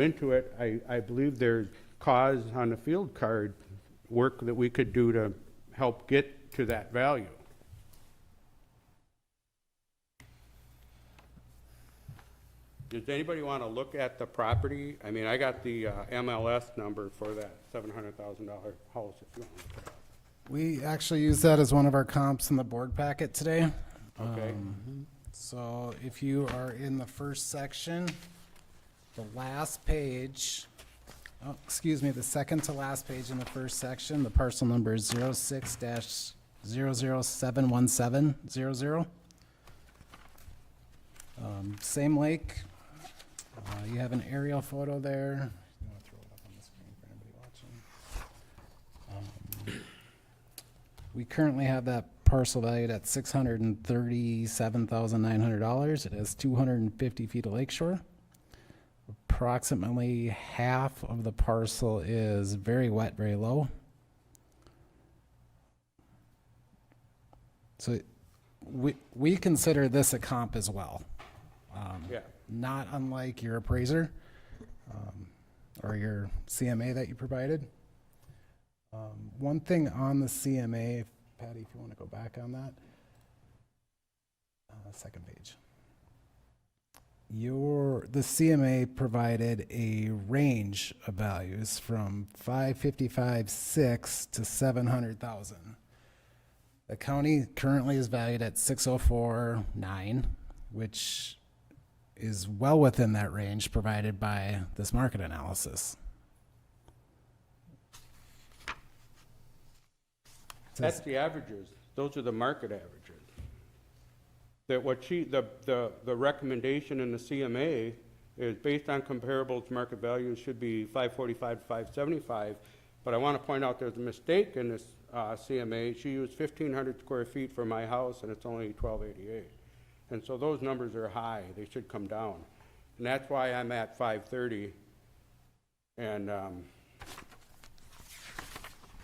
into it, I believe there's cause on the field card work that we could do to help get to that value. Does anybody want to look at the property? I mean, I got the MLS number for that $700,000 house if you want to look at it. We actually use that as one of our comps in the board packet today. Okay. So if you are in the first section, the last page, oh, excuse me, the second to last page in the first section, the parcel number is 06-0071700. Same lake. You have an aerial photo there. You want to throw it up on the screen for anybody watching? We currently have that parcel valued at $637,900. It has 250 feet of lakeshore. Approximately half of the parcel is very wet, very low. So we consider this a comp as well. Yeah. Not unlike your appraiser or your CMA that you provided. One thing on the CMA, Patty, if you want to go back on that, second page. The CMA provided a range of values from 555.6 to 700,000. The county currently is valued at 604.9, which is well within that range provided by this market analysis. That's the averages. Those are the market averages. That what the recommendation in the CMA is based on comparables, market values should be 545 to 575. But I want to point out there's a mistake in this CMA. She used 1,500 square feet for my house, and it's only 1,288. And so those numbers are high. They should come down. And that's why I'm at 530. And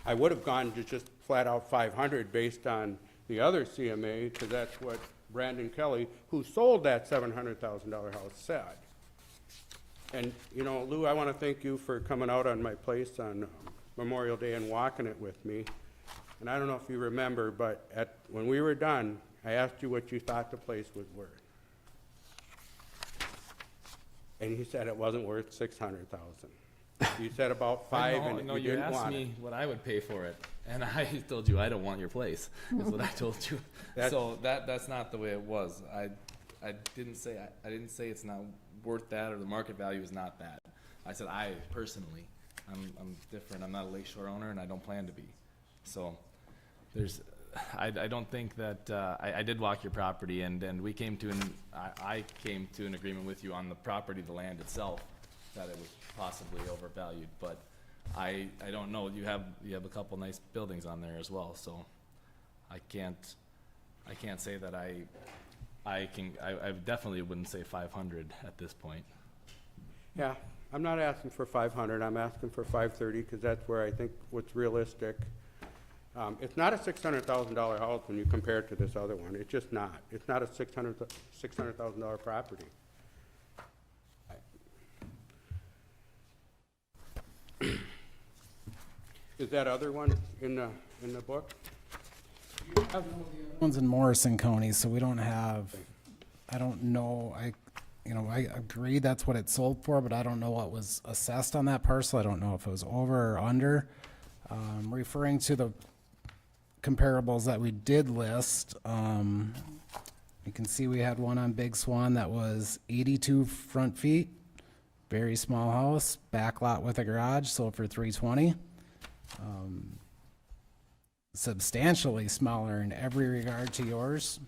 I would have gone to just flat out 500 based on the other CMA, because that's what Brandon Kelly, who sold that $700,000 house, said. And, you know, Lou, I want to thank you for coming out on my place on Memorial Day and walking it with me. And I don't know if you remember, but when we were done, I asked you what you thought the place was worth. And you said it wasn't worth 600,000. You said about five, and no, you you didn't asked want me it. what I would pay for it, and I told you I don't want your place. Is what I told you. So that's not the way it was. I didn't say it's not worth that or the market value is not that. I said I personally, I'm different. I'm not a lakeshore owner, and I don't plan to be. So I don't think that I did walk your property, and we came to I came to an agreement with you on the property, the land itself, that it was possibly overvalued. But I don't know. You have a couple nice buildings on there as well, so I can't say that I definitely wouldn't say 500 at this point. Yeah, I'm not asking for 500. I'm asking for 530 because that's where I think what's realistic. It's not a $600,000 house when you compare it to this other one. It's just not. It's not a $600,000 property. Is that other one in the book? One's in Morrison County, so we don't have, I don't know, I agree that's what it sold for, but I don't know what was assessed on that parcel. I don't know if it was over or under. Referring to the comparables that we did list, you can see we had one on Big Swan that was 82 front feet, very small house, back lot with a garage, sold for 320. Substantially smaller in every regard to yours.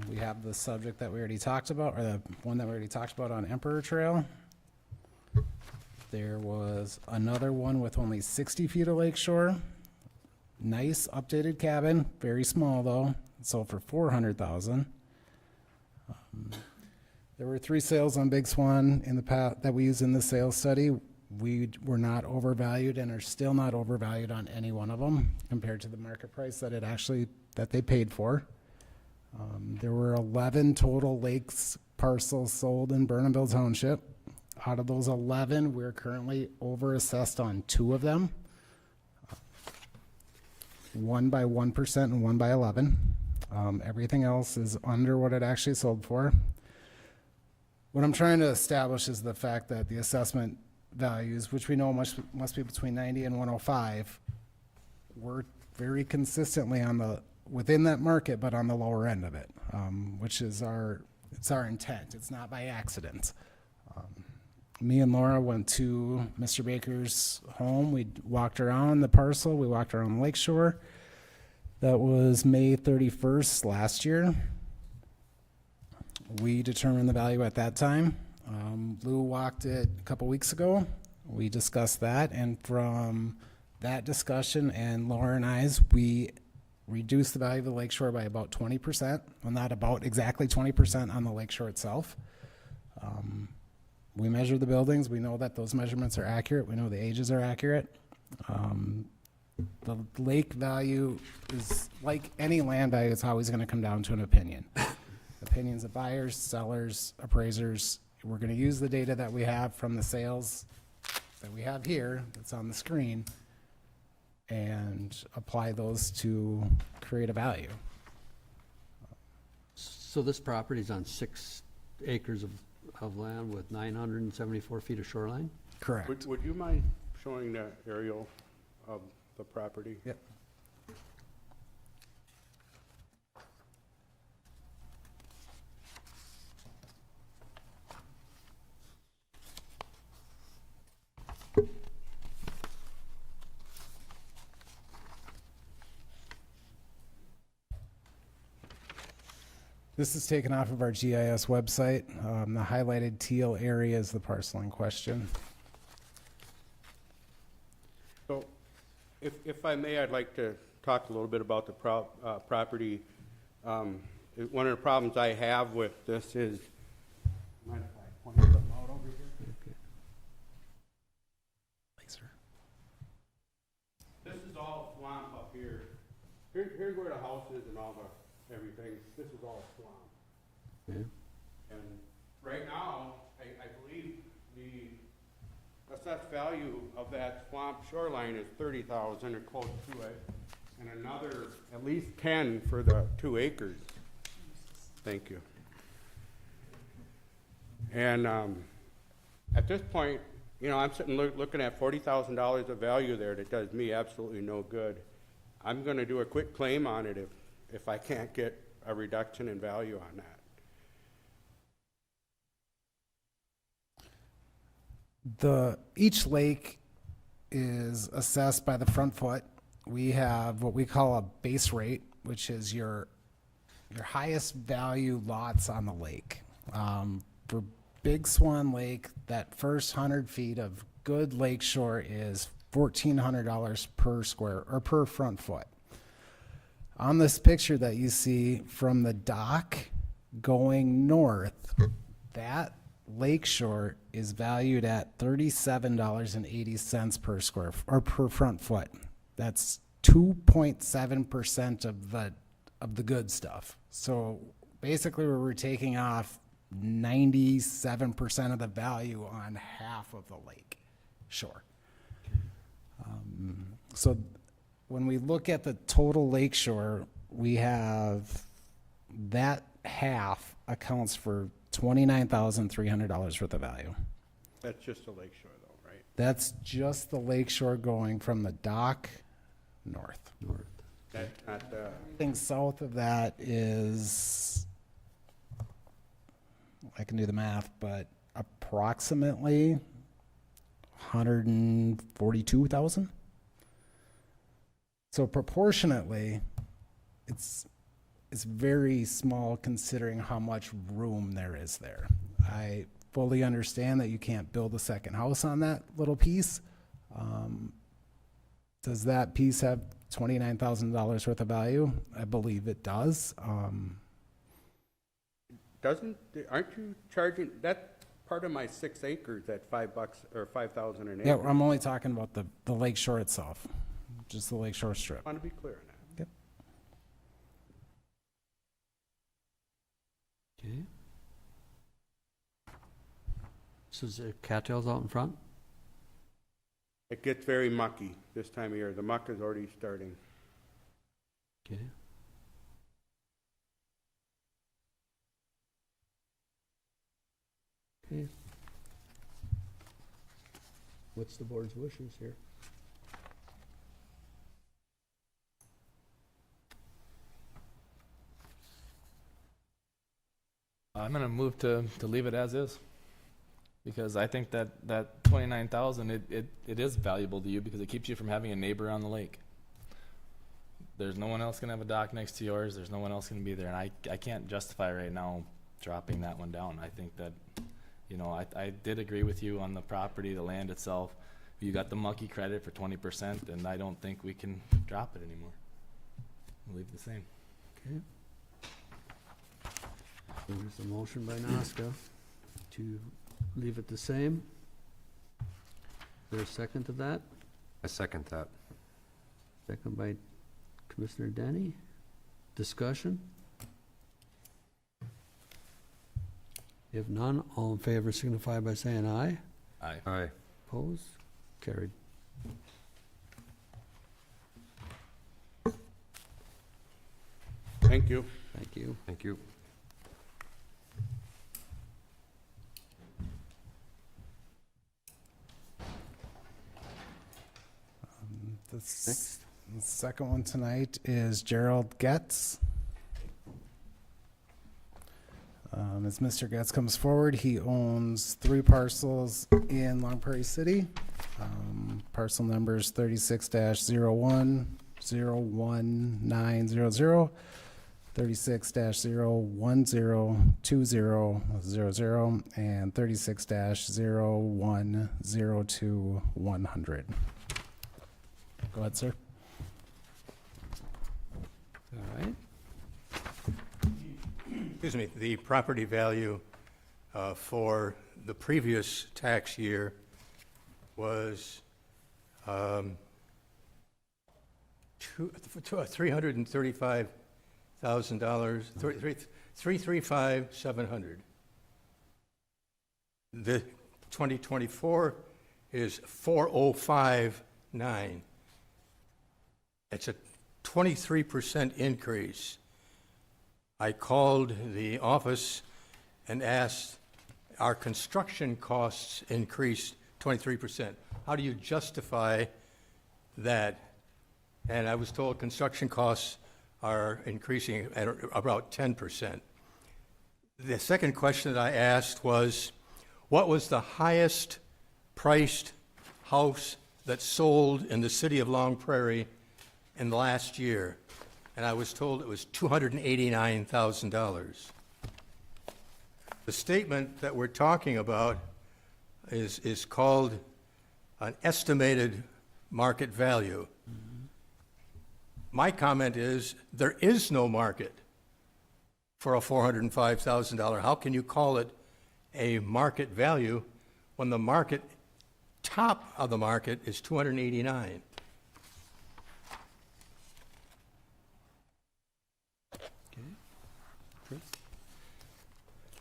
We have the subject that we already talked about, or the one that we already talked about on Emperor Trail. There was another one with only 60 feet of lakeshore. Nice updated cabin, very small though. It sold for 400,000. There were 3 sales on Big Swan in the past that we used in the sales study. We were not overvalued and are still not overvalued on any one of them compared to the market price that they paid for. There were 11 total lakes parcels sold in Burnhamville Township. Out of those 11, we're currently over assessed on 2 of them. One by 1% and one by 11. Everything else is under what it actually sold for. What I'm trying to establish is the fact that the assessment values, which we know must be between 90 and 105, were very consistently within that market, but on the lower end of it, which is our intent. It's not by accident. Me and Laura went to Mr. Baker's home. We walked around the parcel. We walked around the lakeshore. That was May 31st last year. We determined the value at that time. Lou walked it a couple weeks ago. We discussed that, and from that discussion and Laura and I's, we reduced the value of the lakeshore by about 20%. Well, not about, exactly 20% on the lakeshore itself. We measured the buildings. We know that those measurements are accurate. We know the ages are accurate. The lake value is like any land value. It's always going to come down to an opinion. Opinions of buyers, sellers, appraisers. We're going to use the data that we have from the sales that we have here, that's on the screen, and apply those to create a value. So this property is on 6 acres of land with 974 feet of shoreline? Correct. Would you mind showing the aerial of the property? Yep. This is taken off of our GIS website. The highlighted teal area is the parcel in question. So, if I may, I'd like to talk a little bit about the property. One of the problems I have with this is, mind if I point something out over here? Okay. Laser. This is all swamp up here. Here's where the house is and all the everything. This is all swamp. Yeah. And right now, I believe the assessed value of that swamp shoreline is 30,000 or close to it, and another at least 10 for the 2 acres. Thank you. And at this point, you know, I'm sitting looking at $40,000 of value there that does me absolutely no good. I'm going to do a quick claim on it if I can't get a reduction in value on that. Each lake is assessed by the front foot. We have what we call a base rate, which is your highest value lots on the lake. For Big Swan Lake, that first 100 feet of good lake shore is $1,400 per square or per front foot. On this picture that you see from the dock going north, that lakeshore is valued at $37.80 per square or per front foot. That's 2.7% of the good stuff. So basically, we're taking off 97% of the value on half of the lake shore. So when we look at the total lakeshore, we have that half accounts for $29,300 worth of value. That's just a lakeshore though, right? That's just the lakeshore going from the dock north. North. That's not the, Everything south of that is, I can do the math, but approximately 142,000. So proportionately, it's very small considering how much room there is there. I fully understand that you can't build a second house on that little piece. Does that piece have $29,000 worth of value? I believe it does. aren't you charging, that part of my 6 acres at $5 or 5,000 an acre? Yeah, I'm only talking about the lake shore itself, just the lake shore strip. I want to be clear on that. Yep. So is there cattails out in front? It gets very mucky this time of year. The muck is already starting. Okay. Okay. What's the board's wishes here? I'm gonna move to leave it as is. Because I think that 29,000, it is valuable to you because it keeps you from having a neighbor on the lake. There's no one else gonna have a dock next to yours, there's no one else gonna be there, and I can't justify right now dropping that one down. I think that, you know, I did agree with you on the property, the land itself. You got the mucky credit for 20%, and I don't think we can drop it anymore. We'll leave it the same. Okay. There's a motion by Nazca to leave it the same. Is there a second to that? I second that. Second by Commissioner Denny. Discussion? If none, all in favor signify by saying aye. Aye. Aye. Opposed? Carried. Thank you. Thank you. Thank you. The second one tonight is Gerald Getz. As Mr. Getz comes forward, he owns 3 parcels in Long Prairie City. Parcel numbers 36-01, 01900, 36-0102000, and 36-0102-100. Go ahead, sir. All right. Excuse me, the property value for the previous tax year was $335,000, $335,700. The 2024 is $405,900. It's a 23% increase. I called the office and asked, our construction costs increased 23%. How do you justify that? And I was told construction costs are increasing at about 10%. The second question that I asked was, what was the highest priced house that sold in the city of Long Prairie in the last year? And I was told it was $289,000. The statement that we're talking about is called an estimated market value. My comment is there is no market for a $405,000. How can you call it a market value when the market top of the market is $289,000?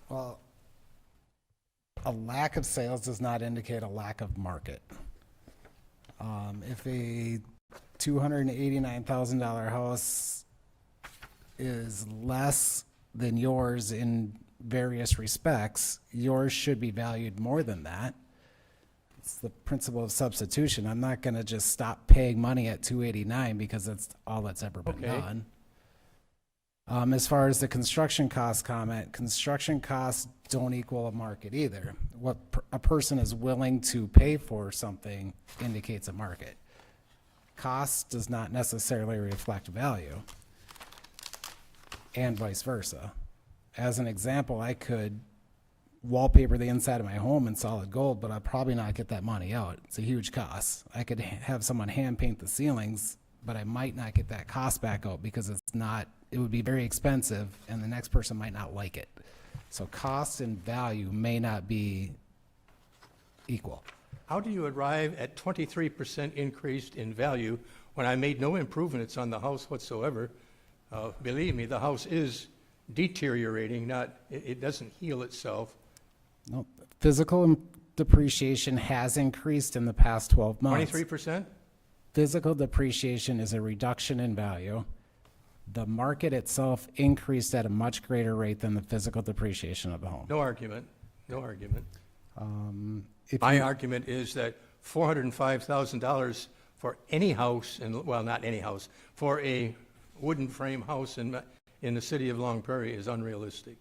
Well, a lack of sales does not indicate a lack of market. If a $289,000 house is less than yours in various respects, yours should be valued more than that. It's the principle of substitution. I'm not going to just stop paying money at $289 because that's all that's ever been Okay. done. As far as the construction cost comment, construction costs don't equal a market either. What a person is willing to pay for something indicates a market. Cost does not necessarily reflect value, and vice versa. As an example, I could wallpaper the inside of my home in solid gold, but I'll probably not get that money out. It's a huge cost. I could have someone hand paint the ceilings, but I might not get that cost back out because it would be very expensive and the next person might not like it. So cost and value may not be equal. How do you arrive at 23% increase in value when I made no improvements on the house whatsoever? Believe me, the house is deteriorating, it doesn't heal itself. No, depreciation has increased in the past 12 months. 23%? Physical depreciation is a reduction in value. The market itself increased at a much greater rate than the physical depreciation of the home. No argument, no argument. If My you- argument is that $405,000 for any house, well, not any house, for a wooden frame house in the city of Long Prairie is unrealistic.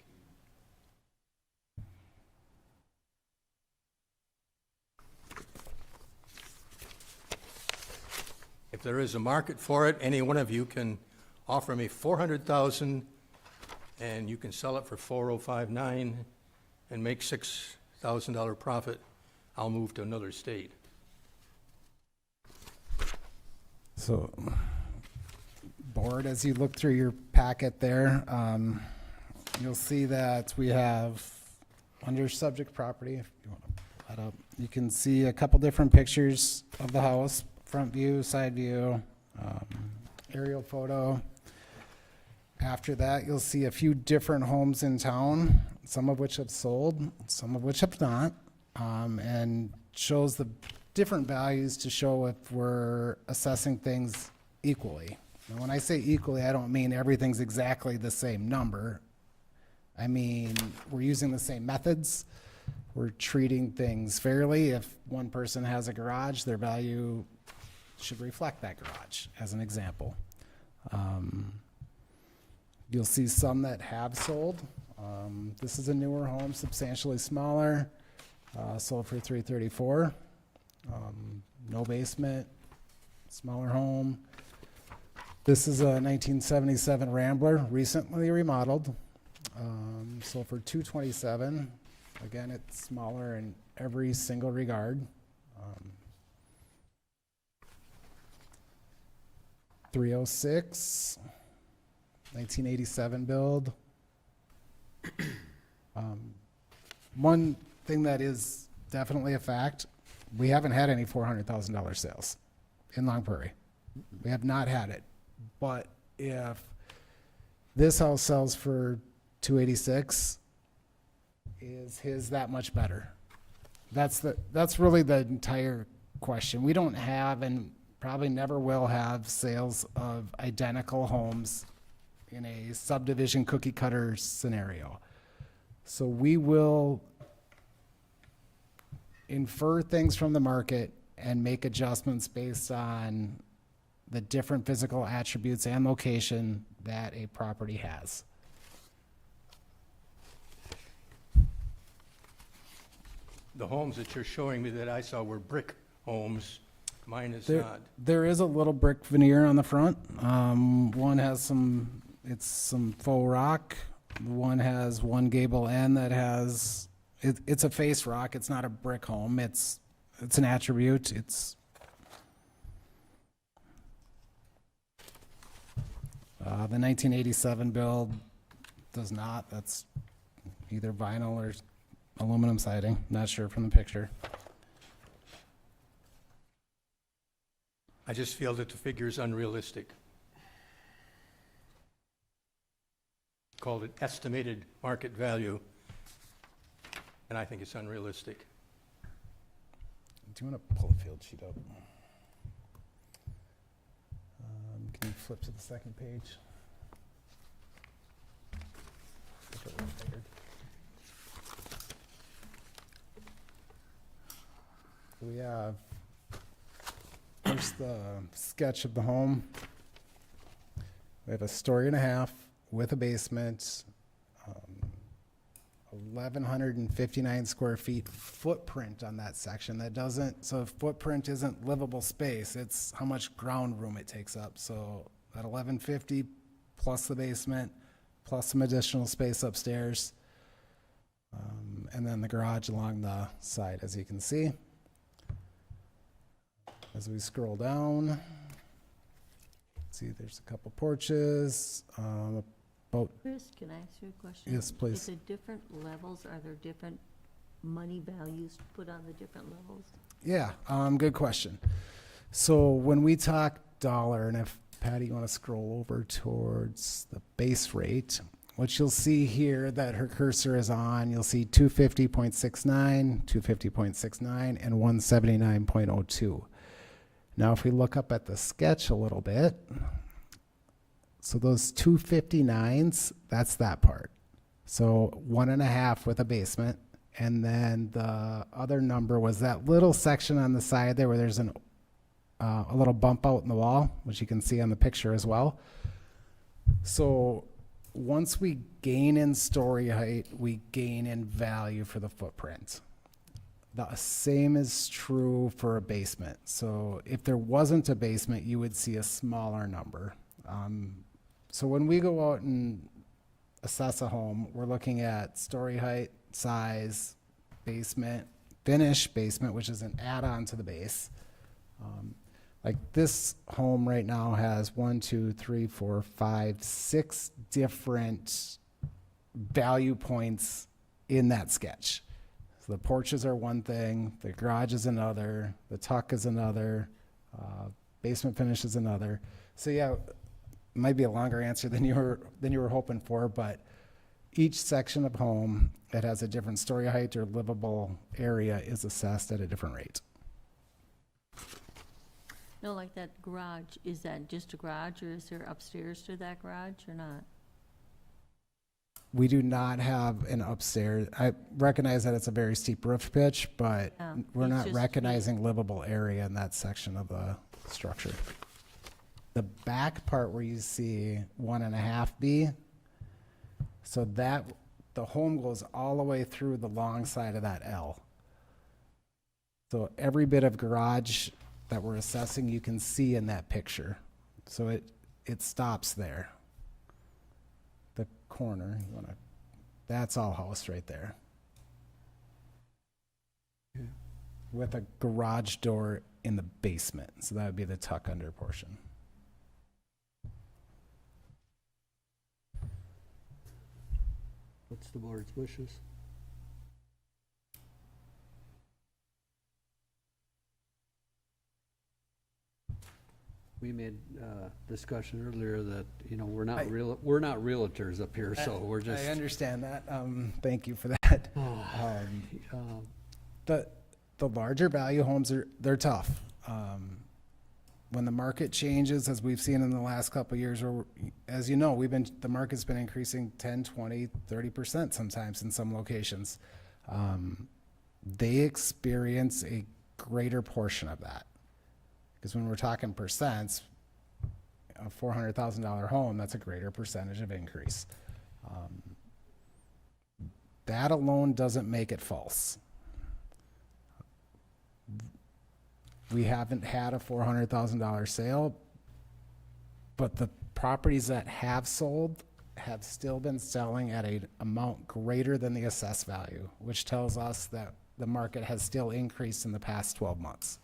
If there is a market for it, any one of you can offer me $400,000 and you can sell it for $405,900 and make $6,000 profit, I'll move to another state. So, board, as you look through your packet there, you'll see that we have, under subject property, if you want to pull that up, you can see a couple different pictures of the house, front view, side view, aerial photo. After that, you'll see a few different homes in town, some of which have sold, some of which have not, and shows the different values to show if we're assessing things equally. Now, when I say equally, I don't mean everything's exactly the same number. I mean, we're using the same methods. We're treating things fairly. If one person has a garage, their value should reflect that garage, as an example. You'll see some that have sold. This is a newer home, substantially smaller, sold for $334,000. No basement, smaller home. This is a 1977 Rambler, recently remodeled, sold for $227,000. Again, it's smaller in every single regard. 306, 1987 build. One thing that is definitely a fact, we haven't had any $400,000 sales in Long Prairie. We have not had it. But if this house sells for $286,000, is his that much better? That's really the entire question. We don't have, and probably never will have, sales of identical homes in a subdivision cookie cutter scenario. So we will infer things from the market and make adjustments based on the different physical attributes and location that a property has. The homes that you're showing me that I saw were brick homes. Mine is There, not. there is a little brick veneer on the front. One has some faux rock. One has one gable end that has, it's a face rock. It's not a brick home. It's an attribute. The 1987 build does not. That's either vinyl or aluminum siding. Not sure from the picture. I just feel that the figure is unrealistic. Called it estimated market value, and I think it's unrealistic. Do you want to pull the field sheet up? Can you flip to the second page? Flip it right there. We have first the sketch of the home. We have a story and a half with a basement, 1,159 square feet footprint on that section. That doesn't, so footprint isn't livable space, it's how much ground room it takes up. So that 1,150 plus the basement, plus some additional space upstairs, and then the garage along the side, as you can see. As we scroll down, see there's a couple porches, about, Chris, can I ask you a question? Yes, please. Is it different levels? Are there different money values put on the different levels? yeah, good question. So when we talk dollar, and if Patty, you want to scroll over towards the base rate, what you'll see here that her cursor is on, you'll see 250.69, 250.69, and 179.02. Now, if we look up at the sketch a little bit, so those 259s, that's that part. So 1.5 with a basement, and then the other number was that little section on the side there where there's a little bump out in the wall, which you can see on the picture as well. So once we gain in story height, we gain in value for the footprint. The same is true for a basement. So if there wasn't a basement, you would see a smaller number. So when we go out and assess a home, we're looking at story height, size, basement, finished basement, which is an add-on to the base. Like this home right now has 6 different value points in that sketch. So the porches are one thing, the garage is another, the tuck is another, basement finish is another. So yeah, it might be a longer answer than you were hoping for, but each section of home that has a different story height or livable area is assessed at a different rate. No, like that garage, is that just a garage, or is there upstairs to that garage, or not? We do not have an upstairs. I recognize that it's a very steep roof pitch, but Yeah, we're it's not just- recognizing livable area in that section of the structure. The back part where you see 1.5B, so that, the home goes all the way through the long side of that L. So every bit of garage that we're assessing, you can see in that picture. So it stops there. The corner, that's all house right there. Okay. With a garage door in the basement. So that would be the tuck under portion. What's the board's wishes? We made discussion earlier that, we're not realtors up here, so we're just. I understand that. Thank you for that. The larger value homes they're tough. When the market changes, as we've seen in the last couple of years, or as you know, the market's been increasing 10, 20, 30% sometimes in some locations. They experience a greater portion of that. Because when we're talking percents, a $400,000 home, that's a greater percentage of increase. That alone doesn't make it false. We haven't had a $400,000 sale, but the properties that have sold have still been selling at an amount greater than the assessed value, which tells us that the market has still increased in the past 12 months.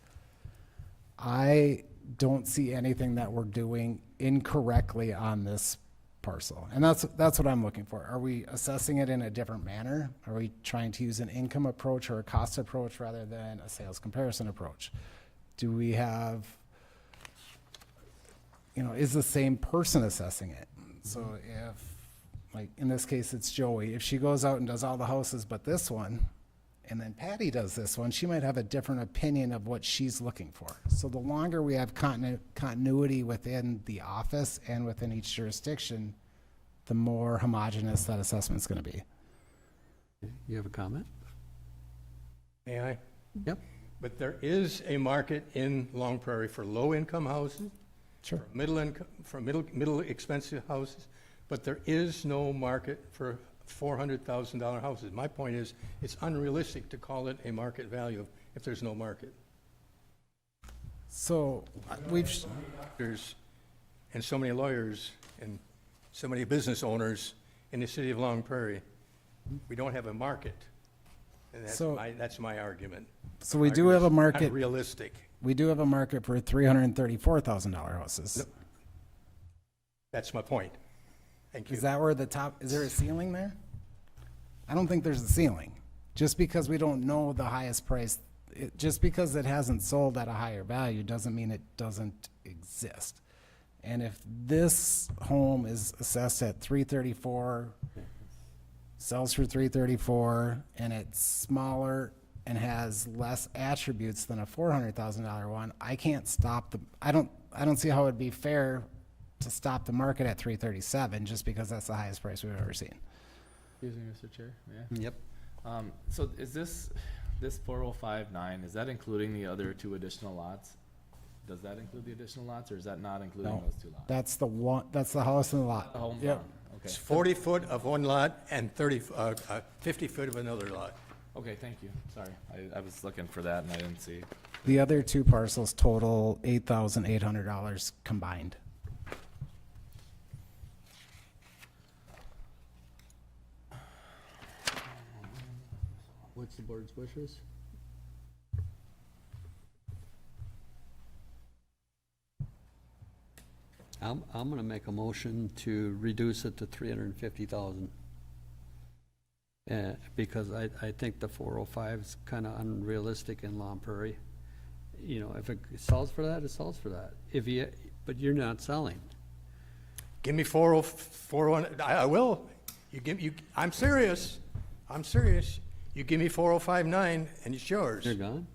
I don't see anything that we're doing incorrectly on this parcel. And that's what I'm looking for. Are we assessing it in a different manner? Are we trying to use an income approach or a cost approach rather than a sales comparison approach? Do we have, is the same person assessing it? So if, like in this case, it's Joey, if she goes out and does all the houses but this one, and then Patty does this one, she might have a different opinion of what she's looking for. So the longer we have continuity within the office and within each jurisdiction, the more homogeneous that assessment's going to be. You have a comment? May I? Yep. But there is a market in Long Prairie for low-income housing, Sure. middle expensive houses, but there is no market for $400,000 houses. My point is, it's unrealistic to call it a market value if there's no market. So There's, and so many lawyers and so many business owners in the city of Long Prairie, we don't have a market. And that's my argument. So we do have a market. Not realistic. We do have a market for $334,000 houses. Yep. That's my point. Thank you. Is that where the top, is there a ceiling there? I don't think there's a ceiling. Just because we don't know the highest price, just because it hasn't sold at a higher value doesn't mean it doesn't exist. And if this home is assessed at 334, sells for 334, and it's smaller and has less attributes than a $400,000 one, I can't stop I don't see how it'd be fair to stop the market at 337 just because that's the highest price we've ever seen. Excuse me, Mr. Chair, yeah. Yep. So is this 4059, is that including the other 2 additional lots? Does that include the additional lots, or is that not including No. those 2 lots? That's the house and the lot. The home Yep. farm, okay. It's 40 foot of one lot and 50 foot of another lot. Okay, thank you, sorry, I was looking for that and I didn't see. The other 2 parcels total $8,800 combined. What's the board's wishes? I'm gonna make a motion to reduce it to 350,000. Because I think the 405 is kinda unrealistic in Long Prairie. You know, if it sells for that, it sells for that. But you're not selling. Give me 401, I will. I'm serious. I'm serious. You give me 4059 and it's yours. You're gone?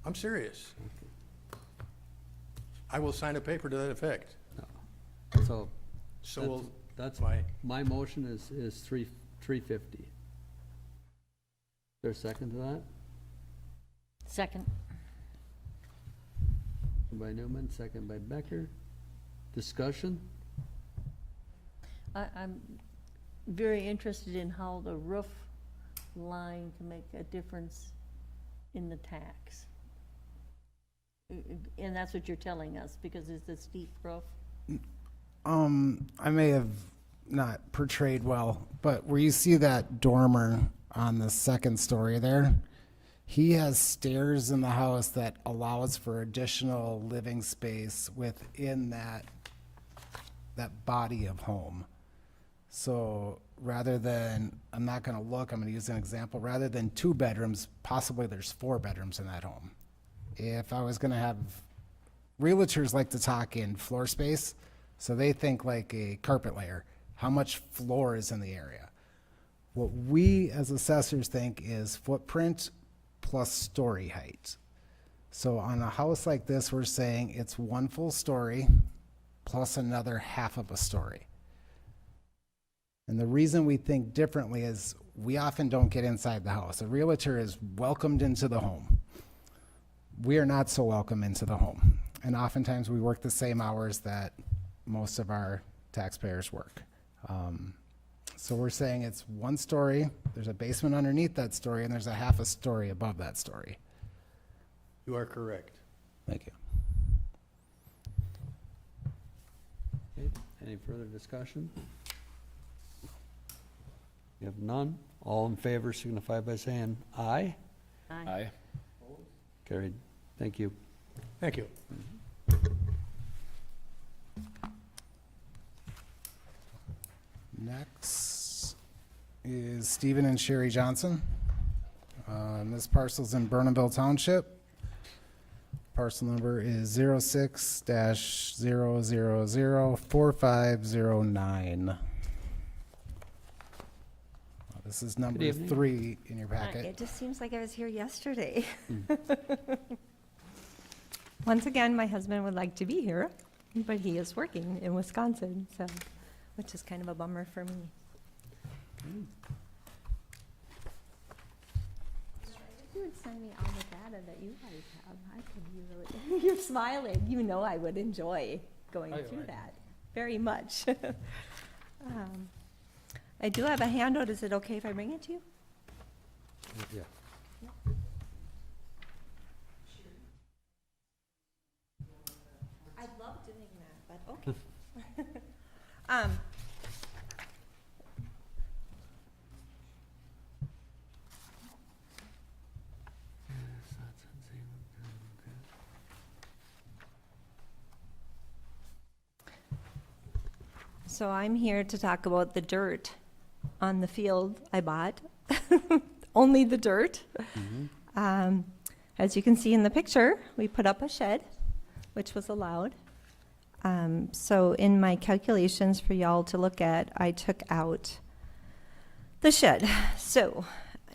I'm serious. I will sign a paper to that effect. So So will that's, my, my motion is 350. There a second to that? Second. By Newman, second by Becker. Discussion? I'm very interested in how the roof line can make a difference in the tax. And that's what you're telling us, because it's a steep roof. I may have not portrayed well, but where you see that dormer on the second story there, he has stairs in the house that allows for additional living space within that body of home. So rather than, I'm not gonna look, I'm gonna use an example, rather than 2 bedrooms, possibly there's 4 bedrooms in that home. If I was gonna have, realtors like to talk in floor space, so they think like a carpet layer, how much floor is in the area. What we as assessors think is footprint plus story height. So on a house like this, we're saying it's 1 full story plus another half of a story. And the reason we think differently is we often don't get inside the house. A realtor is welcomed into the home. We are not so welcome into the home. And oftentimes we work the same hours that most of our taxpayers work. So we're saying it's 1 story, there's a basement underneath that story, and there's a half a story above that story. you are correct. Thank you. Okay, any further discussion? You have none? All in favor signify by saying aye. Aye. Carried. Thank you. Thank you. Next is Stephen and Sherry Johnson. This parcel's in Burnhamville Township. Parcel number is 06-0004509. This is number evening. 3 in your packet. It just seems like I was here yesterday. Once again, my husband would like to be here, but he is working in Wisconsin, so, which is kind of a bummer for me. If you would send me all the data that you guys have, I could be really, you're smiling, you know I would enjoy going through that very much. I do have a handout, is it okay if I bring it to you? Yeah. I love doing that, but okay. So I'm here to talk about the dirt on the field I bought. Only the dirt. As you can see in the picture, we put up a shed, which was allowed. So in my calculations for y'all to look at, I took out the shed. So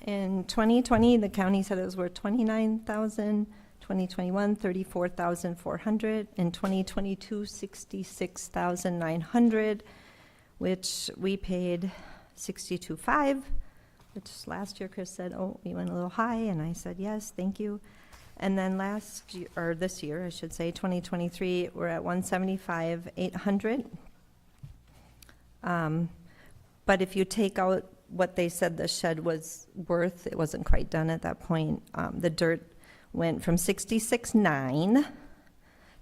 in 2020, the county said it was worth 29,000. 2021, 34,400. In 2022, 66,900, which we paid 62.5, which last year Chris said, oh, we went a little high, and I said, yes, thank you. And then last year, or this year, I should say, 2023, we're at 175,800. But if you take out what they said the shed was worth, it wasn't quite done at that point. The dirt went from 66.9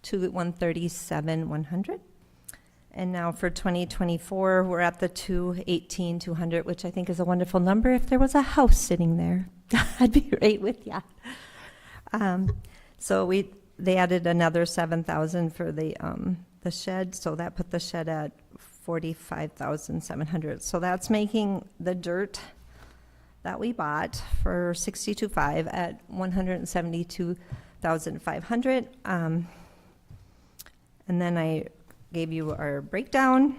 to 137,100. And now for 2024, we're at the 218,200, which I think is a wonderful number. If there was a house sitting there, I'd be right with ya. So they added another 7,000 for the shed, so that put the shed at 45,700. So that's making the dirt that we bought for 62.5 at 172,500. And then I gave you our breakdown,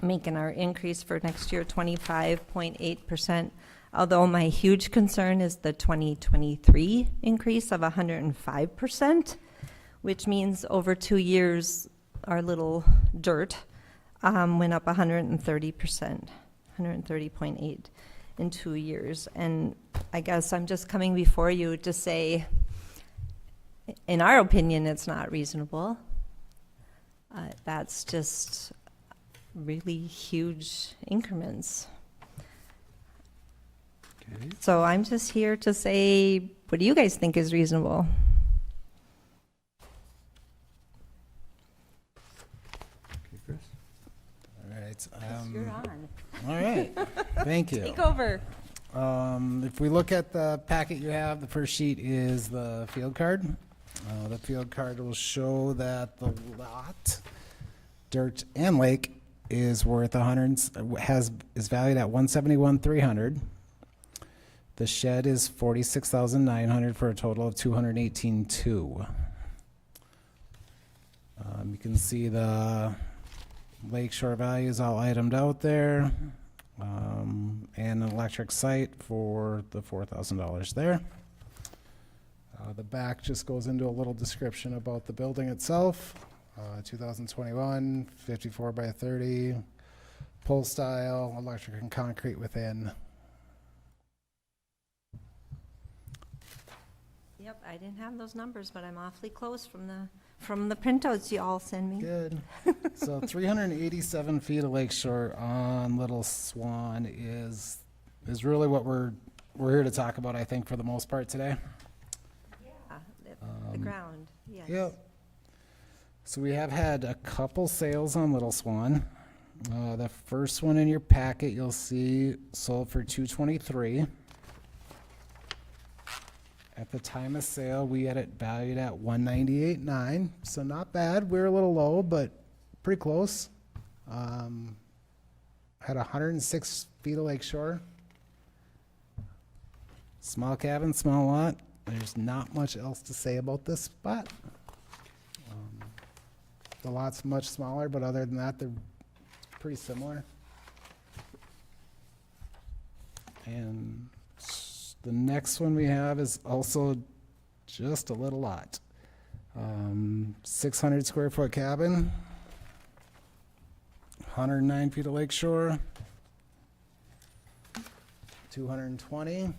making our increase for next year 25.8%. Although my huge concern is the 2023 increase of 105%, which means over 2 years, our little dirt went up 130%, 130.8 in 2 years. And I guess I'm just coming before you to say, in our opinion, it's not reasonable. That's just really huge increments. Okay. So I'm just here to say, what do you guys think is reasonable? Okay, Chris? All right. You're on. All right. Thank you. Take over. If we look at the packet you have, the first sheet is the field card. The field card will show that the lot, dirt and lake, is worth is valued at 171,300. The shed is 46,900 for a total of 218,200. You can see the lakeshore values all itemed out there, and an electric site for the $4,000 there. The back just goes into a little description about the building itself. 2021, 54 by 30, pole style, electric and concrete within. Yep, I didn't have those numbers, but I'm awfully close from the printouts you all send me. Good. So 387 feet of lakeshore on Little Swan is really what we're here to talk about, I think, for the most part today. Yeah, the ground, yes. Yep. So we have had a couple sales on Little Swan. The first one in your packet you'll see sold for $223. At the time of sale, we had it valued at $198,900, so not bad. We're a little low, but pretty close. Had 106 feet of lakeshore. Small cabin, small lot. There's not much else to say about this spot. The lot's much smaller, but other than that, they're pretty similar. And the next one we have is also just a little lot. 600 square foot cabin, 109 feet of lakeshore, 220,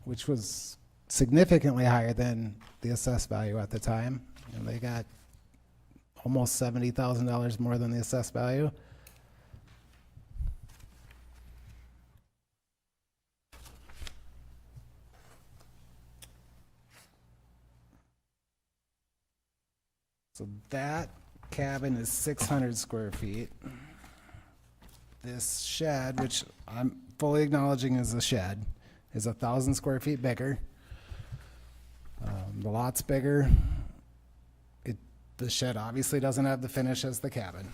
which was significantly higher than the assessed value at the time. And they got almost $70,000 more than the assessed value. So that cabin is 600 square feet. This shed, which I'm fully acknowledging is a shed, is 1,000 square feet bigger. The lot's bigger. The shed obviously doesn't have the finish as the cabin.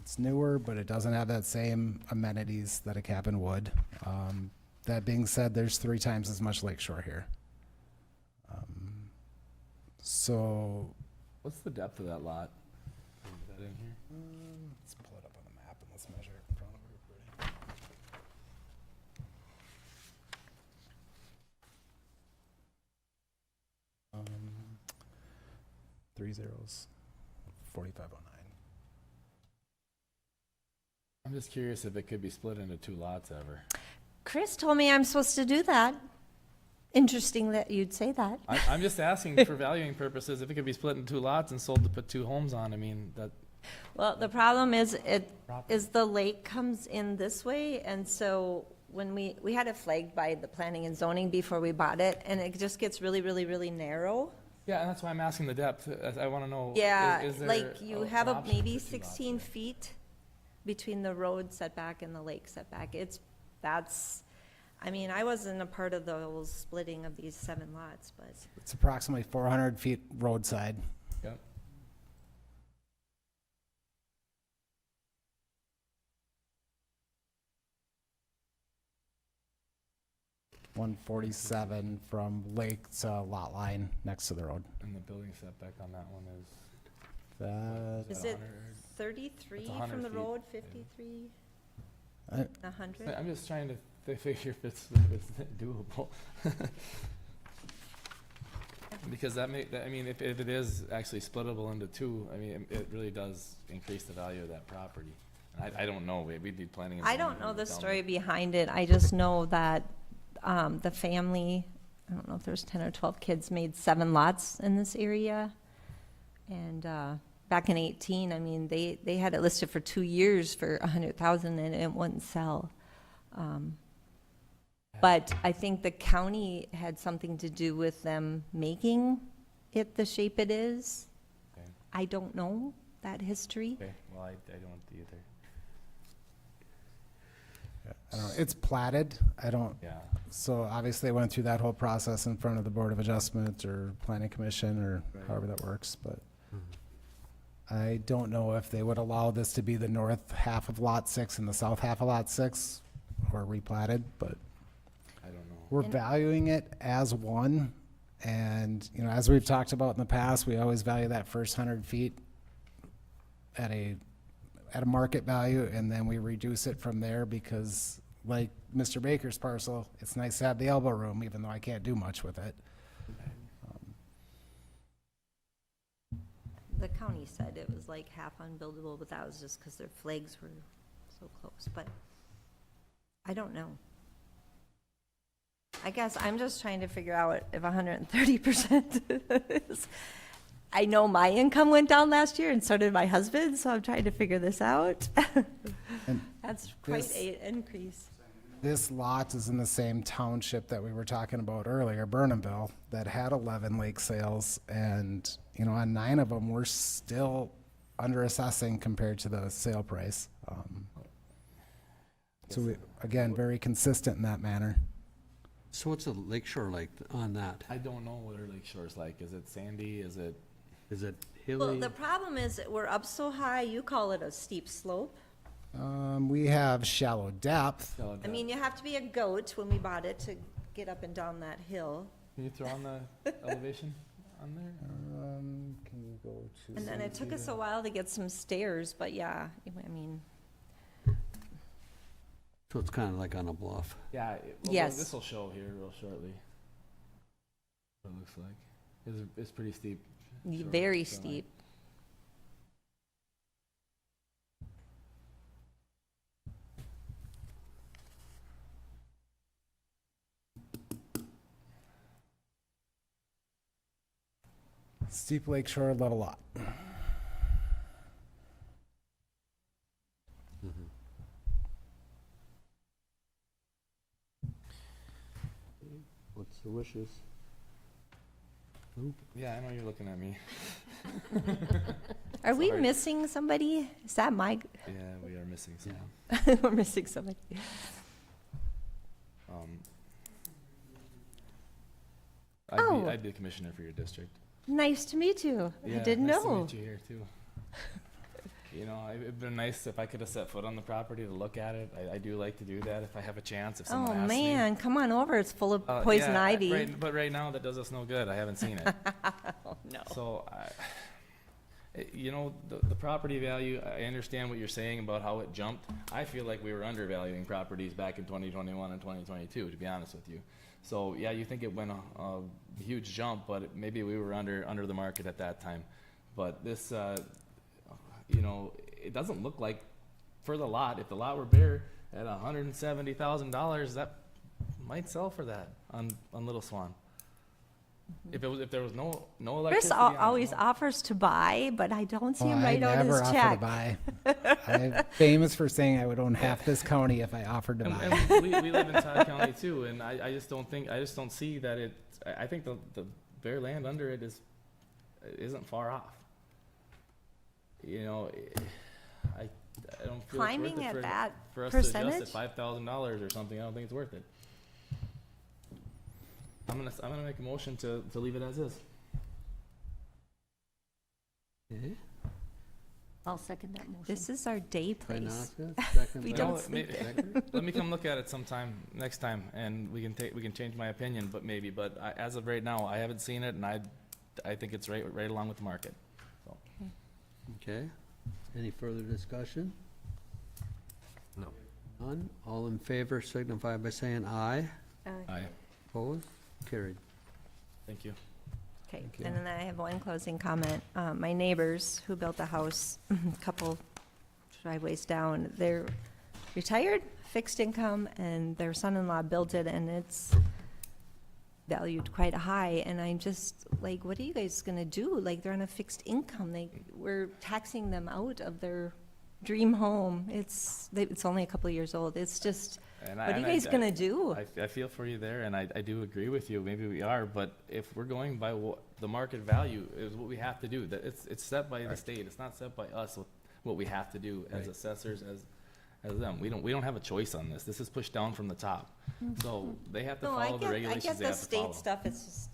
It's newer, but it doesn't have that same amenities that a cabin would. That being said, there's 3 times as much lakeshore here. So What's the depth of that lot? that in here? Let's pull it up on the map and let's measure it in front of everybody. Um, 3 zeros, 4509. I'm just curious if it could be split into 2 lots ever. Chris told me I'm supposed to do that. Interesting that you'd say that. I'm just asking for valuing purposes, if it could be split into 2 lots and sold to put 2 homes on, I mean, that, Well, the problem is the lake comes in this way, and so when we had it flagged by the planning and zoning before we bought it, and it just gets really, really, really narrow. yeah, and that's why I'm asking the depth. I want to know. Yeah, is there like you an have option maybe for 2 lots 16 there? feet between the road setback and the lake setback. I mean, I wasn't a part of the whole splitting of these 7 lots, but It's approximately 400 feet roadside. Yep. 147 from lake to lot line next to the road. And the building setback on that one is. That, is that it 100? 33 It's 100 from the feet, road, yeah. 53, I- 100? I'm just trying to figure if it's doable. Because I mean, if it is actually splittable into 2, I mean, it really does increase the value of that property. And I don't know, we'd be planning. and I zoning don't know to the tell me. story behind it. I just know that the family, I don't know if there's 10 or 12 kids, made 7 lots in this area. And back in 18, I mean, they had it listed for 2 years for 100,000 and it wouldn't sell. But I think the county had something to do with them making it the shape it is. Okay. I don't know that history. Okay, well, I don't either. I don't know, it's platted. I don't, Yeah. so obviously I went through that whole process in front of the Board of Adjustment or Planning Commission or Right. however that works, but I don't know if they would allow this to be the north half of Lot 6 and the south half of Lot 6 or replatted, but I don't know. we're And- valuing it as one. And, you know, as we've talked about in the past, we always value that first 100 feet at a market value, and then we reduce it from there because, like Mr. Baker's parcel, it's nice to have the elbow room, even though I can't do much with it. The county said it was like half unbuildable, but that was just because their flags were so close, but I don't know. I guess I'm just trying to figure out if 130% is, I know my income went down last year and so did my husband, so I'm trying to figure this out. And That's quite this- an increase. This lot is in the same township that we were talking about earlier, Burnhamville, that had 11 lake sales. And, you know, on 9 of them, we're still under assessing compared to the sale price. So we, again, very consistent in that manner. So what's the lakeshore like on that? I don't know what our lake shore's like. Is it sandy? Is it? Is it Well, hilly? the problem is that we're up so high, you call it a steep slope. We have shallow depth. I mean, you have to be a goat when we bought it to get up and down that hill. Can you throw on the elevation on there? Can you go to? And then it took us a while to get some stairs, but yeah, I mean, So it's kind of like on a bluff. Yeah. Well, Yes. This will show here real shortly. What it looks like. It's pretty steep. Sure, very so I- steep. Steep lake shore, level lot. What's the wishes? Yeah, I know you're looking at me. Are we Sorry. missing somebody? Is that my, Yeah, we are missing some. we're missing somebody. Oh. I'd be the commissioner for your district. Nice to meet you. I Yeah, didn't nice know. to meet you here too. You know, it'd been nice if I could have set foot on the property to look at it. I do like to do that if I have a chance, if someone Oh, asks me. man, come on over. It's full of Yeah, poison ivy. But right now, that does us no good. I haven't seen it. Oh, no. So, You know, the property value, I understand what you're saying about how it jumped. I feel like we were undervaluing properties back in 2021 and 2022, to be honest with you. So, yeah, you think it went a huge jump, but maybe we were under the market at that time. But this, you know, it doesn't look like for the lot, if the lot were bare at $170,000, that might sell for that on Little Swan. If there was no Chris electricity on it, always no- offers to buy, but I don't see Well, him I write out never his offer to check. buy. I'm famous for saying I would own half this county if I offered to buy. And we live in Todd County too, and I just don't see that I think the bare land under it isn't far off. You know, I don't feel Climbing it's worth at it that for us to adjust percentage? it $5,000 or something. I don't think it's worth it. I'm gonna make a motion to leave it as is. Okay, I'll second that motion. This is our day place. Tarnowska, second We by don't No, sleep may- there. Let me come look at it sometime next time, and we can change my opinion, but as of right now, I haven't seen it, and I think it's right along with the market. So. Okay, any further discussion? No. None, all in favor signify by saying aye. Aye. Opposed, carried. Thank you. Okay, Thank you. and then I have one closing comment. My neighbors who built a house a couple driveways down, they're retired, fixed income, and their son-in-law built it, and it's valued quite high. And I'm just like, what are you guys gonna do? Like, they're on a fixed income. We're taxing them out of their dream home. It's only a couple of years old. It's just, And what are you guys gonna do? I feel for you there, and I do agree with you. Maybe we are, but if we're going by what the market value is, what we have to do. That it's set by the state. It's not set by us. What we have to do as assessors, as them. We don't have a choice on this. This is pushed down from the top, so they have to No, I follow the get regulations they the have to follow. state stuff. It's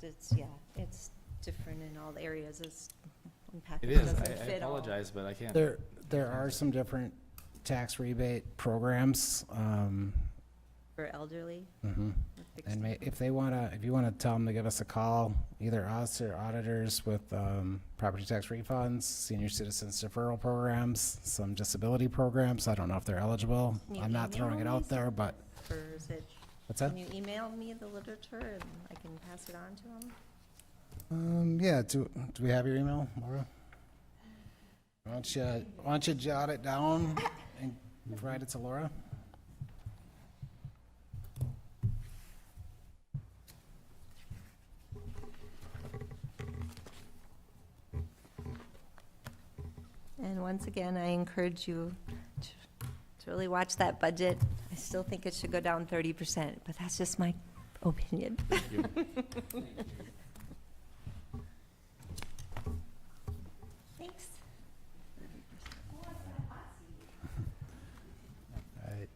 it's different in all the areas. It's It package is. doesn't I fit all. apologize, but I can't. There are some different tax rebate programs, For elderly. mhm. with fixed And income. if you want to tell them to give us a call, either us or auditors with property tax refunds, senior citizens deferral programs, some disability programs. I don't know if they're eligible. Can you I'm not throwing it email out me there, but Or is it, what's that? can you email me the literature and I can pass it on to them? Yeah, do we have your email, Laura? Why don't you jot it down and provide it to Laura? And once again, I encourage you to really watch that budget. I still think it should go down 30%, but that's just my opinion. Thank you. Thanks. Right.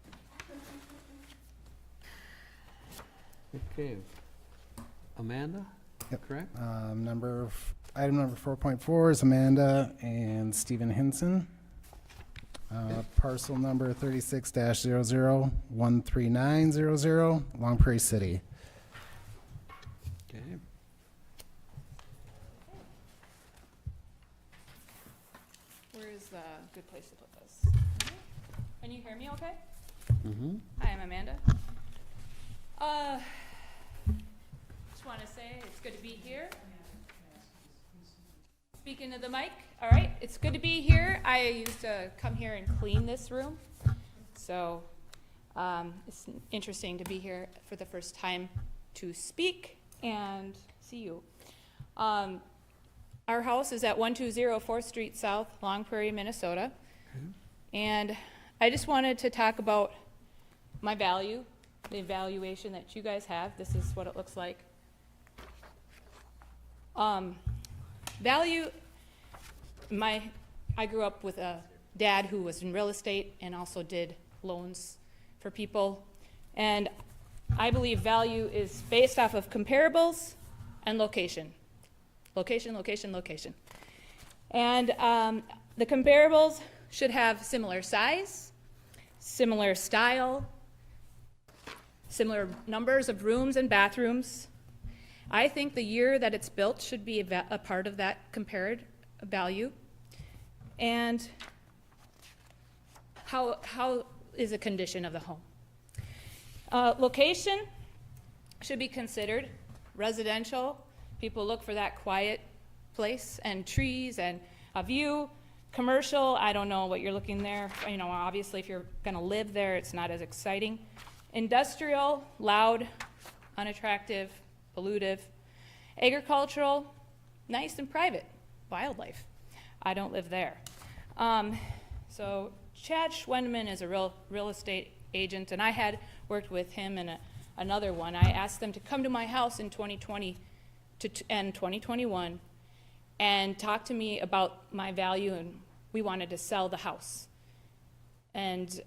Okay. Amanda? Yep. Correct? Item number 4.4 is Amanda and Stephen Hinson. Parcel number 36-00-13900, Long Prairie City. Okay. Where is the good place to put this? Can you hear me okay? Mm-hmm. Hi, I'm Amanda. Just want to say it's good to be here. Speaking to the mic, all right, it's good to be here. I used to come here and clean this room, so it's interesting to be here for the first time to speak and see you. Our house is at 120 4th Street South, Long Prairie, Minnesota. And I just wanted to talk about my value, the evaluation that you guys have. This is what it looks like. Value, I grew up with a dad who was in real estate and also did loans for people. And I believe value is based off of comparables and location. Location, location, location. And the comparables should have similar size, similar style, similar numbers of rooms and bathrooms. I think the year that it's built should be a part of that compared value. And how is the condition of the home? Location should be considered. Residential, people look for that quiet place and trees and a view. Commercial, I don't know what you're looking there. You know, obviously if you're gonna live there, it's not as exciting. Industrial, loud, unattractive, pollutive. Agricultural, nice and private. Wildlife, I don't live there. So Chad Schwendeman is a real estate agent, and I had worked with him in another one. I asked them to come to my house in 2020 and 2021 and talk to me about my value, and we wanted to sell the house. And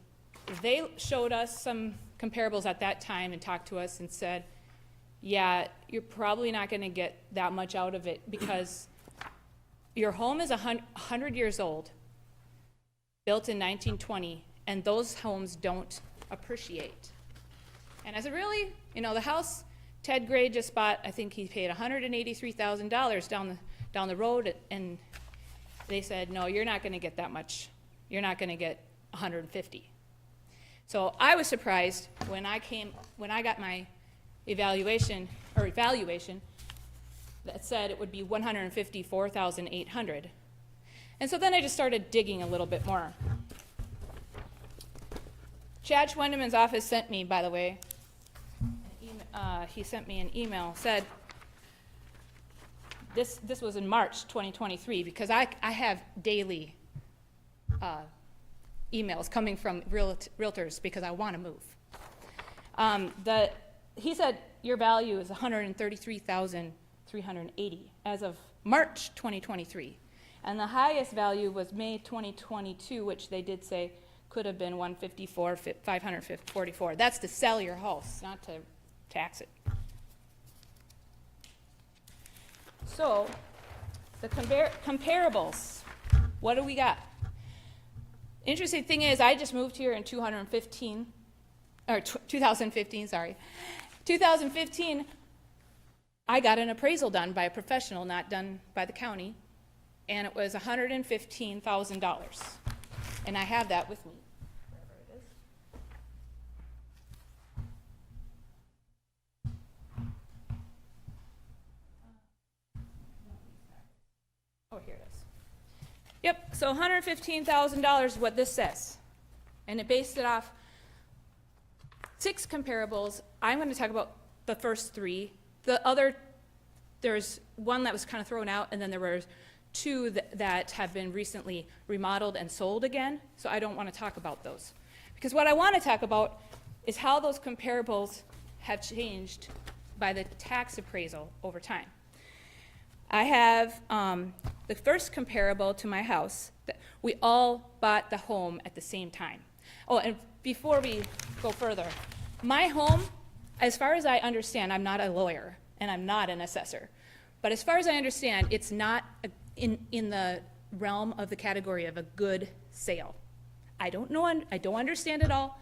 they showed us some comparables at that time and talked to us and said, yeah, you're probably not gonna get that much out of it because your home is 100 years old, built in 1920, and those homes don't appreciate. And I said, really? You know, the house Ted Gray just bought, I think he paid $183,000 down the road, and they said, no, you're not gonna get that much. You're not gonna get 150. So I was surprised when I got my evaluation that said it would be 154,800. And so then I just started digging a little bit more. Chad Schwendeman's office sent me, by the way, he sent me an email, said, this was in March 2023, because I have daily emails coming from realtors because I want to move. He said your value is 133,380 as of March 2023, and the highest value was May 2022, which they did say could have been 544. That's to sell your house, not to tax it. So the comparables, what do we got? Interesting thing is, I just moved here in 2015, sorry. 2015, I got an appraisal done by a professional, not done by the county, and it was $115,000. And I have that with me. Wherever it is. Oh, here it is. Yep, so $115,000 is what this says. And it based it off 6 comparables. I'm going to talk about the first 3. There's one that was kind of thrown out, and then there were 2 that have been recently remodeled and sold again. So I don't want to talk about those. Because what I want to talk about is how those comparables have changed by the tax appraisal over time. I have the first comparable to my house. We all bought the home at the same time. Oh, and before we go further, my home, as far as I understand, I'm not a lawyer and I'm not an assessor, but as far as I understand, it's not in the realm of the category of a good sale. I don't know, I don't understand it all,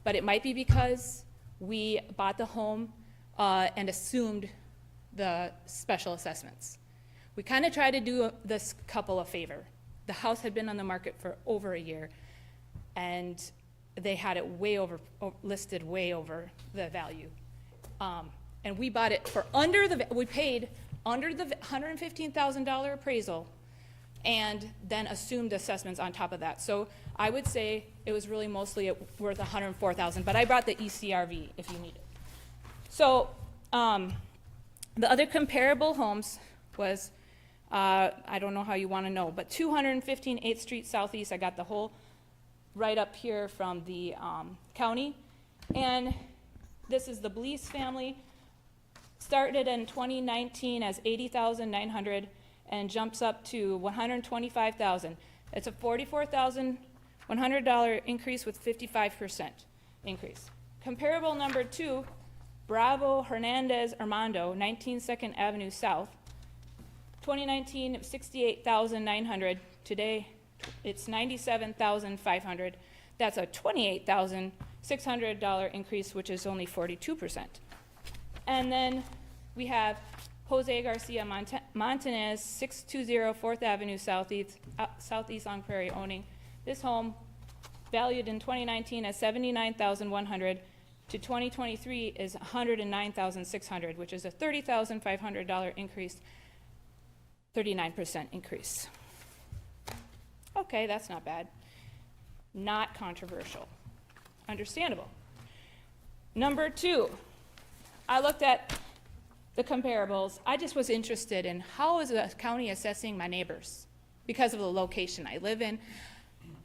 but it might be because we bought the home and assumed the special assessments. We kind of tried to do this couple a favor. The house had been on the market for over a year, and they had it listed way over the value. And we bought it for we paid under the $115,000 appraisal, and then assumed assessments on top of that. So I would say it was really mostly worth $104,000, but I brought the ECRV if you need it. So the other comparable homes was, I don't know how you want to know, but 215 8th Street Southeast, I got the whole right up here from the county. And this is the Blease family. Started in 2019 as $80,900 and jumps up to $125,000. It's a $44,100 increase with 55% increase. Comparable number 2, Bravo Hernandez Armando, 19 2nd Avenue South. 2019, it was $68,900. Today, it's $97,500. That's a $28,600 increase, which is only 42%. And then we have Jose Garcia Montanez, 620 4th Avenue Southeast Long Prairie, owning this home valued in 2019 as $79,100 to 2023 is $109,600, which is a $30,500 increase, 39% increase. Okay, that's not bad. Not controversial. Understandable. Number two, I looked at the comparables. I just was interested in how is the county assessing my neighbors because of the location I live in.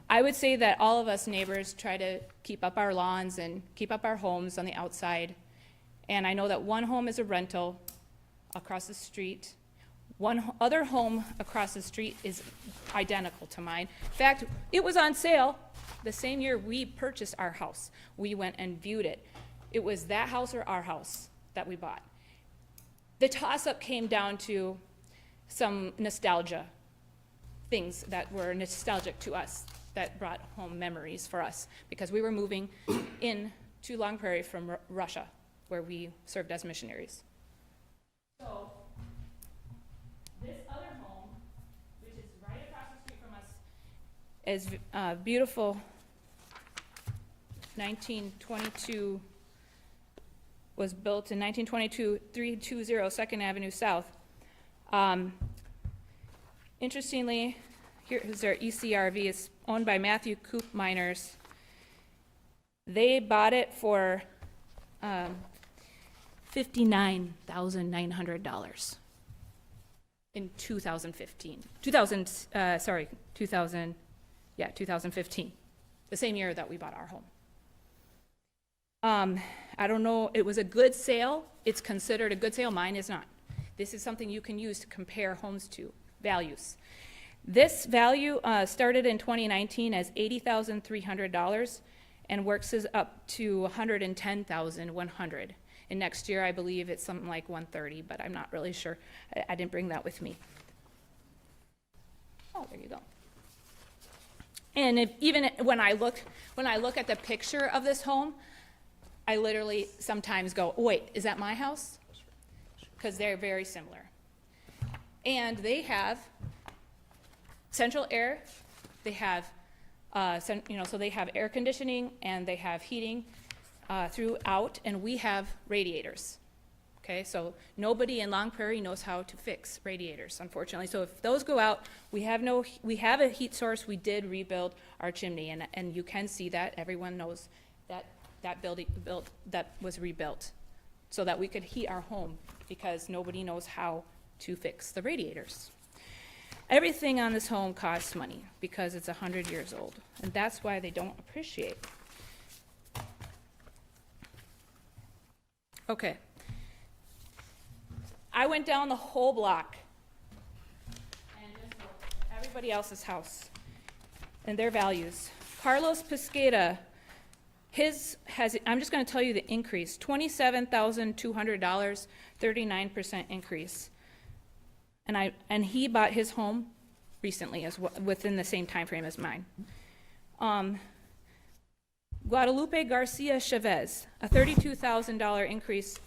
I would say that all of us neighbors try to keep up our lawns and keep up our homes on the outside. And I know that one home is a rental across the street. One other home across the street is identical to mine. In fact, it was on sale the same year we purchased our house. We went and viewed it. It was that house or our house that we bought. The toss-up came down to some nostalgia, things that were nostalgic to us, that brought home memories for us, because we were moving in to Long Prairie from Russia, where we served as missionaries. So, this other home, which is right across the street from us, is beautiful 1922, was built in 1922, 320 2nd Avenue South. Interestingly, here is their ECRV. It's owned by Matthew Coop Miners. They bought it for $59,900 in 2015. 2015, the same year that we bought our home. I don't know, it was a good sale. It's considered a good sale. Mine is not. This is something you can use to compare homes to, values. This value started in 2019 as $80,300 and works up to $110,100. And next year, I believe it's something like $130,000, but I'm not really sure. I didn't bring that with me. Oh, there you go. And even when I look at the picture of this home, I literally sometimes go, wait, is that my house? Because they're very similar. And they have central air, they have, so they have air conditioning and they have heating throughout, and we have radiators. Okay, so nobody in Long Prairie knows how to fix radiators, unfortunately. So if those go out, we have a heat source. We did rebuild our chimney, and you can see that. Everyone knows that building that was rebuilt so that we could heat our home, because nobody knows how to fix the radiators. Everything on this home costs money because it's 100 years old, and that's why they don't appreciate. Okay. I went down the whole block and just looked at everybody else's house and their values. Carlos Pesqueda, I'm just going to tell you the increase, $27,200, 39% increase. And he bought his home recently, within the same time frame as mine. Guadalupe Garcia Chavez, a $32,000 increase,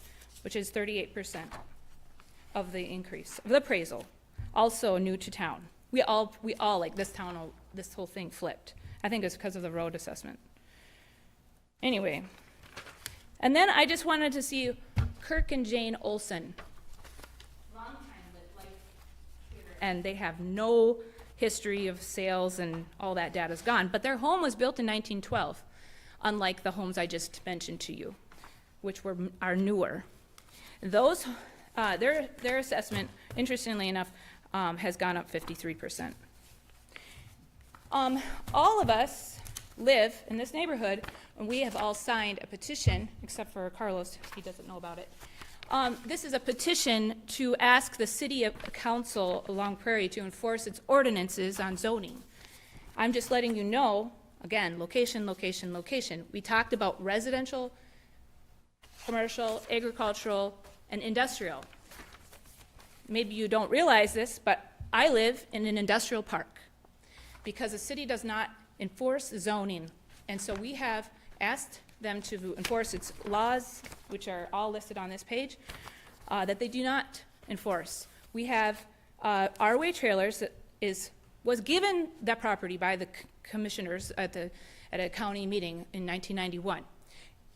which is 38% of the increase of the appraisal. Also new to town. We all like this town. This whole thing flipped. I think it's because of the road assessment. Anyway, and then I just wanted to see Kirk and Jane Olson. And they have no history of sales, and all that data's gone. But their home was built in 1912, unlike the homes I just mentioned to you, which are newer. Those, their assessment, interestingly enough, has gone up 53%. All of us live in this neighborhood, and we have all signed a petition, except for Carlos, he doesn't know about it. This is a petition to ask the City Council of Long Prairie to enforce its ordinances on zoning. I'm just letting you know, again, location, location, location. We talked about residential, commercial, agricultural, and industrial. Maybe you don't realize this, but I live in an industrial park because the city does not enforce zoning. And so we have asked them to enforce its laws, which are all listed on this page, that they do not enforce. We have Our Way Trailers that was given that property by the commissioners at a county meeting in 1991,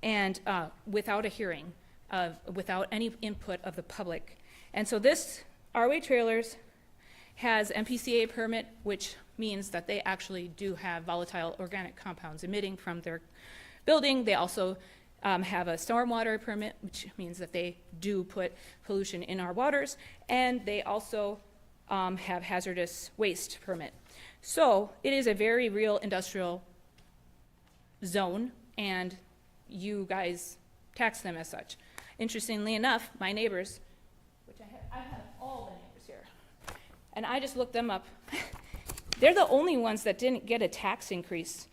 and without a hearing, without any input of the public. And so this Our Way Trailers has MPCA permit, which means that they actually do have volatile organic compounds emitting from their building. They also have a stormwater permit, which means that they do put pollution in our waters, and they also have hazardous waste permit. So it is a very real industrial zone, and you guys tax them as such. Interestingly enough, my neighbors, which I have all the neighbors here, and I just looked them up. They're the only ones that didn't get a tax increase.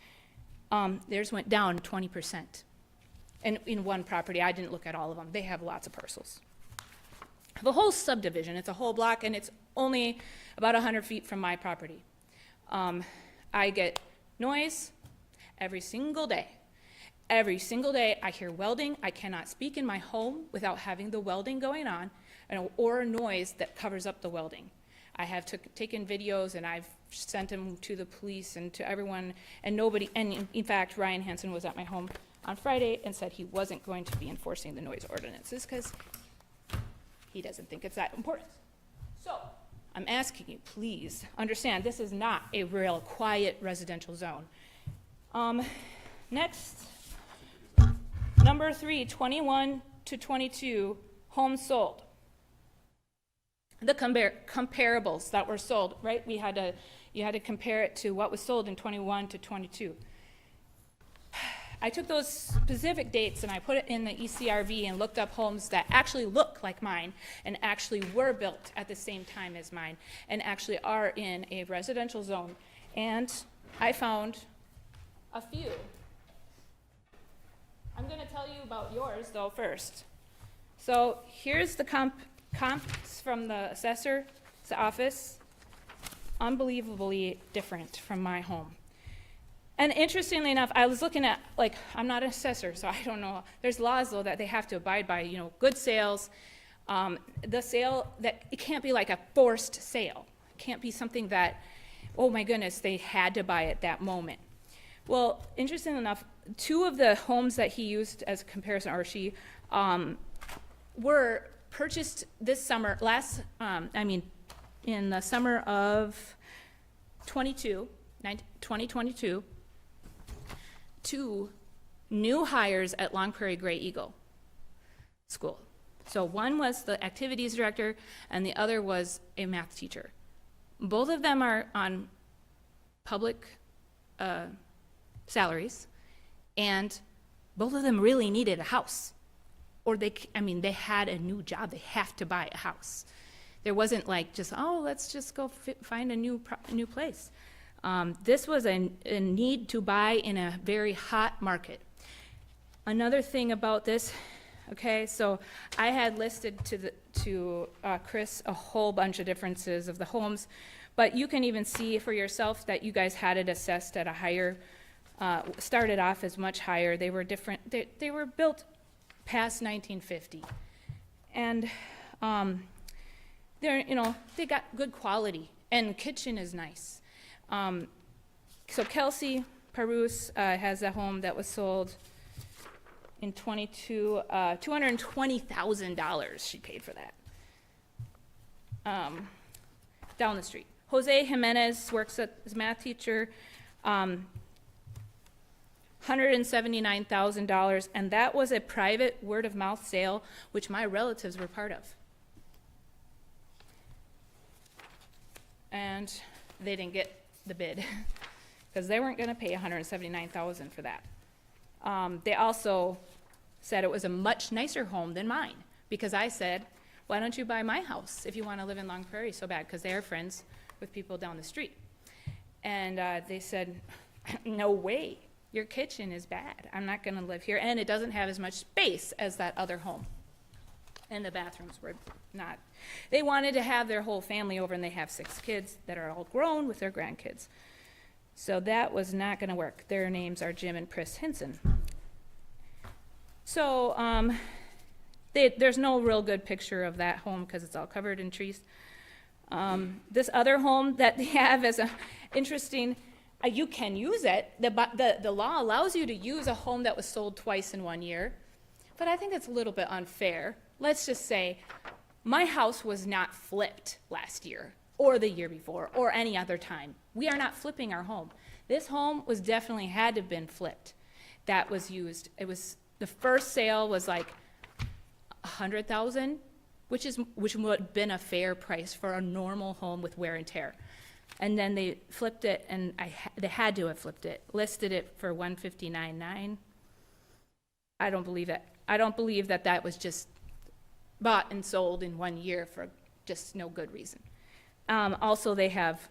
Theirs went down 20%. And in one property, I didn't look at all of them. They have lots of parcels. The whole subdivision, it's a whole block, and it's only about 100 feet from my property. I get noise every single day. Every single day, I hear welding. I cannot speak in my home without having the welding going on, or a noise that covers up the welding. I have taken videos, and I've sent them to the police and to everyone, and nobody, and in fact, Ryan Hansen was at my home on Friday and said he wasn't going to be enforcing the noise ordinances because he doesn't think it's that important. So I'm asking you, please understand, this is not a real quiet residential zone. Next, number 3, 21 to 22 homes sold. The comparables that were sold, right? You had to compare it to what was sold in 21 to 22. I took those specific dates and I put it in the ECRV and looked up homes that actually look like mine and actually were built at the same time as mine and actually are in a residential zone. And I found a few. I'm going to tell you about yours though first. So here's the comps from the assessor's office. Unbelievably different from my home. And interestingly enough, I was looking at, like, I'm not an assessor, so I don't know. There's laws, though, that they have to abide by, good sales. The sale, that it can't be like a forced sale. It can't be something that, oh my goodness, they had to buy at that moment. Well, interestingly enough, 2 of the homes that he used as a comparison, or she, were purchased this summer, in the summer of 2022, 2 new hires at Long Prairie Gray Eagle School. So one was the activities director and the other was a math teacher. Both of them are on public salaries, and both of them really needed a house. Or they had a new job. They have to buy a house. There wasn't like just, oh, let's just go find a new place. This was a need to buy in a very hot market. Another thing about this, okay, so I had listed to Chris a whole bunch of differences of the homes, but you can even see for yourself that you guys had it assessed at a higher, started off as much higher. They were different. They were built past 1950, and they got good quality, and kitchen is nice. So Kelsey Parus has a home that was sold in 22, $220,000 she paid for that. Down the street. Jose Jimenez works as a math teacher, $179,000, and that was a private word-of-mouth sale, which my relatives were part of. And they didn't get the bid because they weren't going to pay $179,000 for that. They also said it was a much nicer home than mine because I said, why don't you buy my house if you want to live in Long Prairie so bad? Because they are friends with people down the street. And they said, no way, your kitchen is bad. I'm not going to live here. And it doesn't have as much space as that other home. And the bathrooms were not. They wanted to have their whole family over, and they have 6 kids that are all grown with their grandkids. So that was not going to work. Their names are Jim and Chris Hinson. So there's no real good picture of that home because it's all covered in trees. This other home that they have is a interesting, you can use it. The law allows you to use a home that was sold twice in 1 year, but I think it's a little bit unfair. Let's just say my house was not flipped last year or the year before or any other time. We are not flipping our home. This home was definitely had to have been flipped. That was used. It was, the first sale was like 100,000, which would have been a fair price for a normal home with wear and tear. And then they flipped it, and they had to have flipped it, listed it for 159.9. I don't believe it. I don't believe that that was just bought and sold in 1 year for just no good reason. Also, they have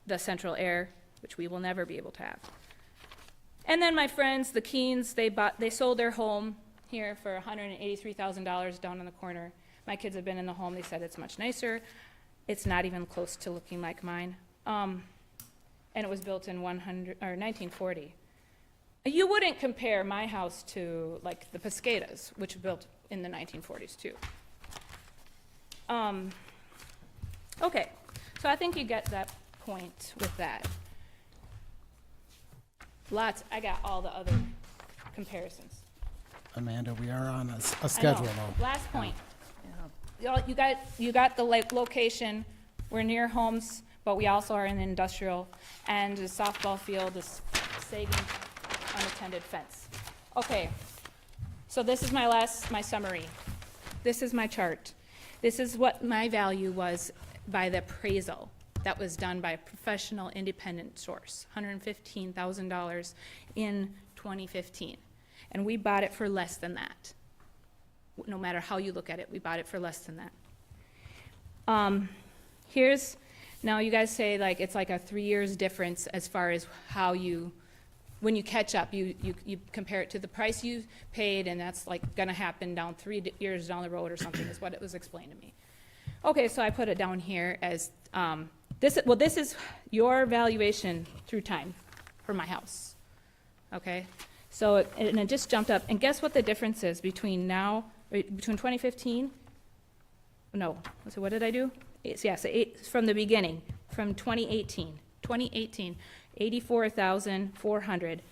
the central air, which we will never be able to have. And then my friends, the Keens, they sold their home here for $183,000 down in the corner. My kids have been in the home. They said it's much nicer. It's not even close to looking like mine. And it was built in 1940. You wouldn't compare my house to like the Pesquedas, which were built in the 1940s too. Okay, so I think you get that point with that. I got all the other comparisons. Amanda, we are on a I know. schedule though. Last point. You got the location. We're near homes, but we also are in industrial, and the softball field is sagging unattended fence. Okay, so this is my summary. This is my chart. This is what my value was by the appraisal that was done by a professional independent source, $115,000 in 2015. And we bought it for less than that. No matter how you look at it, we bought it for less than that. Now you guys say like it's like a 3 years difference as far as how when you catch up, you compare it to the price you paid, and that's like gonna happen down 3 years down the road or something is what it was explained to me. Okay, so I put it down here as, this is your valuation through time for my house, okay? So, and it just jumped up, and guess what the difference is between 2015? No, so what did I do? From the beginning, from 2018, 84,400,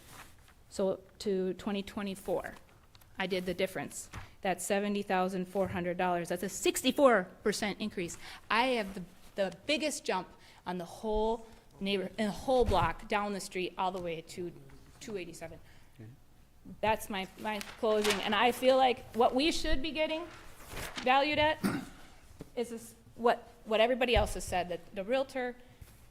so to 2024, I did the difference. That's $70,400. That's a 64% increase. I have the biggest jump on the whole in the whole block down the street all the way to 287. That's my closing, and I feel like what we should be getting valued at is this, what everybody else has said, that the realtor,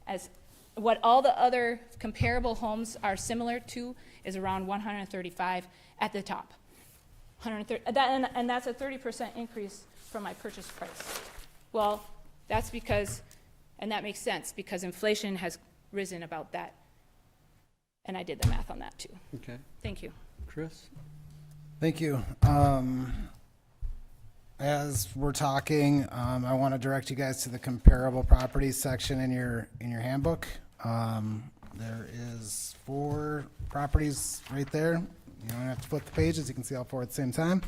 as what all the other comparable homes are similar to, is around 135 at the top. 130, and that's a 30% increase from my purchase price. Well, that's because, and that makes sense, because inflation has risen about that. And I did the math on that too. Okay, Thank you. Chris? Thank you. As we're talking, I want to direct you guys to the comparable properties section in your handbook. There is 4 properties right there. You don't have to flip the pages. You can see all 4 at the same time.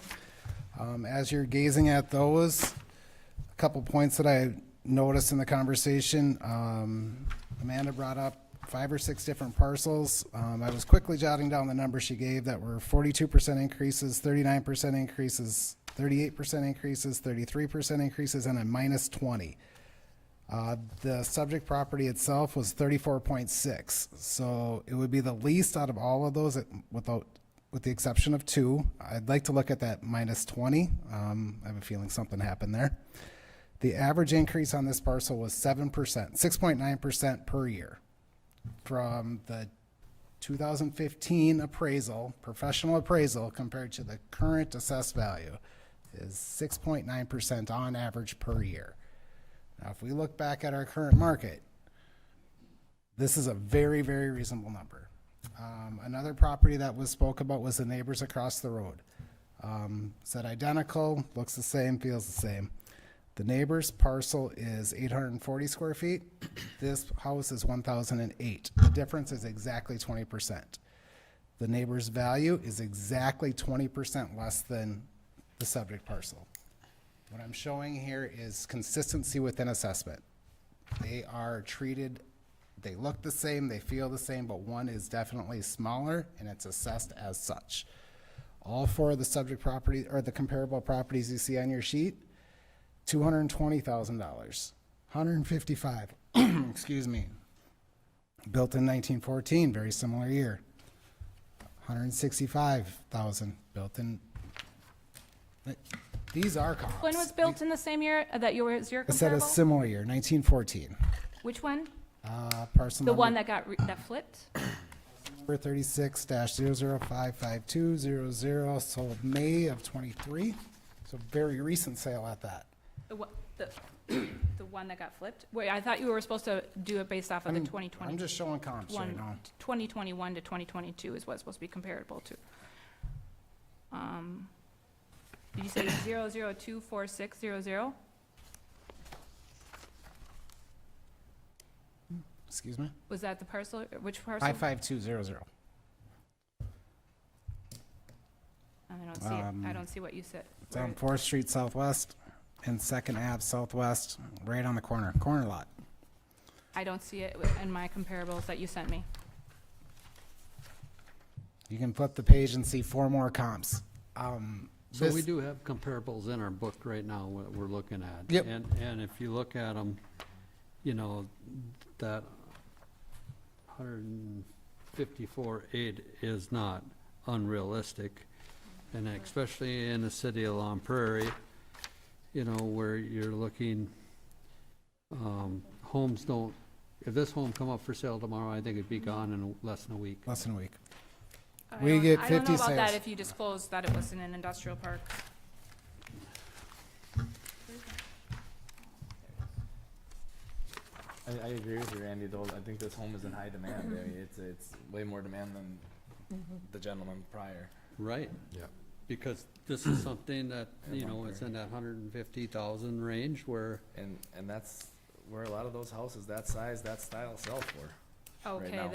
As you're gazing at those, a couple points that I noticed in the conversation. Amanda brought up 5 or 6 different parcels. I was quickly jotting down the numbers she gave that were 42% increases, 39% increases, 38% increases, 33% increases, and a minus 20. The subject property itself was 34.6, so it would be the least out of all of those, with the exception of 2. I'd like to look at that minus 20. I have a feeling something happened there. The average increase on this parcel was 7%, 6.9% per year. From the 2015 appraisal, professional appraisal, compared to the current assessed value, is 6.9% on average per year. Now, if we look back at our current market, this is a very, very reasonable number. Another property that was spoke about was the neighbors across the road. Said identical, looks the same, feels the same. The neighbor's parcel is 840 square feet. This house is 1,008. The difference is exactly 20%. The neighbor's value is exactly 20% less than the subject parcel. What I'm showing here is consistency within assessment. They are treated, they look the same, they feel the same, but one is definitely smaller and it's assessed as such. All four of the subject property, or the comparable properties you see on your sheet, $220,000, 155, excuse me. Built in 1914, very similar year. 165,000, built in, these are comps. When was built in the same year that was your I said a comparable? similar year, 1914. Which one? Parcel The number. one that that flipped? Number 36-00552000, sold May of '23, so very recent sale at that. The one that got flipped? Wait, I thought you were supposed to do it based off of the 2020. I'm just showing comps right now. 2021 to 2022 is what it's supposed to be comparable to. Did you say 002460? Excuse me? Was that the parcel? Which parcel? 55200. I don't see it. I don't see what you said. It's on 4th Street Southwest and 2nd Ave Southwest, right on the corner lot. I don't see it in my comparables that you sent me. You can flip the page and see 4 more comps. So we do have comparables in our book right now, what we're looking at. Yep. And if you look at them, you know, that 154.8 is not unrealistic. And especially in the city of Long Prairie, you know, where you're looking, homes don't, if this home come up for sale tomorrow, I think it'd be gone in less than a week. Less than a week. I We don't- get I don't 50 know about that sales. if you disclosed that it was in an industrial park. I agree with you, Randy, though. I think this home is in high demand. I mean, it's way more demand than the gentleman prior. Right. Yeah. Because this is something that, you know, it's in that 150,000 range where, And that's where a lot of those houses that size, that style sell for. Okay, now.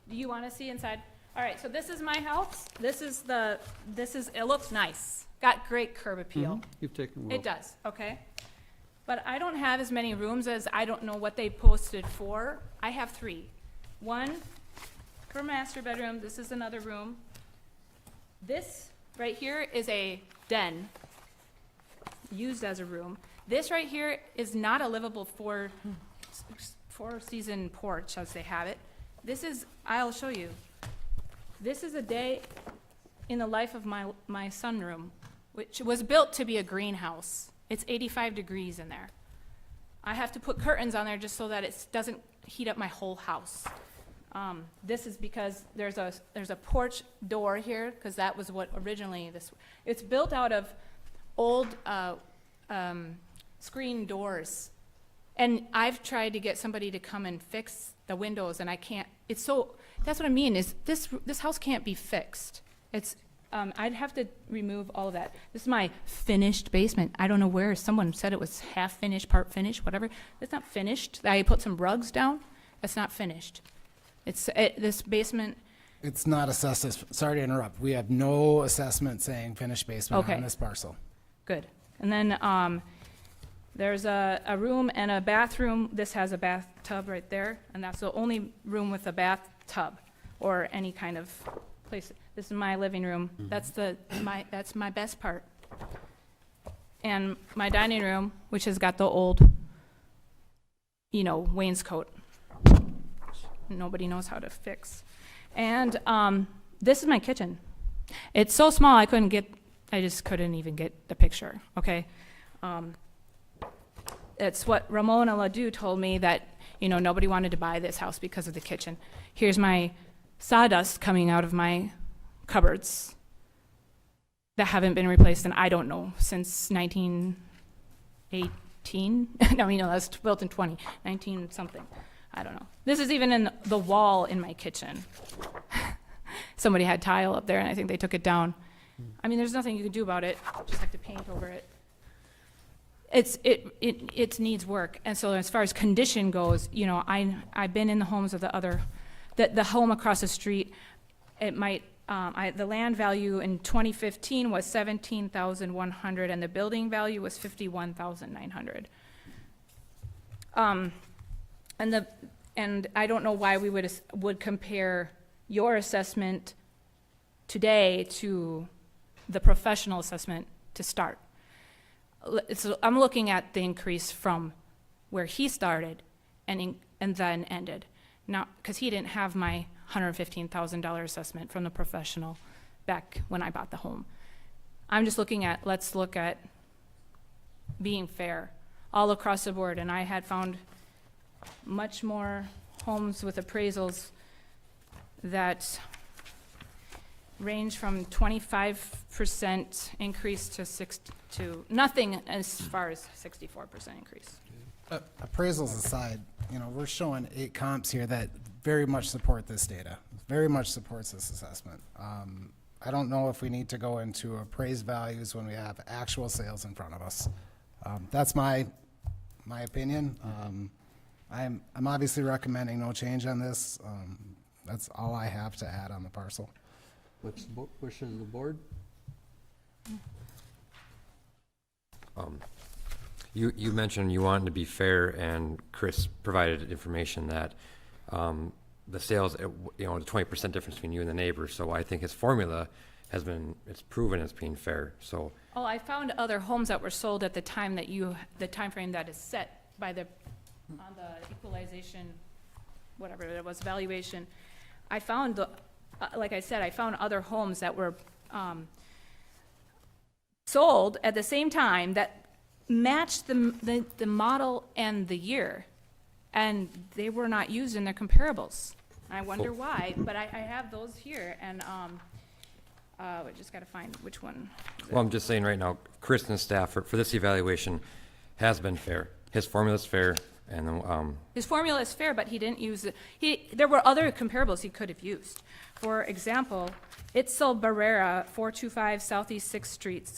do you want to see inside? All right, so this is my house. It looks nice. Got great curb appeal. you've taken. It does, okay? But I don't have as many rooms as, I don't know what they posted for. I have 3. One for master bedroom, this is another room. This right here is a den, used as a room. This right here is not a livable four-season porch as they have it. This is, I'll show you. This is a day in the life of my sunroom, which was built to be a greenhouse. It's 85 degrees in there. I have to put curtains on there just so that it doesn't heat up my whole house. This is because there's a porch door here, because that was what originally it's built out of old screen doors. And I've tried to get somebody to come and fix the windows, and I can't. That's what I mean, is this house can't be fixed. I'd have to remove all of that. This is my finished basement. I don't know where, someone said it was half finished, part finished, whatever. It's not finished. I put some rugs down. It's not finished. This basement, It's not assessed as, sorry to interrupt, we have no assessment saying finished basement Okay. on this parcel. good. And then there's a room and a bathroom. This has a bathtub right there, and that's the only room with a bathtub or any kind of place. This is my living room. That's my best part. And my dining room, which has got the old, wainscot. Nobody knows how to fix. And this is my kitchen. It's so small I just couldn't even get the picture, okay? It's what Ramona Ledoux told me, that, nobody wanted to buy this house because of the kitchen. Here's my sawdust coming out of my cupboards that haven't been replaced, and I don't know, since 1918. No, that's built in 19 something. I don't know. This is even in the wall in my kitchen. Somebody had tile up there, and I think they took it down. There's nothing you can do about it. Just have to paint over it. It needs work. And so as far as condition goes, I've been in the homes of the home across the street. It might the land value in 2015 was 17,100 and the building value was 51,900. And I don't know why we would compare your assessment today to the professional assessment to start. I'm looking at the increase from where he started and then ended. Now, because he didn't have my $115,000 assessment from the professional back when I bought the home. I'm just looking at, let's look at being fair all across the board. And I had found much more homes with appraisals that range from 25% increase to nothing as far as 64% increase. Appraisals aside, we're showing 8 comps here that very much support this data, very much supports this assessment. I don't know if we need to go into appraised values when we have actual sales in front of us. That's my opinion. I'm obviously recommending no change on this. That's all I have to add on the parcel. What's the wishes of the board? You mentioned you wanted to be fair, and Chris provided information that the sales, the 20% difference between you and the neighbor. So I think his formula it's proven as being fair. So Oh, I found other homes that were sold at the time the time frame that is set by on the equalization, whatever it was, valuation. I found like I said, I found other homes that were sold at the same time that matched the model and the year, and they were not used in their comparables. I wonder why, but I have those here, and I just got to find which one. well, I'm just saying right now, Chris and his staff for this evaluation has been fair. His formula's fair, and then, His formula is fair, but he didn't use it. There were other comparables he could have used. For example, Itzel Barrera, 425 Southeast 6th Street,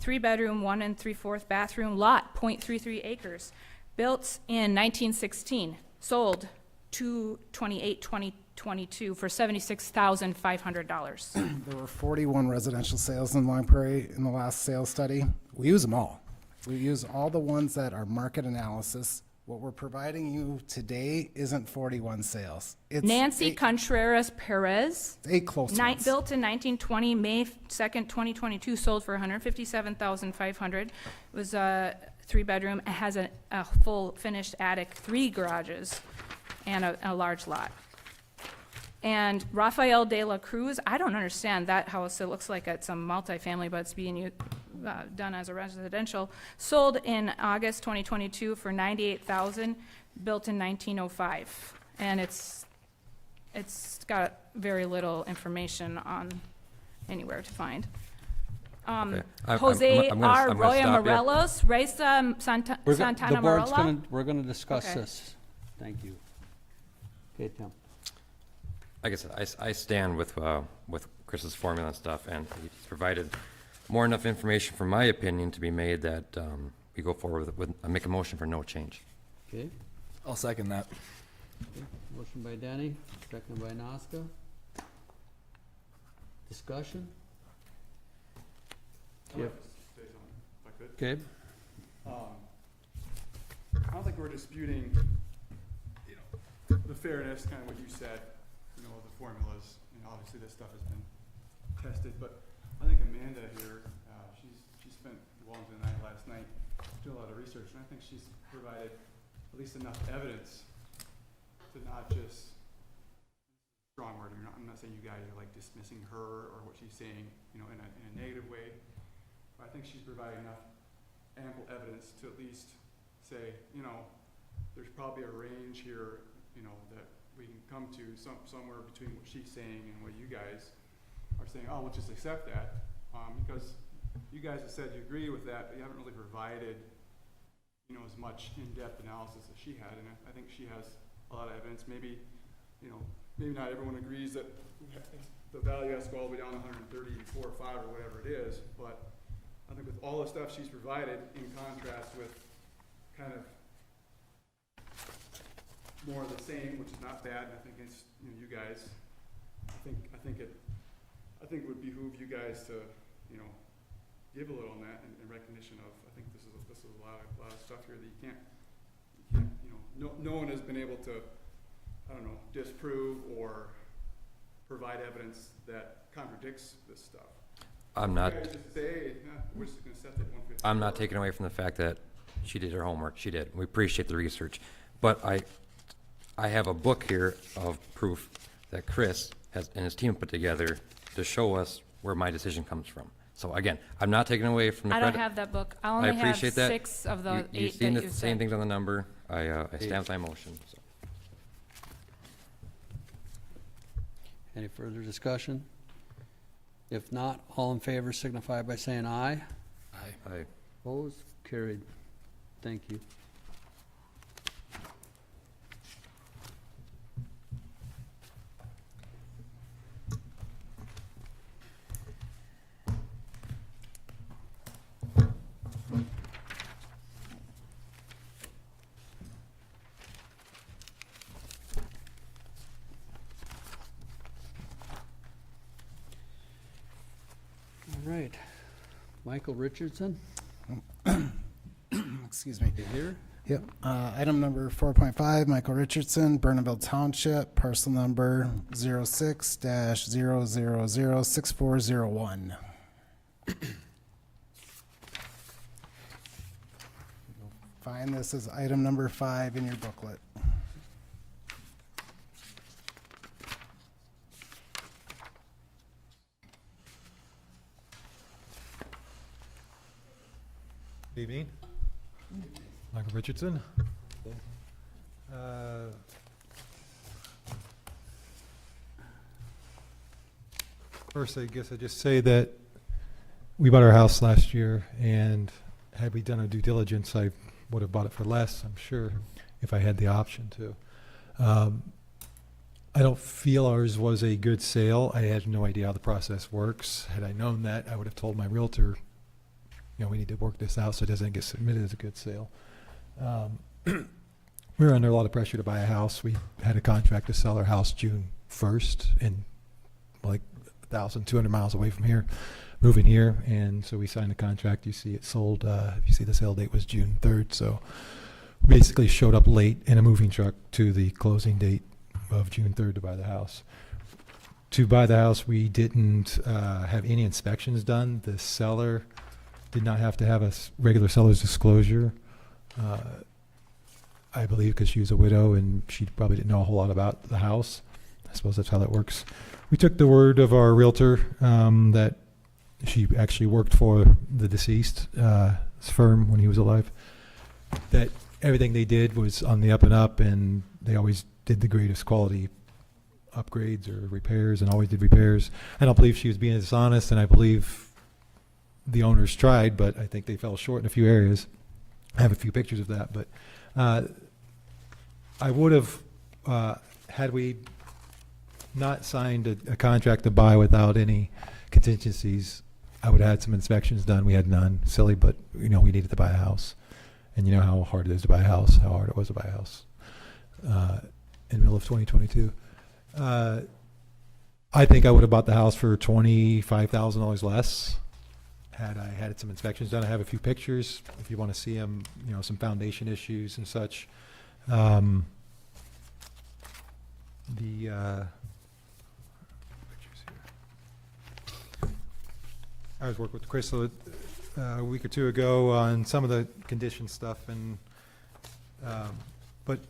3-bedroom, 1 3/4 bathroom, lot, 0.33 acres, built in 1916, sold 2/28/2022 for $76,500. There were 41 residential sales in Long Prairie in the last sales study. We use them all. We use all the ones that are market analysis. What we're providing you today isn't 41 sales. It's Nancy eight, Contreras Perez, eight close ones. built in 1920, May 2nd, 2022, sold for $157,500. It was a 3-bedroom. It has a full finished attic, 3 garages, and a large lot. And Rafael de la Cruz, I don't understand that house. It looks like it's a multifamily, but it's being done as a residential. Sold in August 2022 for $98,000, built in 1905. And it's got very little information on anywhere to find. Okay. Jose I'm gonna R. Roya stop you. Morelos, Raisa Santana The board's Marola. we're gonna discuss Okay. this. Thank you. Okay, Tim. like I said, I stand with Chris's formula and stuff, and he's provided more enough information, for my opinion, to be made that we go forward with make a motion for no change. Okay, I'll second that. motion by Danny, second by Nazca. Discussion? I'd like Yep. to say something, if I could. Okay, I don't think we're disputing, the fairness, kind of what you said, of the formulas. Obviously this stuff has been tested, but I think Amanda here, she spent well into the night last night doing a lot of research, and I think she's provided at least enough evidence to not just, strong word, I'm not saying you guys are like dismissing her or what she's saying, in a negative way, but I think she's provided enough ample evidence to at least say, there's probably a range here, that we can come to somewhere between what she's saying and what you guys are saying, oh, we'll just accept that. Because you guys have said you agree with that, but you haven't really provided, as much in-depth analysis as she had. And I think she has a lot of evidence. Maybe, maybe not everyone agrees that the value has to go all the way down to 134 or 5 or whatever it is, but I think with all the stuff she's provided, in contrast with kind of more of the same, which is not bad, and I think it's, you guys, I I think it would behoove you guys to, you know, give a little on that in recognition of, I think this is a lot of stuff here that you can't, you know, no one has been able to, I don't know, disprove or provide evidence that contradicts this stuff. I'm not, You guys just say, we're just gonna set it at 150. I'm not taking away from the fact that she did her homework. She did. We appreciate the research. But I have a book here of proof that Chris has, and his team put together to show us where my decision comes from. So again, I'm not taking away from the I credit. don't have that book. I I only have appreciate that. 6 of the You've 8 seen that the you same said. things on the number. I stamped my motion, so. Any further discussion? If not, all in favor signify by saying aye. I Opposed? Carried. Thank you. All right. Michael Richardson, Excuse me. you here? Yep. Item number 4.5, Michael Richardson, Burnhamville Township, parcel number 06-0006401. Find this as item number 5 in your booklet. Good evening. Michael Richardson. First, I guess I'd just say that we bought our house last year, and had we done our due diligence, I would have bought it for less, I'm sure, if I had the option to. I don't feel ours was a good sale. I had no idea how the process works. Had I known that, I would have told my realtor, you know, we need to work this out so it doesn't get submitted as a good sale. We were under a lot of pressure to buy a house. We had a contract to sell our house June 1st, and like 1,200 miles away from here, moving here. And so we signed the contract. You see it sold, if you see the sale date was June 3rd. So we basically showed up late in a moving truck to the closing date of June 3rd to buy the house. To buy the house, we didn't have any inspections done. The seller did not have to have a regular seller's disclosure, I believe, because she was a widow and she probably didn't know a whole lot about the house. I suppose that's how that works. We took the word of our realtor that she actually worked for the deceased firm when he was alive, that everything they did was on the up and up, and they always did the greatest quality upgrades or repairs, and always did repairs. I don't believe she was being dishonest, and I believe the owners tried, but I think they fell short in a few areas. I have a few pictures of that, but I would have, had we not signed a contract to buy without any contingencies, I would have had some inspections done. We had none. Silly, but you know, we needed to buy a house, and you know how hard it is to buy a house, how hard it was to buy a house in the middle of 2022. I think I would have bought the house for $25,000 less had I had some inspections done. I have a few pictures if you want to see them, you know, some foundation issues and such. Pictures here. I was working with Chris a week or two ago on some of the condition stuff, and but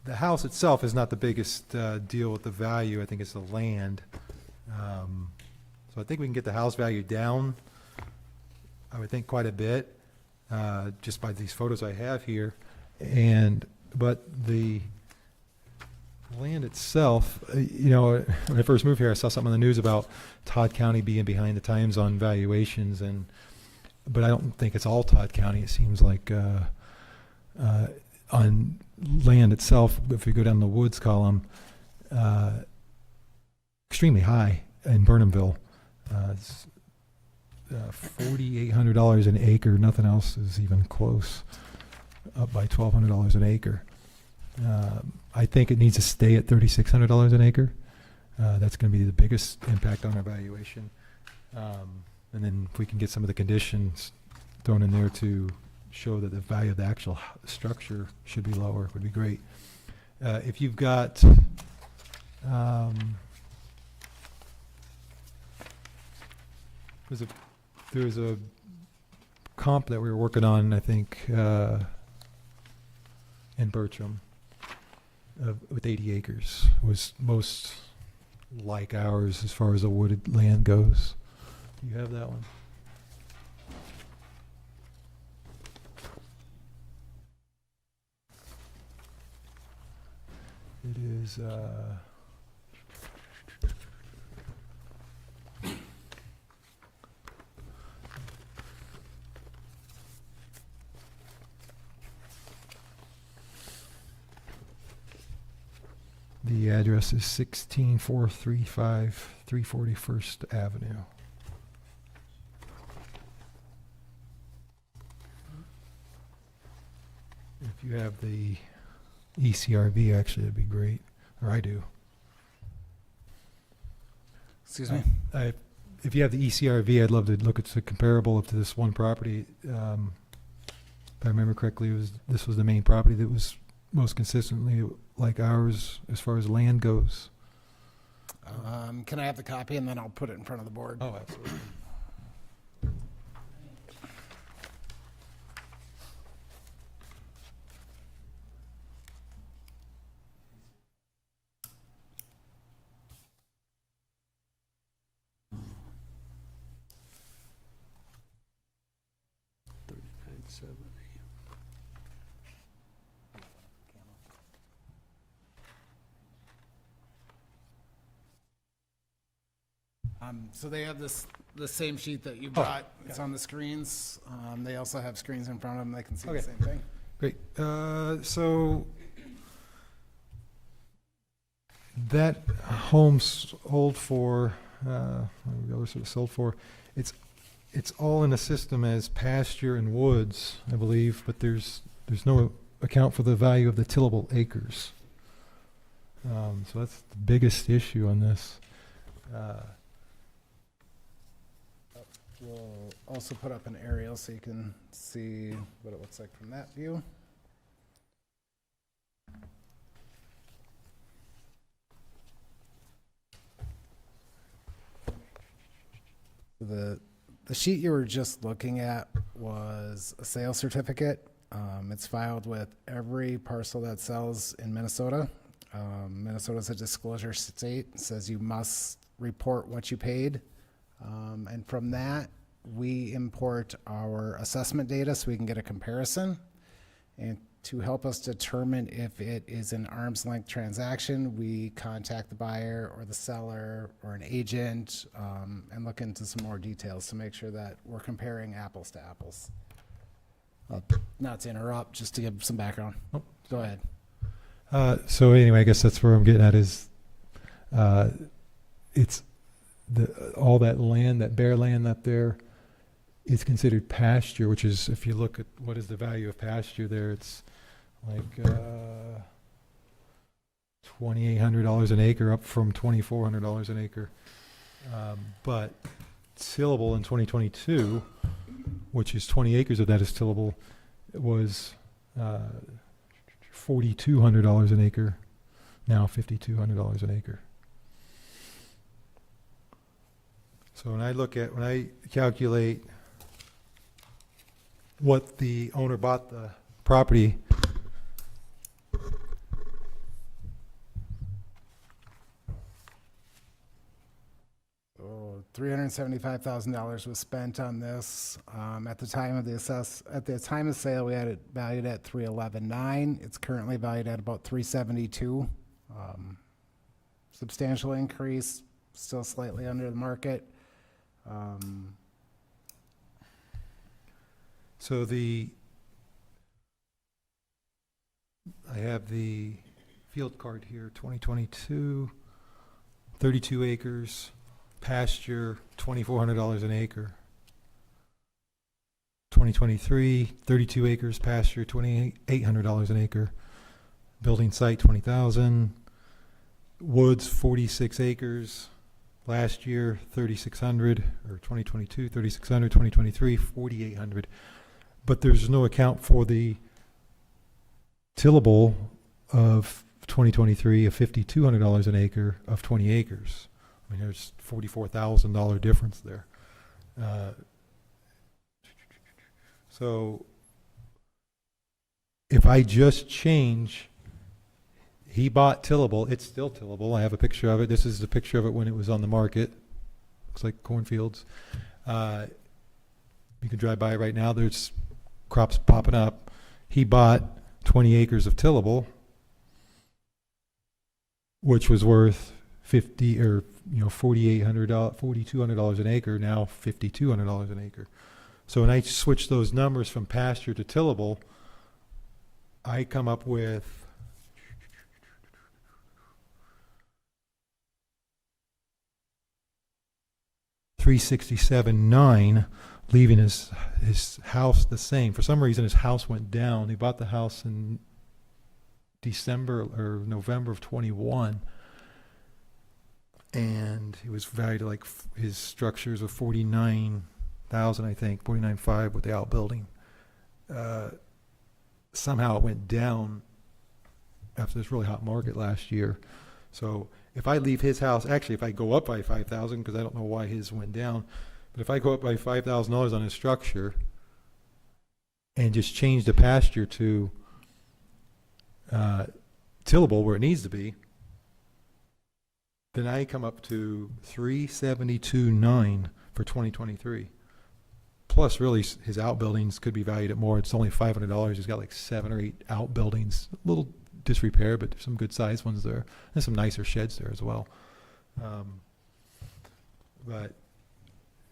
the house itself is not the biggest deal with the value. I think it's the land. So I think we can get the house value down, I would think, quite a bit, just by these photos I have here. But the land itself, you know, when I first moved here, I saw something on the news about Todd County being behind the times on valuations, but I don't think it's all Todd County. It seems like on land itself, if you go down the woods column, extremely high in Burnhamville. It's $4,800 an acre. Nothing else is even close. Up by $1,200 an acre. I think it needs to stay at $3,600 an acre. That's going to be the biggest impact on our valuation. And then if we can get some of the conditions thrown in there to show that the value of the actual structure should be lower, would be great. If you've got, there was a comp that we were working on, I think, in Bertram, with 80 acres. It was most like ours as far as the wooded land goes. Do you have that one? It is, the address is 16435 341st Avenue. If you have the ECRV, actually, that'd be great. Or I do. Excuse me? If you have the ECRV, I'd love to look at the comparable up to this one property. If I remember correctly, this was the main property that was most consistently like ours as far as land goes. Can I have the copy and then I'll put it in front of the board? Oh, absolutely. So they have the same sheet that you brought. It's on the screens. They also have screens in front of them. They can see the Okay. same thing. Great. So that home sold for, sold for, it's all in the system as pasture and woods, I believe, but there's no account for the value of the tillable acres. So that's the biggest issue on this. We'll also put up an aerial so you can see what it looks like from that view. The sheet you were just looking at was a sales certificate. It's filed with every parcel that sells in Minnesota. Minnesota's a disclosure state. It says you must report what you paid. And from that, we import our assessment data so we can get a comparison. And to help us determine if it is an arm's length transaction, we contact the buyer or the seller or an agent and look into some more details to make sure that we're comparing apples to apples. Not to interrupt, just to give some background. Oh, go ahead. So anyway, I guess that's where I'm getting at is, it's all that land, that bare land up there, is considered pasture, which is, if you look at what is the value of pasture there, it's like $2,800 an acre, up from $2,400 an acre. But tillable in 2022, which is 20 acres of that is tillable, it was $4,200 an acre, now $5,200 an acre. So when I calculate what the owner bought the property, $375,000 was spent on this. At the time of sale, we had it valued at $311,900. It's currently valued at about $372,000. Substantial increase, still slightly under the market. so I have the field card here, 2022, 32 acres, pasture, $2,400 an acre. 2023, 32 acres, pasture, $2,800 an acre. Building site, $20,000. woods, 46 acres. Last year, 3,600, or 2022, 3,600, 2023, 4,800. But there's no account for the tillable of 2023 of $5,200 an acre of 20 acres. I mean, there's $44,000 difference there. So if I just change, he bought tillable, it's still tillable. I have a picture of it. This is the picture of it when it was on the market. Looks like cornfields. You can drive by right now. There's crops popping up. He bought 20 acres of tillable, which was worth $4,200 an acre. Now $5,200 an acre. So when I switch those numbers from pasture to tillable, I come up with $367,900, leaving his house the same. For some reason, his house went down. He bought the house in December or November of 21, and it was valued like his structures of 49,000, I think, 49,500 with the outbuilding. Somehow it went down after this really hot market last year. So if I leave his house, actually, if I go up by 5,000, because I don't know why his went down, but if I go up by $5,000 on his structure and just change the pasture to tillable where it needs to be, then I come up to $372,900 for 2023. Plus, really, his outbuildings could be valued at more. It's only $500. He's got like 7 or 8 outbuildings. A little disrepair, but there's some good sized ones there. There's some nicer sheds there as well. But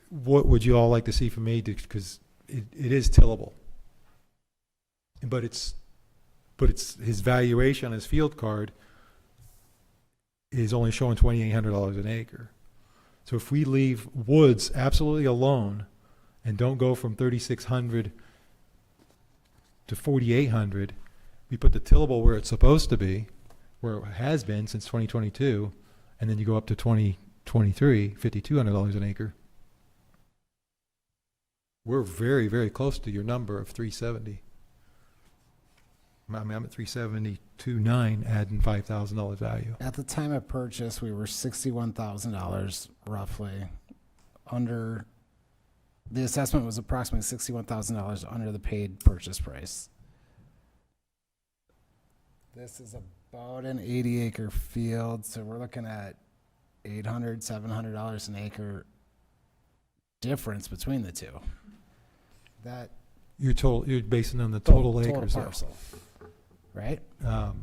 what would you all like to see from me? Because it is tillable, but it's his valuation on his field card is only showing $2,800 an acre. So if we leave woods absolutely alone and don't go from 3,600 to 4,800, we put the tillable where it's supposed to be, where it has been since 2022, and then you go up to 2023, $5,200 an acre. We're very, very close to your number of 370. I mean, I'm at 372,900, adding $5,000 value. At the time of purchase, we were $61,000 roughly under, the assessment was approximately $61,000 under the paid purchase price. This is about an 80-acre field, so we're looking at $800, $700 an acre difference between the two. That You're basing on the total acres. though. parcel, right? The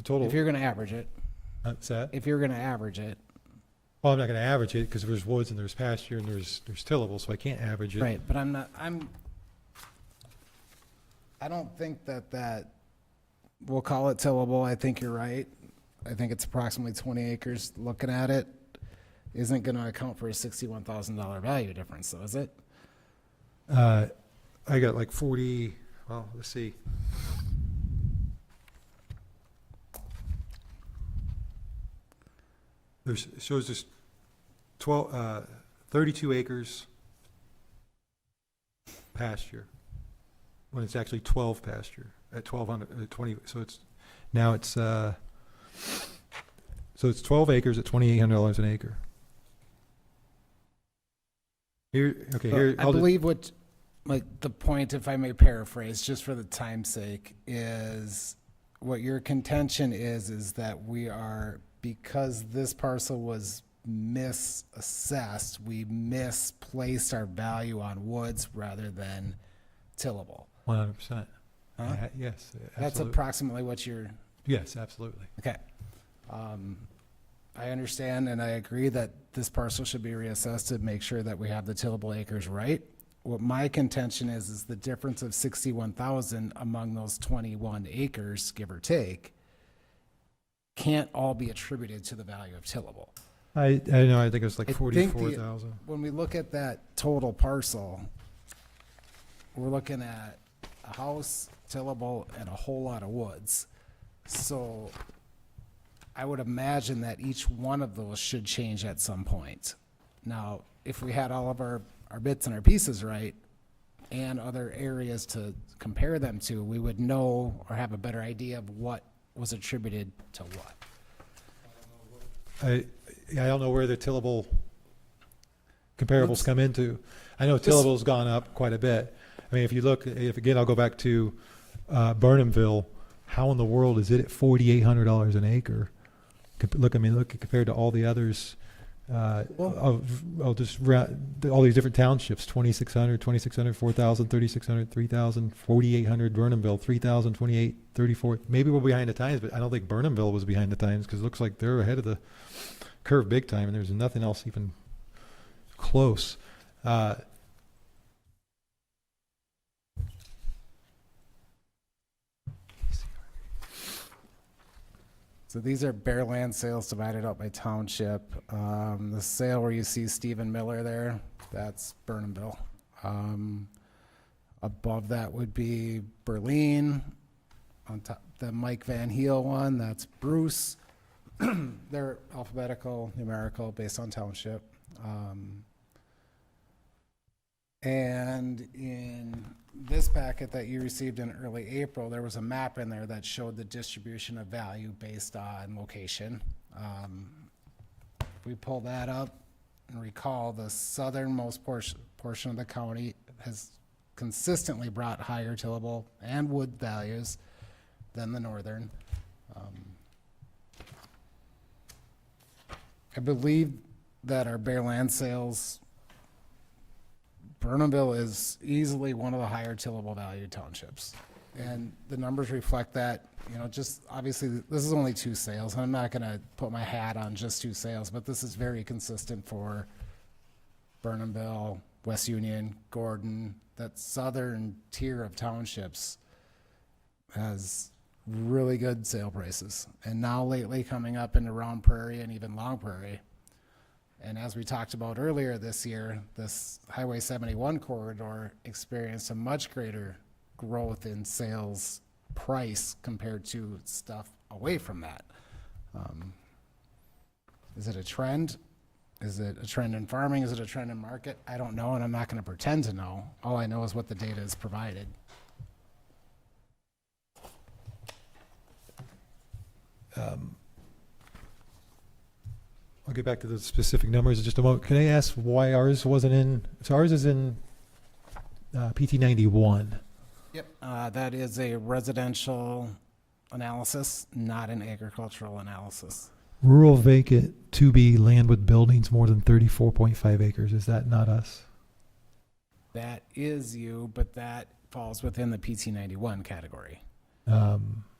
total. If you're going to average it, What's that? if you're going to average it, Well, I'm not going to average it because there's woods and there's pasture and there's tillable, so I can't average it. right? But I don't think that we'll call it tillable. I think you're right. I think it's approximately 20 acres. Looking at it, isn't going to account for a $61,000 value difference, though, is it? I got like 40. Well, let's see. It shows just 32 acres pasture, when it's actually 12 pasture at 1,200, 20. So it's now it's so it's 12 acres at $2,800 an acre. Here, okay, here I believe what, like, the point, if I may paraphrase, just for the time's sake, is what your contention is that we are, because this parcel was misassessed, we misplaced our value on woods rather than tillable. 100%. Huh? Yes, That's absolutely. approximately what you're, Yes, absolutely. okay. I understand and I agree that this parcel should be reassessed to make sure that we have the tillable acres right. What my contention is the difference of 61,000 among those 21 acres, give or take, can't all be attributed to the value of tillable. I know, I think it was like I think the- 44,000. When we look at that total parcel, we're looking at a house, tillable, and a whole lot of woods. So I would imagine that each one of those should change at some point. Now, if we had all of our bits and our pieces right, and other areas to compare them to, we would know or have a better idea of what was attributed to what. I don't know where the tillable comparables Oops. come into. I know This- tillable's gone up quite a bit. I mean, if you look, if again, I'll go back to Burnhamville. How in the world is it at $4,800 an acre? Look compared to all the others. I'll just all these different townships: 2,600, 4,000, 3,600, 3,000, 4,800. Burnhamville, 3,000, 28, 34. Maybe we're behind the times, but I don't think Burnhamville was behind the times because it looks like they're ahead of the curve big time, and there's nothing else even close. So these are bare land sales divided up by township. The sale where you see Stephen Miller there, that's Burnhamville. Above that would be Berlin. On top, the Mike Van Heel one, that's Bruce. They're alphabetical, numerical, based on township. And in this packet that you received in early April, there was a map in there that showed the distribution of value based on location. If we pull that up and recall, the southernmost portion of the county has consistently brought higher tillable and wood values than the northern. I believe that our bare land sales, Burnhamville is easily one of the higher tillable value townships. And the numbers reflect that, you know, just obviously, this is only 2 sales, and I'm not gonna put my hat on just 2 sales, but this is very consistent for Burnhamville, West Union, Gordon. That southern tier of townships has really good sale prices. And now lately coming up into Round Prairie and even Long Prairie. And as we talked about earlier this year, this Highway 71 corridor experienced a much greater growth in sales price compared to stuff away from that. Is it a trend? Is it a trend in farming? Is it a trend in market? I don't know, and I'm not going to pretend to know. All I know is what the data is provided. I'll get back to the specific numbers in just a moment. Can I ask why ours wasn't in? So ours is in PT 91. Yep. That is a residential analysis, not an agricultural analysis. Rural vacant to be land with buildings more than 34.5 acres. Is that not us? That is you, but that falls within the PT 91 category.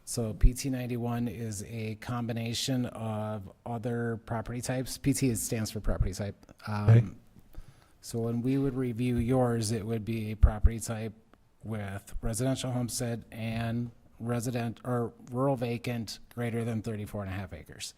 So PT 91 is a combination of other property types. PT stands for property type. Okay. So when we would review yours, it would be a property type with residential homestead and resident or rural vacant greater than 34.5 acres.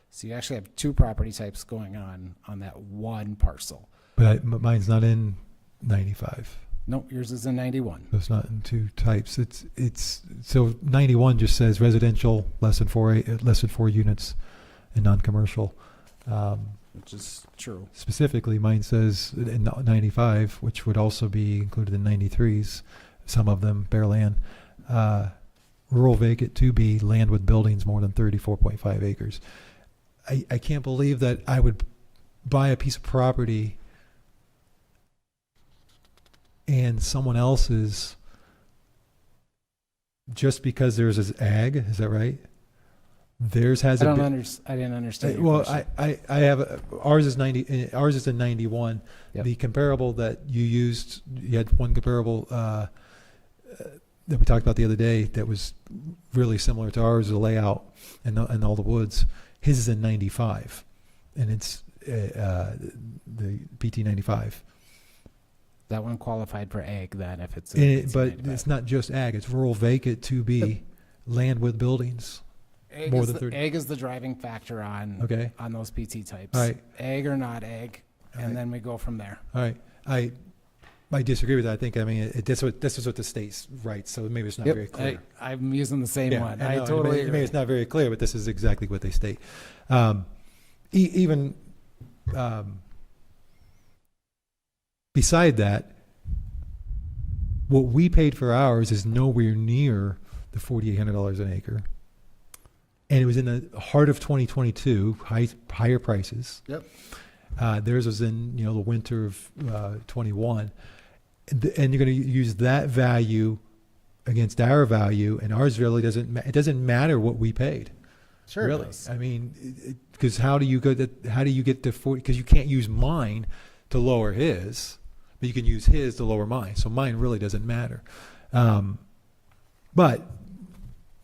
So you actually have 2 property types going on that one parcel. But mine's not in 95. Nope, yours is in 91. So it's not in 2 types. It's so 91 just says residential less than 4 units and non-commercial. Which is true. Specifically, mine says in 95, which would also be included in 93s, some of them bare land. Rural vacant to be land with buildings more than 34.5 acres. I can't believe that I would buy a piece of property and someone else's just because theirs is ag. Is that right? Theirs has I a didn't understand. Your well, question. I have ours is 90. Ours is in 91. Yep. The comparable that you used, you had one comparable that we talked about the other day that was really similar to ours, the layout and all the woods. His is in 95, and it's the PT 95. That one qualified for ag then if it's. But it's not just ag; it's rural vacant to be land with buildings. Ag more is than the, 30. ag is the driving factor on Okay. on those PT types. All right. Ag or not ag, All and right. then we go from there. All right, I disagree with that. I think, I mean, this is what the state writes, so maybe it's not very Yep, clear. I'm using the same Yeah, one. I I know, totally maybe agree. it's not very clear, but this is exactly what they state. Even beside that, what we paid for ours is nowhere near the $4,800 an acre. And it was in the heart of 2022, higher prices. Yep. Theirs was in, the winter of 21. And you're going to use that value against our value, and ours really it doesn't matter what we paid. Sure it Really. does. I mean, because how do you get to 40, because you can't use mine to lower his, but you can use his to lower mine. So mine really doesn't matter. But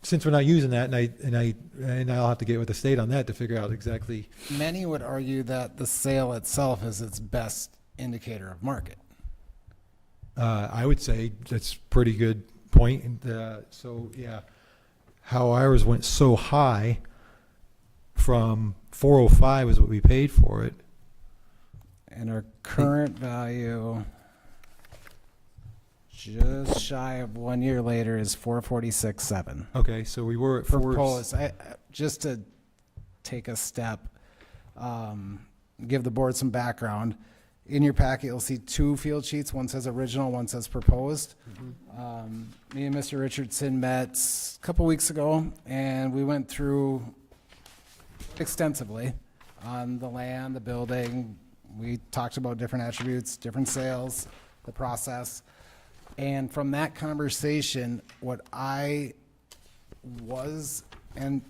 since we're not using that, and I'll have to get with the state on that to figure out exactly. Many would argue that the sale itself is its best indicator of market. I would say that's a pretty good point. And, so yeah, how ours went so high from 405 is what we paid for it. And our current value, just shy of 1 year later, is 446.7. Okay, so we were at Proposed. Just to take a step, give the board some background. In your packet, you'll see two field sheets. One says original, one says proposed. Me and Mr. Richardson met a couple weeks ago, and we went through extensively on the land, the building. We talked about different attributes, different sales, the process. And from that conversation, what I was, and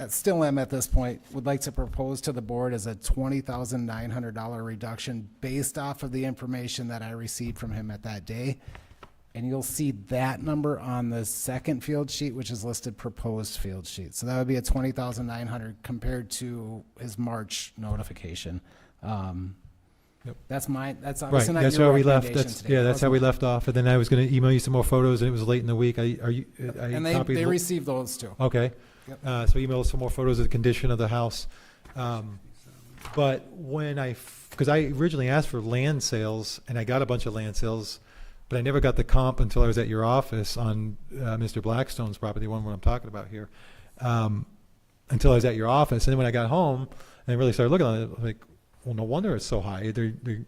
still am at this point, would like to propose to the board as a $20,900 reduction based off of the information that I received from him at that day. And you'll see that number on the second field sheet, which is listed proposed field sheet. So that would be a $20,900 compared to his March notification. Yep. That's Right, obviously not that's your where we left. recommendation today. Yeah, That that's was how we mine. left off. And then I was going to email you some more photos, and it was late in the week. I And copied they received those too. Okay. Yep. So email some more photos of the condition of the house. But because I originally asked for land sales, and I got a bunch of land sales, but I never got the comp until I was at your office on Mr. Blackstone's property, the one I'm talking about here, until I was at your office. And then when I got home and I really started looking at it, I'm like, well, no wonder it's so high. The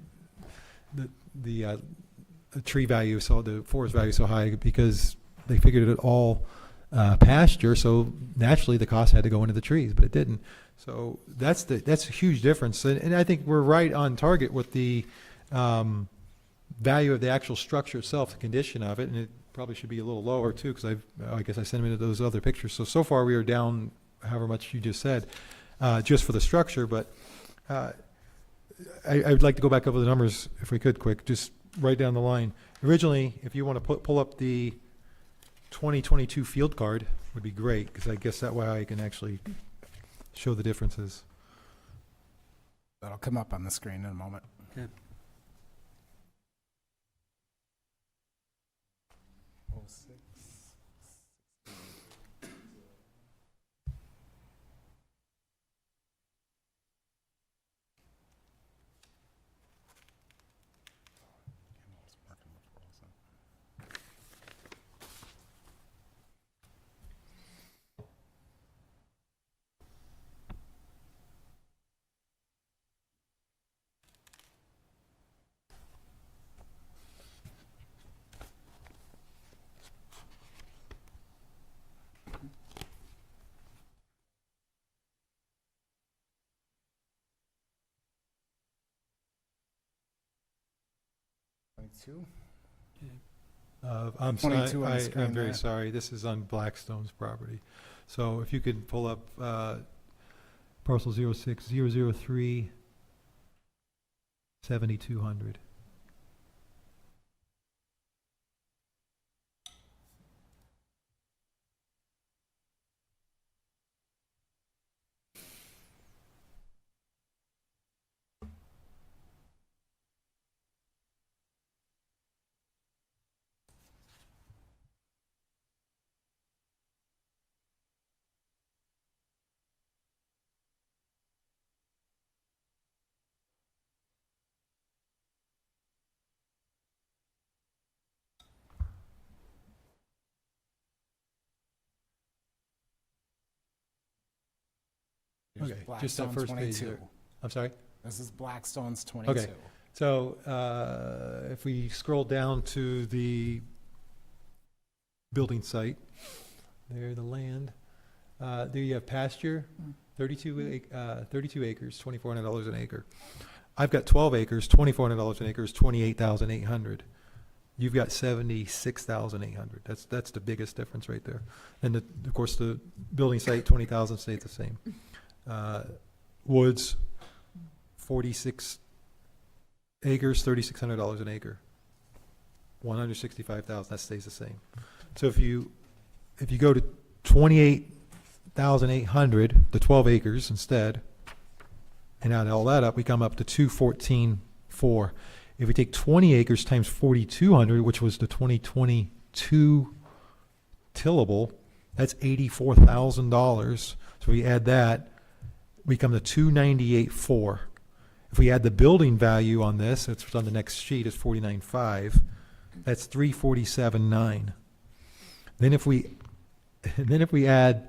tree value, so the forest value is so high because they figured it all pasture, so naturally the cost had to go into the trees, but it didn't. So that's a huge difference, and I think we're right on target with the value of the actual structure itself, the condition of it, and it probably should be a little lower too, because I guess I sent them into those other pictures. So far we are down however much you just said, just for the structure, but I would like to go back over the numbers if we could quick, just right down the line. Originally, if you want to pull up the 2022 field card, would be great, because I guess that way I can actually show the differences. That'll come up on the screen in a moment. Okay. I'm 22 on the sorry, screen I'm very there. sorry. This is on Blackstone's property. So if you could pull up parcel 06003 7200. Here's Okay, just that Blackstone first page 22. there. I'm sorry? This is Blackstone's 22. Okay. So if we scroll down to the building site, there, the land, there you have pasture, 32 acres, $2,400 an acre. I've got 12 acres, $2,400 an acre is $28,800. You've got 76,800. That's the biggest difference right there. And of course, the building site, 20,000 stays the same. Woods, 46 acres, $3,600 an acre. 165,000, that stays the same. So if you go to 28,800, the 12 acres instead, and add all that up, we come up to 214,400. If we take 20 acres times 4,200, which was the 2022 tillable, that's $84,000. So we add that, we come to 298,400. If we add the building value on this, it's on the next sheet, is 49,500. That's 347,900. Then if we add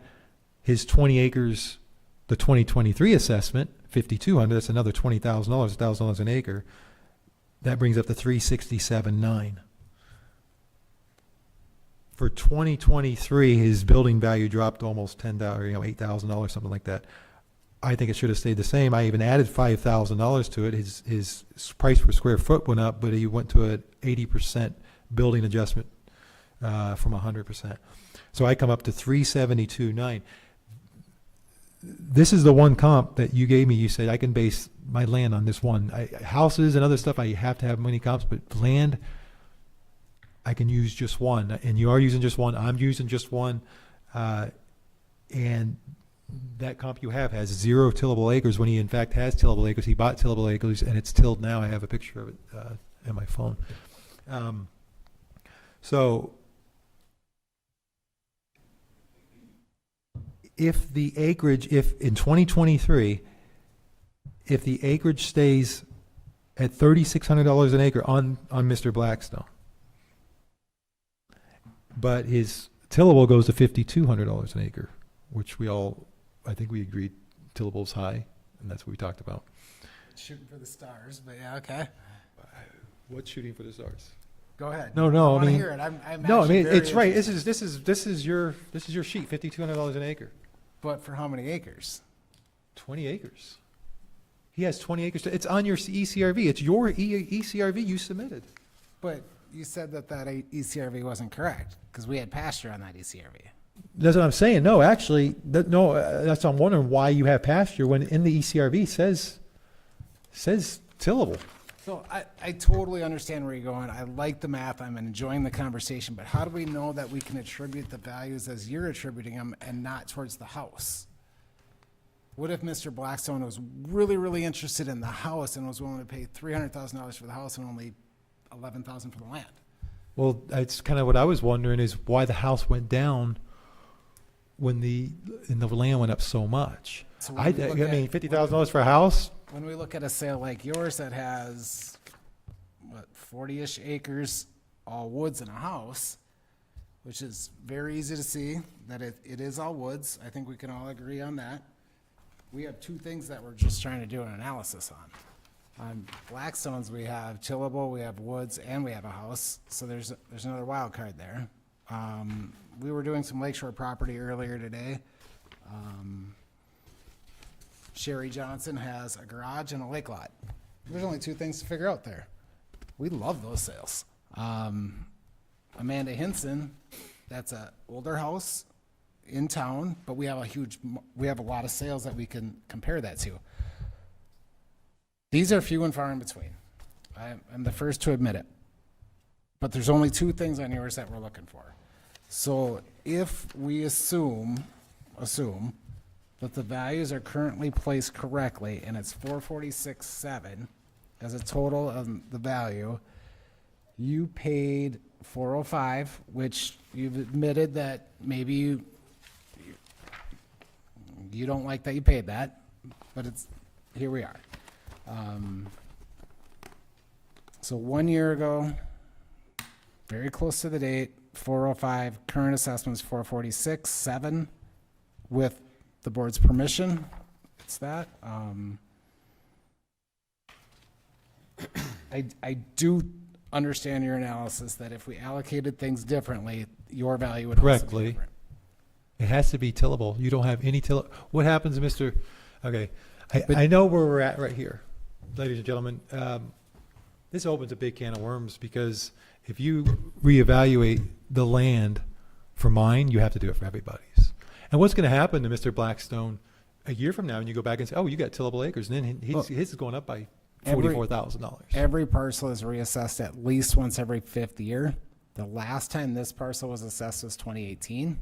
his 20 acres, the 2023 assessment, 5,200, that's another $20,000, $1,000 an acre. That brings up to 367,900. For 2023, his building value dropped almost $10, $8,000, something like that. I think it should have stayed the same. I even added $5,000 to it. His price per square foot went up, but he went to an 80% building adjustment from 100%. So I come up to 372,900. This is the one comp that you gave me. You said I can base my land on this one. Houses and other stuff, I have to have many comps, but land, I can use just one. And you are using just one. I'm using just one. And that comp you have has 0 tillable acres when he in fact has tillable acres. He bought tillable acres and it's tilled now. I have a picture of it in my phone. So if the acreage, if in 2023, if the acreage stays at $3,600 an acre on Mr. Blackstone, but his tillable goes to $5,200 an acre, which I think we agreed tillable's high, and that's what we talked about. Shooting for the stars, but yeah, okay. What's shooting for the stars? Go ahead. No, I I want to mean, hear it. I'm no, I actually mean very it's right. interested. This is your sheet, $5,200 an acre, But for how many acres? 20 acres. He has 20 acres. It's on your ECRV. It's your ECRV you submitted. But you said that ECRV wasn't correct because we had pasture on that ECRV. That's what I'm saying. No, actually, that's I'm wondering why you have pasture when in the ECRV says tillable. So I totally understand where you're going. I like the math. I'm enjoying the conversation. But how do we know that we can attribute the values as you're attributing them and not towards the house? What if Mr. Blackstone was really, really interested in the house and was willing to pay $300,000 for the house and only $11,000 for the land? Well, that's kind of what I was wondering is why the house went down when the land went up so much. So I when we look mean, at- $50,000 for a house. When we look at a sale like yours that has, 40-ish acres, all woods and a house, which is very easy to see that it is all woods. I think we can all agree on that. We have two things that we're just trying to do an analysis on. On Blackstone's, we have tillable, we have woods, and we have a house, so there's another wild card there. We were doing some lakeshore property earlier today. Sherry Johnson has a garage and a lake lot. There's only two things to figure out there. We love those sales. Amanda Hinson, that's a older house in town, but we have a lot of sales that we can compare that to. These are few and far in between. I'm the first to admit it. But there's only two things on yours that we're looking for. So if we assume that the values are currently placed correctly and it's 446.7 as a total of the value, you paid 405, which you've admitted that maybe you don't like that you paid that, but here we are. So 1 year ago, very close to the date, 405, current assessment is 446.7 with the board's permission. it's that. I do understand your analysis that if we allocated things differently, your value would also be Correctly. different. It has to be tillable. You don't have any what happens, Mr., okay, But- I know where we're at right here, ladies and gentlemen. This opens a big can of worms because if you reevaluate the land for mine, you have to do it for everybody's. And what's going to happen to Mr. Blackstone a year from now when you go back and say, oh, you got tillable acres, and then his is going up by $44,000. Every parcel is reassessed at least once every 5th year. The last time this parcel was assessed was 2018.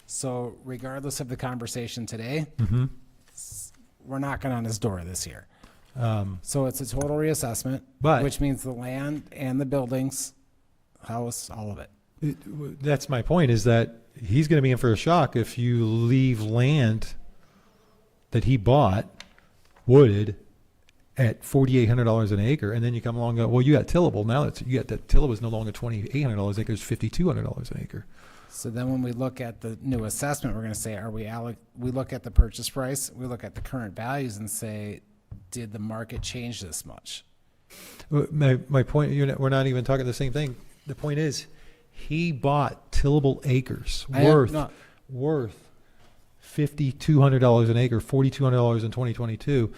So regardless of the conversation today, we're knocking on his door this year. So it's a total reassessment, But- which means the land and the buildings, house, all of it. That's my point, is that he's going to be in for a shock if you leave land that he bought wooded at $4,800 an acre, and then you come along and go, well, you got tillable. Now you got that tillable is no longer $2,800 an acre, it's $5,200 an acre. So then when we look at the new assessment, we're going to say, we look at the purchase price, we look at the current values and say, did the market change this much? My point, we're not even talking the same thing. The point is, he bought tillable acres worth $5,200 an acre, $4,200 in 2022,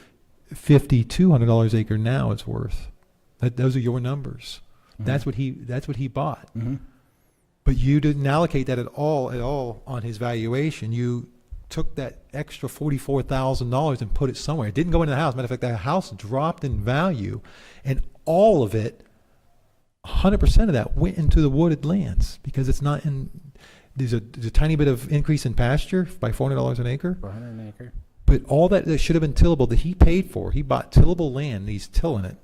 $5,200 acre now it's worth. Those are your numbers. That's what he bought. But you didn't allocate that at all on his valuation. You took that extra $44,000 and put it somewhere. It didn't go into the house. Matter of fact, the house dropped in value, and all of it, 100% of that went into the wooded lands because it's not in. There's a tiny bit of increase in pasture by $400 an acre. 400 an acre. But all that should have been tillable that he paid for, he bought tillable land, and he's tilling it.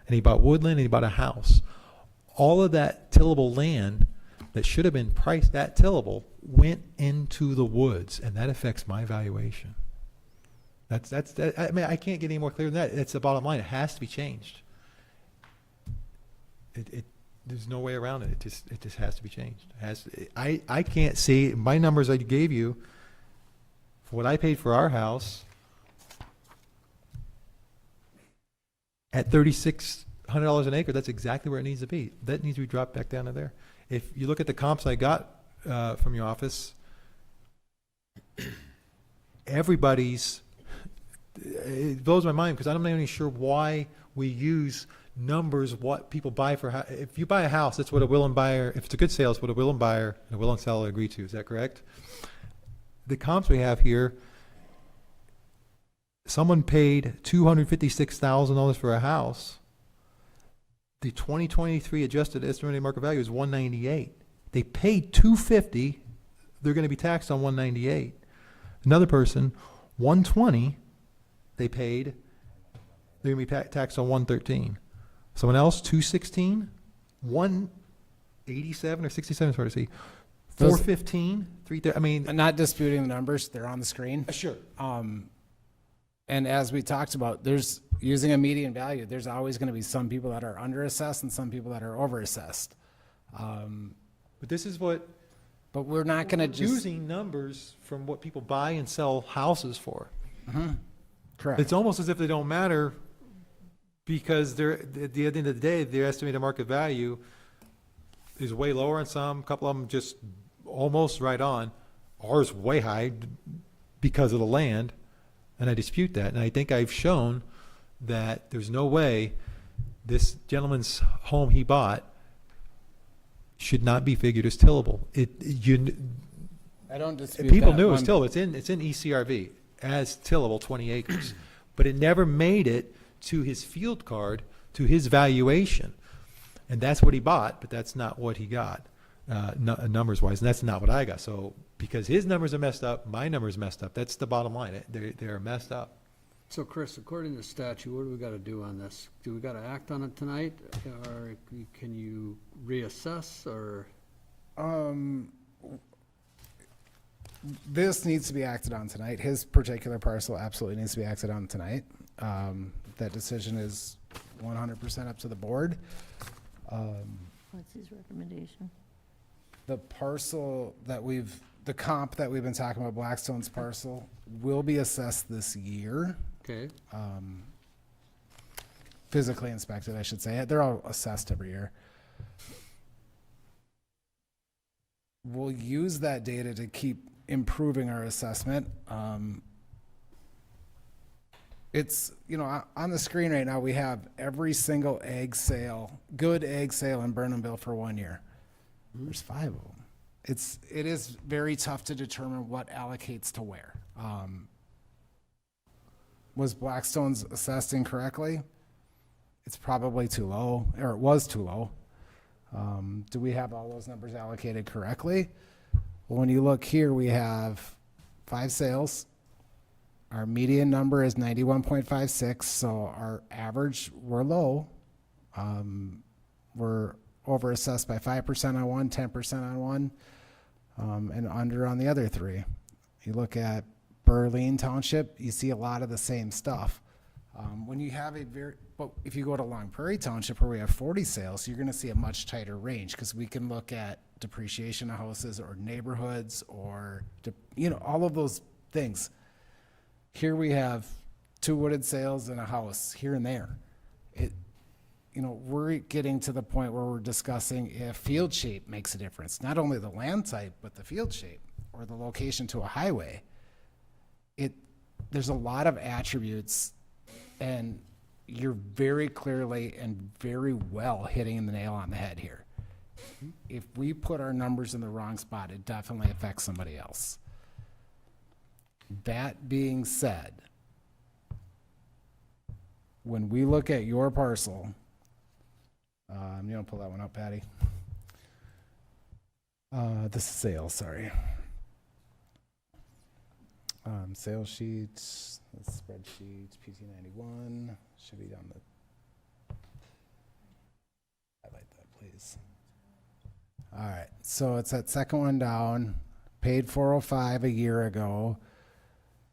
And he bought woodland, and he bought a house. All of that tillable land that should have been priced at tillable went into the woods, and that affects my valuation. That's I mean, I can't get any more clear than that. It's the bottom line. It has to be changed. There's no way around it. It just has to be changed. I can't see my numbers I gave you for what I paid for our house at $3,600 an acre. That's exactly where it needs to be. That needs to be dropped back down to there. If you look at the comps I got from your office, everybody's, it blows my mind because I'm not even sure why we use numbers, what people buy for. If you buy a house, that's what a willing buyer, if it's a good sale, it's what a willing buyer and a willing seller agree to. Is that correct? The comps we have here, someone paid $256,000 for a house. The 2023 adjusted estimated market value is $198,000. They paid $250,000. They're going to be taxed on $198,000. Another person, $120,000. They paid. They're going to be taxed on $113,000. Someone else, $216,000. $187,000 or $67,000. It's hard to see. $415,000. $330,000. I mean, I'm not disputing the numbers. They're on the screen. sure. And as we talked about, there's using a median value. There's always going to be some people that are underassessed and some people that are overassessed. But this is what But we're not going to just using numbers from what people buy and sell houses for. correct. It's almost as if they don't matter because they're at the end of the day, their estimated market value is way lower on some. A couple of them just almost right on. Ours way high because of the land, and I dispute that. And I think I've shown that there's no way this gentleman's home he bought should not be figured as tillable. I don't dispute People that knew it was one. tillable. It's in ECRV as tillable, 20 acres. But it never made it to his field card, to his valuation. And that's what he bought, but that's not what he got, numbers-wise. And that's not what I got. So because his numbers are messed up, my numbers messed up. That's the bottom line. They're messed up. So Chris, according to statute, what do we gotta do on this? Do we gotta act on it tonight, or can you reassess, or? This needs to be acted on tonight. His particular parcel absolutely needs to be acted on tonight. That decision is 100% up to the board. What's his recommendation? The parcel that the comp that we've been talking about, Blackstone's parcel, will be assessed this year. Okay, Physically inspected, I should say. They're all assessed every year. We'll use that data to keep improving our assessment. It's, on the screen right now, we have every single good egg sale in Burnhamville for 1 year. There's 5 of them. It is very tough to determine what allocates to where. Was Blackstone's assessed incorrectly? It's probably too low, or it was too low. Do we have all those numbers allocated correctly? Well, when you look here, we have 5 sales. Our median number is 91.56, so our average, we're low. We're over-assessed by 5% on one, 10% on one, and under on the other 3. You look at Burlene Township, you see a lot of the same stuff. When you have but if you go to Long Prairie Township where we have 40 sales, you're gonna see a much tighter range, because we can look at depreciation of houses or neighborhoods or, all of those things. Here we have 2 wooded sales and a house here and there. We're getting to the point where we're discussing if field shape makes a difference, not only the land type, but the field shape or the location to a highway. There's a lot of attributes, and you're very clearly and very well hitting the nail on the head here. If we put our numbers in the wrong spot, it definitely affects somebody else. That being said, when we look at your parcel, you don't pull that one up, Patty. This is sales, sorry. Sales sheets, spreadsheet, PT91, should be down the, highlight that, please. All right, so it's that second one down, paid 405 a year ago.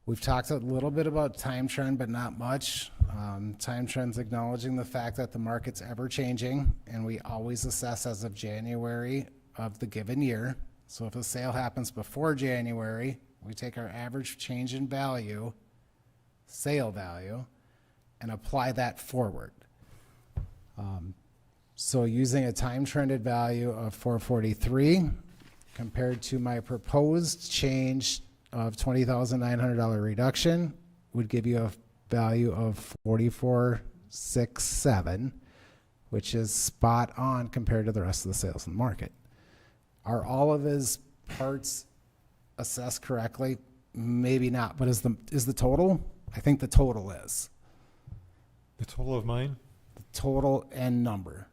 We've talked a little bit about time trend, but not much. Time trend's acknowledging the fact that the market's ever changing, and we always assess as of January of the given year. So if a sale happens before January, we take our average change in value, sale value, and apply that forward. So using a time trended value of 443 compared to my proposed change of $20,900 reduction would give you a value of 4467, which is spot on compared to the rest of the sales in the market. Are all of his parts assessed correctly? Maybe not, but is the total? I think the total is. The total of mine? The total and number.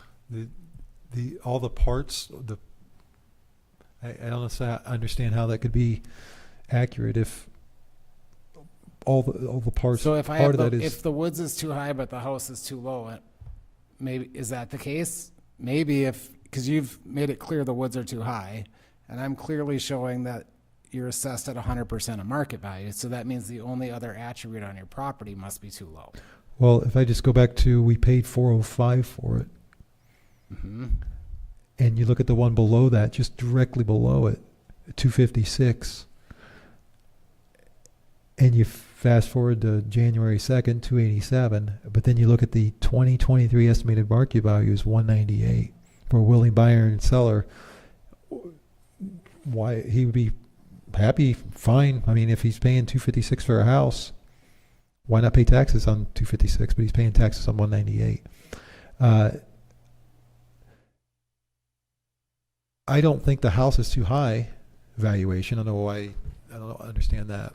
All the parts, I honestly understand how that could be accurate if all the parts. So if if the woods is too high but the house is too low, maybe is that the case? Maybe because you've made it clear the woods are too high, and I'm clearly showing that you're assessed at 100% of market value. So that means the only other attribute on your property must be too low. Well, if I just go back to, we paid 405 for it. Mm-hmm. And you look at the one below that, just directly below it, 256. And you fast forward to January 2nd, 287. But then you look at the 2023 estimated market value is 198 for a willing buyer and seller. Why he would be happy, fine. I mean, if he's paying 256 for a house, why not pay taxes on 256? But he's paying taxes on 198. I don't think the house is too high valuation. I don't know why. I don't understand that.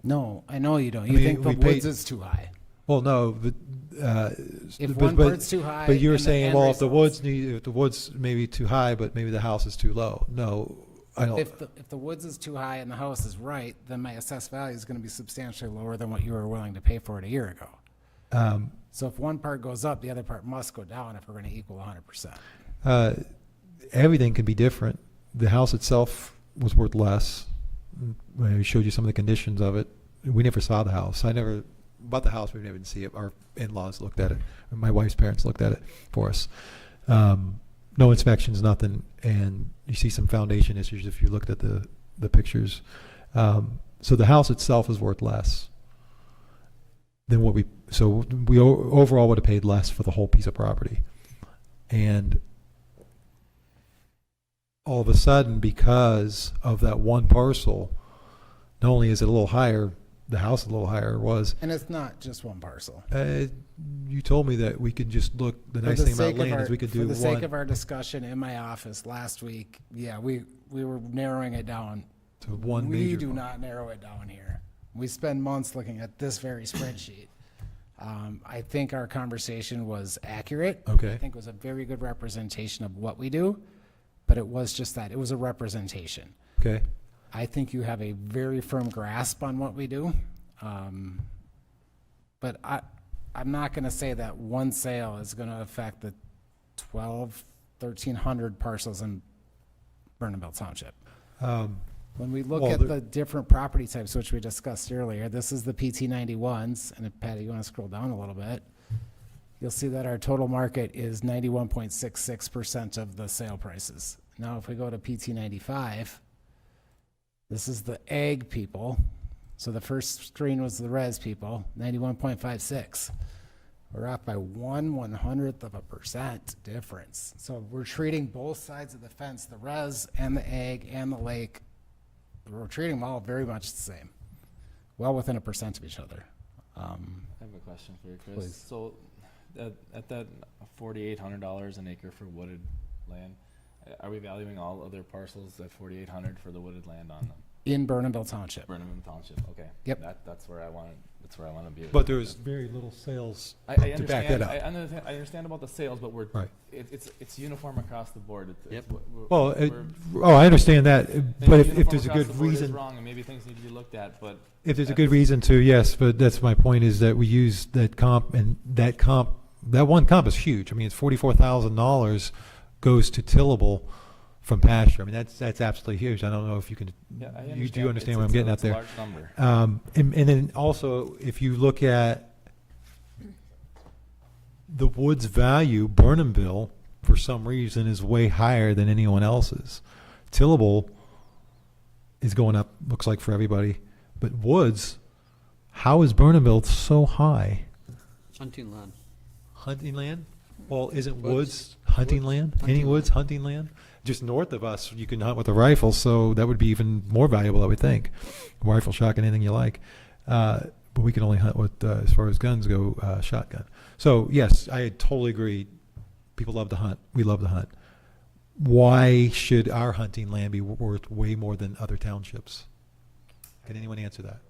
No, I know you don't. You think the woods is too high. Well, no, but if one part's too high, but you were saying, well, if the woods maybe too high, but maybe the house is too low. No, I don't. If the woods is too high and the house is right, then my assessed value is going to be substantially lower than what you were willing to pay for it a year ago. So if one part goes up, the other part must go down if we're going to equal 100%. Everything can be different. The house itself was worth less. I showed you some of the conditions of it. We never saw the house. I never bought the house. We never didn't see it. Our in-laws looked at it. My wife's parents looked at it for us. No inspections, nothing. And you see some foundation issues if you looked at the the pictures. So the house itself is worth less than what we overall would have paid less for the whole piece of property. And all of a sudden, because of that one parcel, not only is it a little higher, the house is a little higher, was. And it's not just one parcel. You told me that we could just look, the nice thing about land is we could do For the sake one of our discussion in my office last week, yeah, we were narrowing it down. to one major. We do not narrow it down here. We spend months looking at this very spreadsheet. I think our conversation was accurate. Okay. I think it was a very good representation of what we do, but it was just that. It was a representation. Okay. I think you have a very firm grasp on what we do. But I'm not going to say that one sale is going to affect the 1,300 parcels in Burnhamville Township. When we look Well, at the different property types, which we discussed earlier, this is the PT 91s, and if Patty, you want to scroll down a little bit, you'll see that our total market is 91.66% of the sale prices. Now, if we go to PT 95, this is the ag people. So the first screen was the res people, 91.56. We're off by 1/100% difference. So we're treating both sides of the fence, the res and the ag and the lake, we're treating them all very much the same, well within 1% of each other. I have a question for you, Chris. Please. So, at that $4,800 an acre for wooded land, are we valuing all other parcels at $4,800 for the wooded land on them? In Burnhamville Township. Burnham Township, okay. Yep. That's where I wanted, that's where I want to be. But there's very little sales I to back that understand, up. I understand about the sales, but Right. it's uniform across the board. Yep. Well, I understand that, but if there's a good Is reason, wrong, and maybe things need to be looked at, but if there's a good reason to, yes, but that's my point, is that we use that comp, and that one comp is huge. I mean, it's $44,000 goes to tillable from pasture. I mean, that's absolutely huge. I don't know if you can, yeah, I you do understand what I'm It's getting at it's a there. large number. And then also, if you look at the Woods value, Burnhamville, for some reason, is way higher than anyone else's. Tillable is going up, looks like, for everybody. But Woods, how is Burnhamville so high? Hunting land. Hunting land? Well, isn't Woods. Woods hunting land? Any Hunting woods hunting land? Just north of us, you can hunt with a rifle, so that would be even more valuable, I would think. Rifle, shotgun, anything you like. But we can only hunt with, as far as guns go, shotgun. So, yes, I totally agree. People love to hunt. We love to hunt. Why should our hunting land be worth way more than other townships? Can anyone answer that?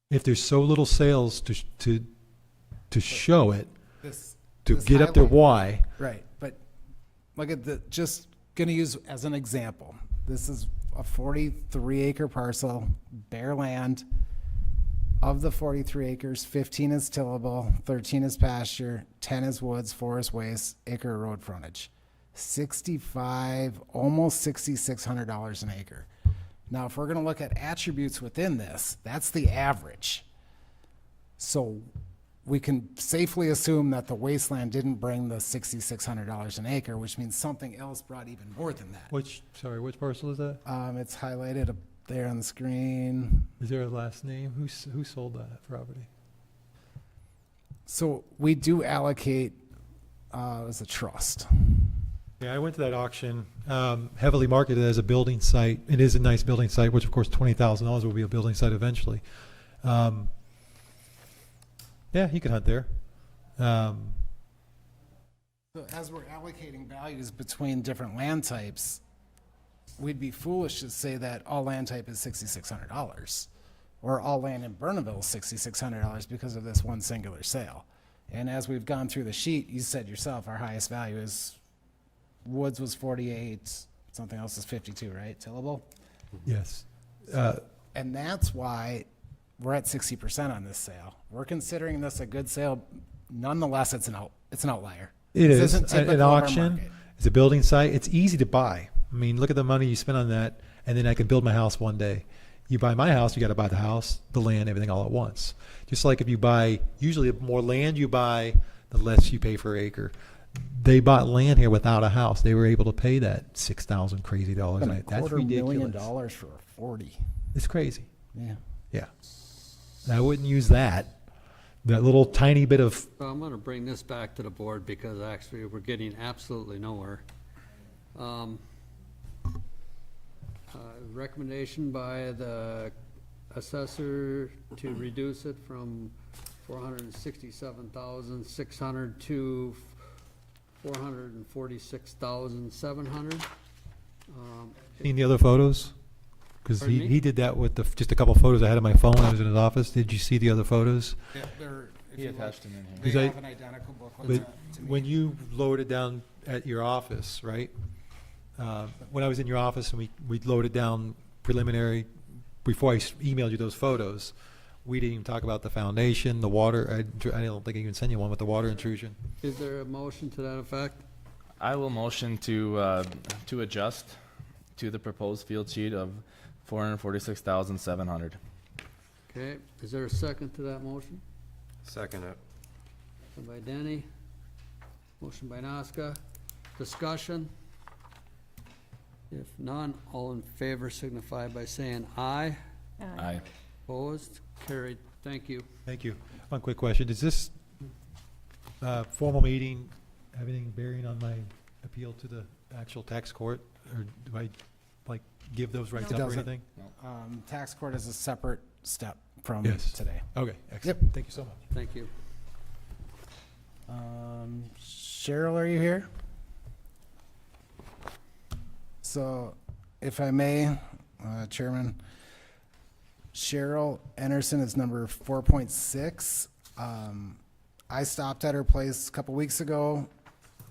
If there's so little sales to show it, to This get up there, highlight- why? Right, but look at just gonna use as an example. This is a 43 acre parcel, bare land. Of the 43 acres, 15 is tillable, 13 is pasture, 10 is woods, forest waste, acre of road frontage. 65, almost $6,600 an acre. Now, if we're gonna look at attributes within this, that's the average. So we can safely assume that the wasteland didn't bring the $6,600 an acre, which means something else brought even more than that. Which parcel is that? It's highlighted up there on the screen. Is there a last name? Who sold that property? So we do allocate, as a trust. Yeah, I went to that auction, heavily marketed as a building site. It is a nice building site, which of course $20,000 will be a building site eventually. Yeah, you can hunt there. So as we're allocating values between different land types, we'd be foolish to say that all land type is $6,600, or all land in Burnhamville is $6,600 because of this one singular sale. And as we've gone through the sheet, you said yourself, our highest value is, woods was 48, something else is 52, right, tillable? Yes. And that's why we're at 60% on this sale. We're considering this a good sale. Nonetheless, it's an outlier. It This is. isn't typical An of our auction, market. it's a building site. It's easy to buy. I mean, look at the money you spend on that, and then I can build my house one day. You buy my house, you got to buy the house, the land, everything all at once. Just like if you buy, usually the more land you buy, the less you pay per acre. they bought land here without a house. They were able to pay that $6,000 crazy dollars. Spent That's ridiculous. for a 40. It's crazy. Yeah. Yeah. I wouldn't use that. That little tiny bit of, Well, I'm gonna bring this back to the board because actually we're getting absolutely nowhere. Recommendation by the assessor to reduce it from 467,600 to 446,700. seen the other photos? Because Pardon me? he did that with just a couple photos I had on my phone when I was in his office. Did you see the other photos? Yeah, they're, He attached them in here. Because I- an identical booklet But when you lowered it down at your office, right? When I was in your office and we loaded down preliminary, before I emailed you those photos, we didn't even talk about the foundation, the water. I don't think I even sent you one with the water intrusion. Is there a motion to that effect? I will motion to adjust to the proposed field sheet of 446,700. Okay, is there a second to that motion? Second it. Motion by Denny, motion by Nazca. Discussion? If none, all in favor signify by saying aye. Aye. Opposed? Carried. Thank you. Thank you. One quick question. Does this formal meeting have anything bearing on my appeal to the actual tax court? Or do I, like, give those rights It up or doesn't. anything? Tax court is a separate step from Yes. today. Okay, excellent. Thank you so much. Thank you. Cheryl, are you here? So, if I may, Chairman, Cheryl Anderson is number 4.6. I stopped at her place a couple weeks ago.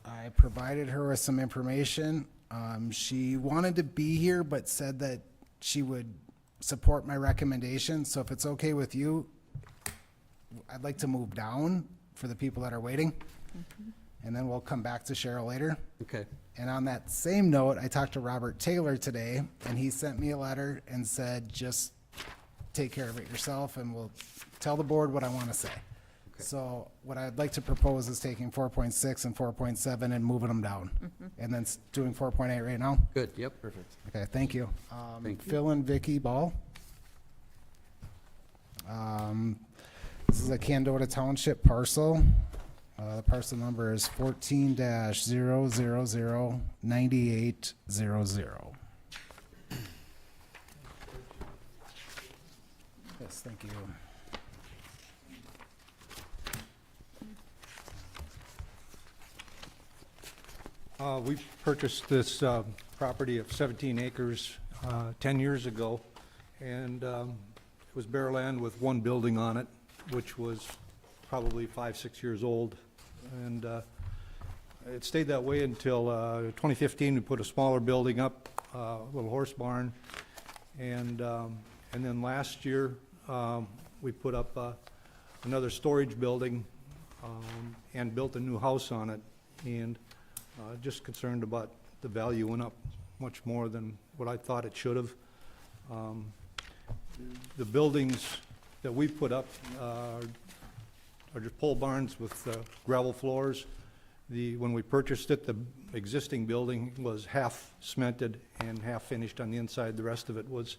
I provided her with some information. She wanted to be here, but said that she would support my recommendation. So if it's okay with you, I'd like to move down for the people that are waiting. And then we'll come back to Cheryl later. Okay. And on that same note, I talked to Robert Taylor today, and he sent me a letter and said, just take care of it yourself, and we'll tell the board what I want to say. So what I'd like to propose is taking 4.6 and 4.7 and moving them down. And then doing 4.8 right now. Good, yep. Perfect. Okay, thank you. Thank you. Phil and Vicky Ball. This is a Candota Township parcel. The parcel number is 14-0009800. Yes, thank you. We purchased this property of 17 acres 10 years ago, and it was bare land with one building on it, which was probably 5, 6 years old. And it stayed that way until 2015. We put a smaller building up, a little horse barn, and then last year we put up another storage building and built a new house on it. And just concerned about the value went up much more than what I thought it should have. The buildings that we put up are just pole barns with gravel floors. When we purchased it, the existing building was half cemented and half finished on the inside. The rest of it was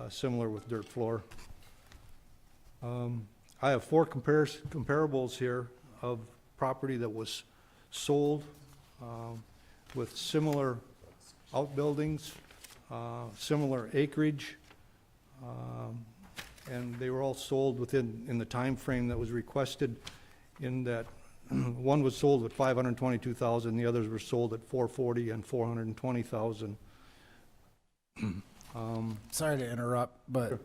similar with dirt floor. I have 4 comparables here of property that was sold with similar outbuildings, similar acreage, and they were all sold in the time frame that was requested. In that, one was sold at $522,000, the others were sold at $440,000 and $420,000. Sorry to interrupt, but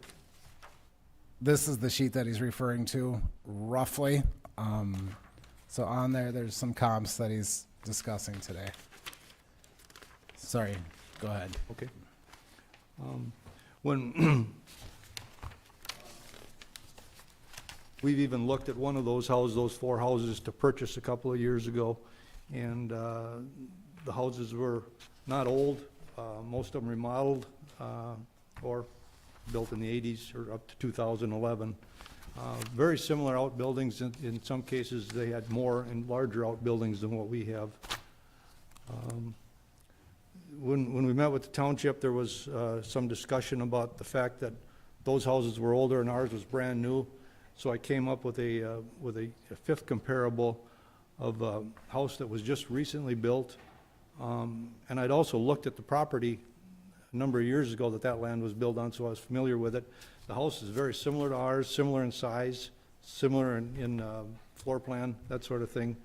this is the sheet that he's referring to, roughly. So on there, there's some comps that he's discussing today. Sorry, go ahead. Okay. When we've even looked at one of those houses, those 4 houses, to purchase a couple of years ago, and the houses were not old, most of them remodeled or built in the 80s or up to 2011. Very similar outbuildings. In some cases, they had more and larger outbuildings than what we have. When we met with the township, there was some discussion about the fact that those houses were older and ours was brand new. So I came up with a fifth comparable of a house that was just recently built. And I'd also looked at the property a number of years ago that land was built on, so I was familiar with it. The house is very similar to ours, similar in size, similar in floor plan, that sort of thing.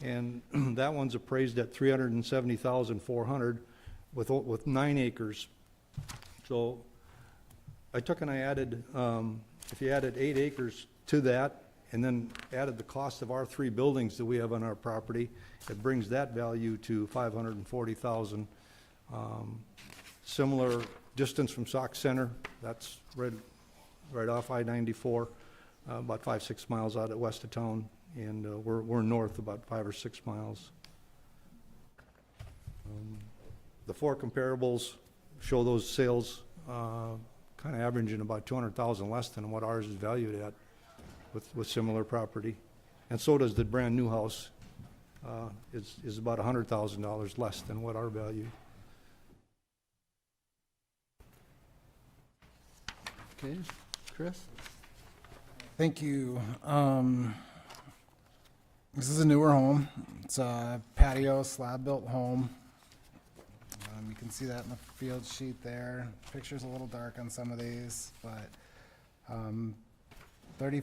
And that one's appraised at $370,400 with 9 acres. So I took and I added, if you added 8 acres to that, and then added the cost of our 3 buildings that we have on our property, it brings that value to $540,000. Similar distance from Sauk Center, that's right off I-94, about 5-6 miles out west of town, and we're north about 5 or 6 miles. The 4 comparables show those sales kind of averaging about $200,000 less than what ours is valued at with similar property. And so does the brand-new house, is about $100,000 less than what our value. Okay, Chris? Thank you. This is a newer home. It's a patio slab-built home. You can see that in the field sheet there. Picture's a little dark on some of these, but 30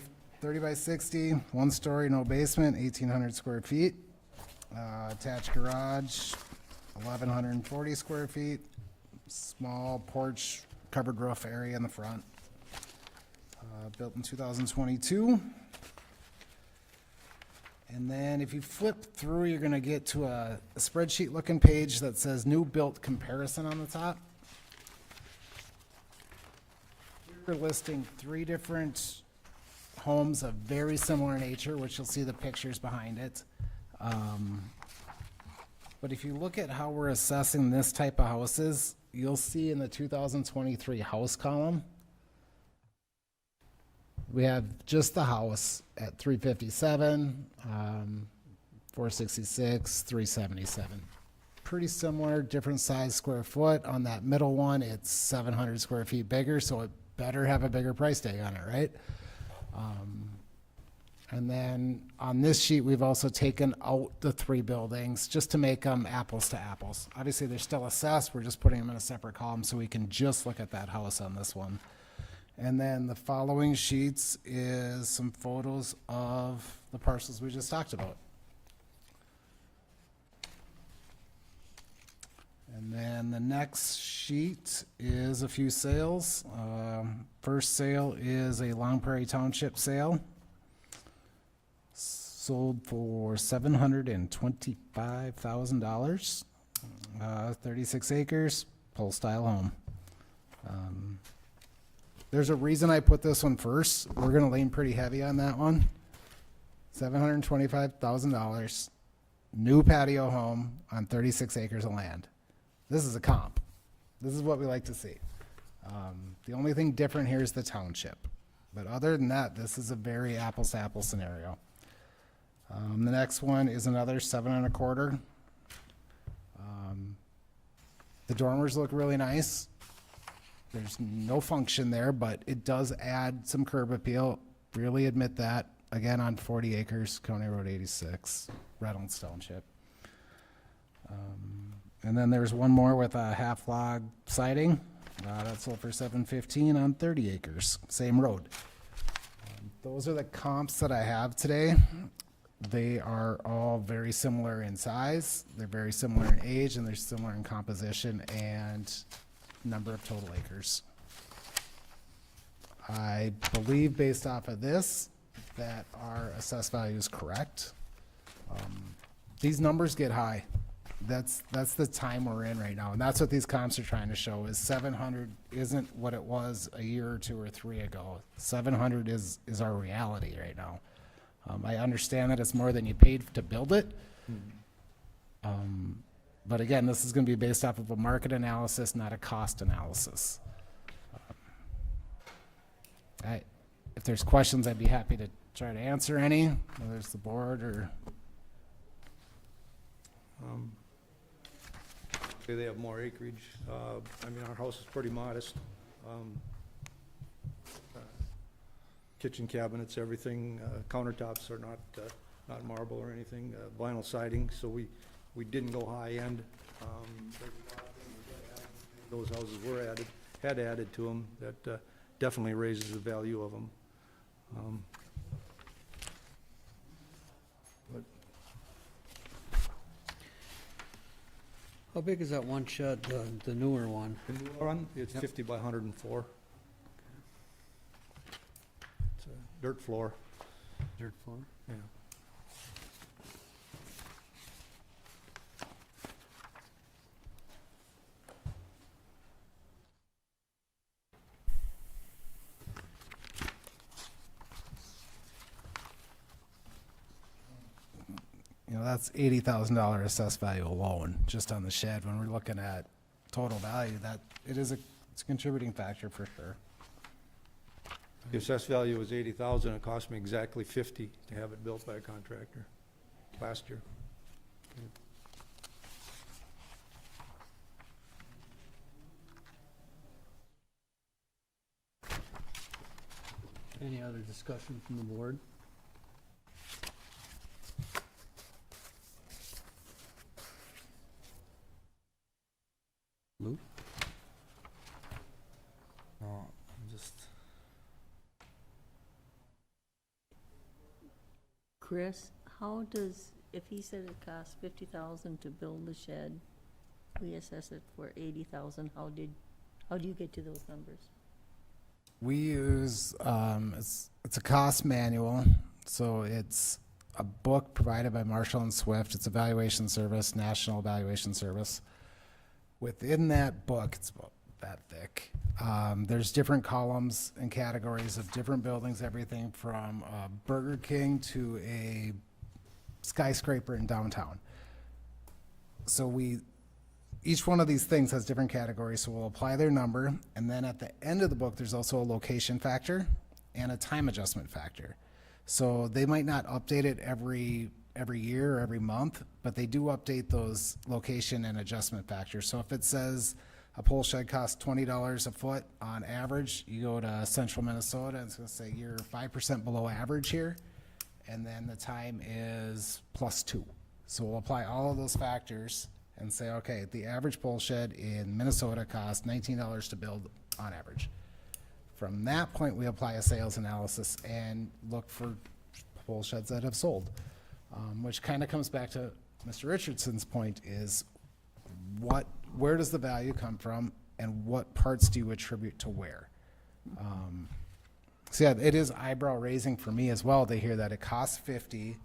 by 60, 1 story, no basement, 1,800 square feet. Attached garage, 1,140 square feet. Small porch, covered roof area in the front. Built in 2022. And then if you flip through, you're gonna get to a spreadsheet looking page that says new built comparison on the top. We're listing 3 different homes of very similar nature, which you'll see the pictures behind it. But if you look at how we're assessing this type of houses, you'll see in the 2023 house column, we have just the house at 357, 466, 377. Pretty similar, different size square foot. On that middle one, it's 700 square feet bigger, so it better have a bigger price tag on it, right? And then on this sheet, we've also taken out the 3 buildings just to make them apples to apples. Obviously, they're still assessed. We're just putting them in a separate column so we can just look at that house on this one. And then the following sheets is some photos of the parcels we just talked about. And then the next sheet is a few sales. First sale is a Long Prairie Township sale. Sold for $725,000. 36 acres, pole-style home. There's a reason I put this one first. We're gonna lean pretty heavy on that one. $725,000, new patio home on 36 acres of land. This is a comp. This is what we like to see. The only thing different here is the township. But other than that, this is a very apples to apples scenario. The next one is another 7 1/4. The dormers look really nice. There's no function there, but it does add some curb appeal. Really admit that. Again, on 40 acres, County Road 86, Reynolds Township. And then there's one more with a half log siding. That sold for $715 on 30 acres, same road. Those are the comps that I have today. They are all very similar in size. They're very similar in age, and they're similar in composition and number of total acres. I believe based off of this that our assessed value is correct. These numbers get high. That's the time we're in right now, and that's what these comps are trying to show is 700 isn't what it was a year or 2 or 3 ago. 700 is our reality right now. I understand that it's more than you paid to build it. But again, this is going to be based off of a market analysis, not a cost analysis. If if there's questions, I'd be happy to try to answer any, whether it's the board or, Okay, they have more acreage. I mean, our house is pretty modest. Kitchen cabinets, everything, countertops are not marble or anything, vinyl siding, so we didn't go high end. Those houses had added to them, that definitely raises the value of them. But How big is that one shed, the newer one? the new one, it's 50 by 104. It's a dirt floor, Dirt floor? yeah. you know, that's $80,000 assessed value alone, just on the shed. When we're looking at total value, that, it's a contributing factor for sure. The assessed value was 80,000, it cost me exactly 50 to have it built by a contractor last year. Any other discussion from the board? Lou? No, I'm just, Chris, how does, if he said it costs 50,000 to build the shed, we assess it for 80,000, how do you get to those numbers? We use, it's a cost manual, so it's a book provided by Marshall and Swift. It's a valuation service, National Evaluation Service. Within that book, it's about that thick. There's different columns and categories of different buildings, everything from a Burger King to a skyscraper in downtown. So each one of these things has different categories, so we'll apply their number, and then at the end of the book, there's also a location factor and a time adjustment factor. So they might not update it every year or every month, but they do update those location and adjustment factors. So if it says a pole shed costs $20 a foot on average, you go to central Minnesota, and it's gonna say you're 5% below average here, and then the time is +2. So we'll apply all of those factors and say, okay, the average pole shed in Minnesota costs $19 to build on average. From that point, we apply a sales analysis and look for pole sheds that have sold, which kind of comes back to Mr. Richardson's point is where does the value come from and what parts do you attribute to where? So yeah, it is eyebrow raising for me as well to hear that it costs 50,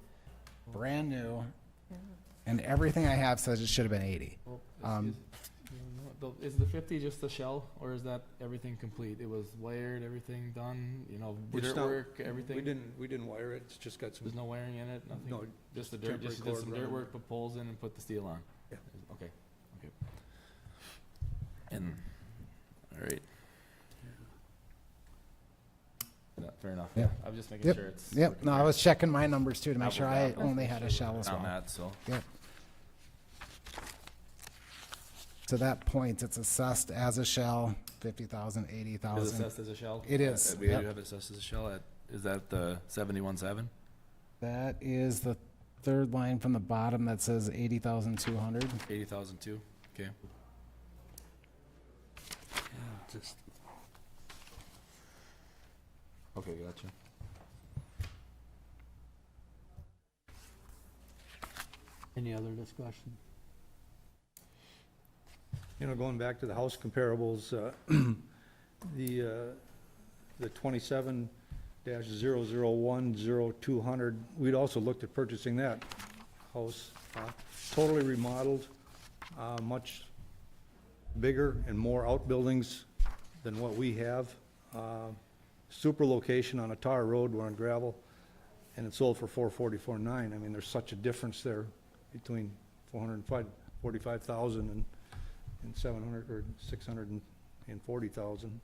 brand new, and everything I have says it should have been 80. is the 50 just the shell, or is that everything complete? It was wired, everything done, It's dirt not- work, everything? We didn't wire it, it's just got some, There's no wiring in it, nothing? No, Just the just dirt, just temporary did some cord dirt running. work, put poles in and put the steel on? Yeah. Okay. And, all right. Yeah, fair enough. Yep. I was just making Yep. sure it's. Yep, no, I was checking my numbers too to make Apples sure to I apples. only had a shell as On well. that, so. Yep. To that point, it's assessed as a shell, 50,000, Is 80,000. it assessed as a shell? It is, We do yep. have it assessed as a shell is that the 71.7? That is the third line from the bottom that says 80,200. 80,002, okay. Just, Okay, gotcha. any other discussion? going back to the house comparables, the 27-001-0200, we'd also looked at purchasing that house, totally remodeled, much bigger and more outbuildings than what we have. Super location on a tar road, we're on gravel, and it sold for $444,900. I mean, there's such a difference there between $445,000 and 700 or 640,000.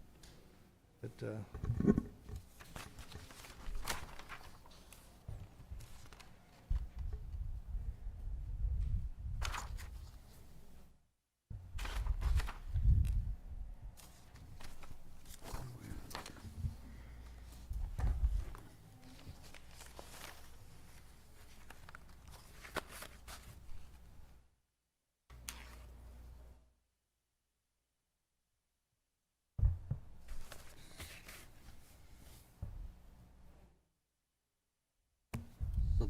But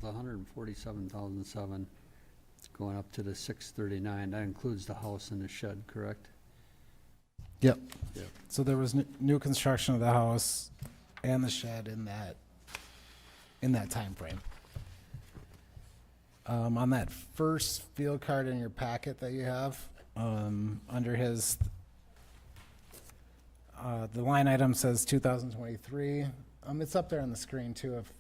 the 147,007 going up to the 639, that includes the house and the shed, correct? Yep. Yep. So there was new construction of the house and the shed in that time frame. On that first field card in your packet that you have, under his, the line item says 2023. It's up there on the screen too, if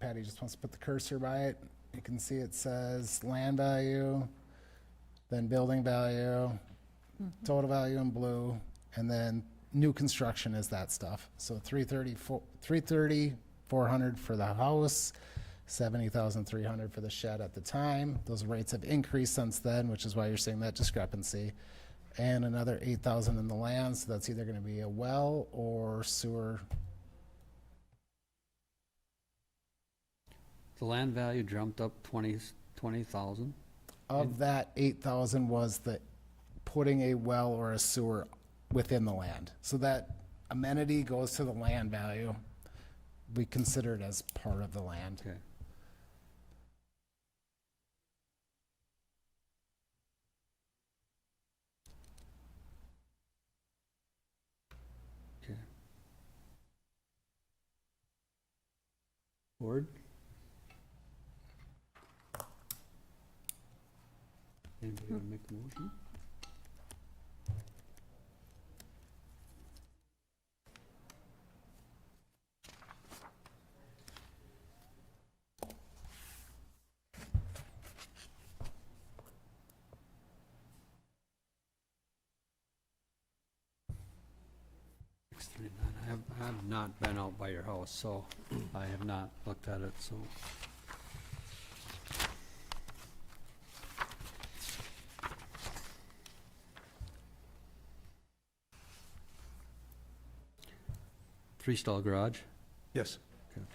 Patty just wants to put the cursor by it. You can see it says land value, then building value, total value in blue, and then new construction is that stuff. So 400 for the house, 70,300 for the shed at the time. Those rates have increased since then, which is why you're seeing that discrepancy. And another 8,000 in the land, so that's either going to be a well or sewer. The land value jumped up 20,000. Of that 8,000 was the putting a well or a sewer within the land. So that amenity goes to the land value. We consider it as part of the land. Okay. Okay. Board? Anybody want to make a motion? I have not been out by your house, so I have not looked at it, so. Three-stall garage? Yes. Okay.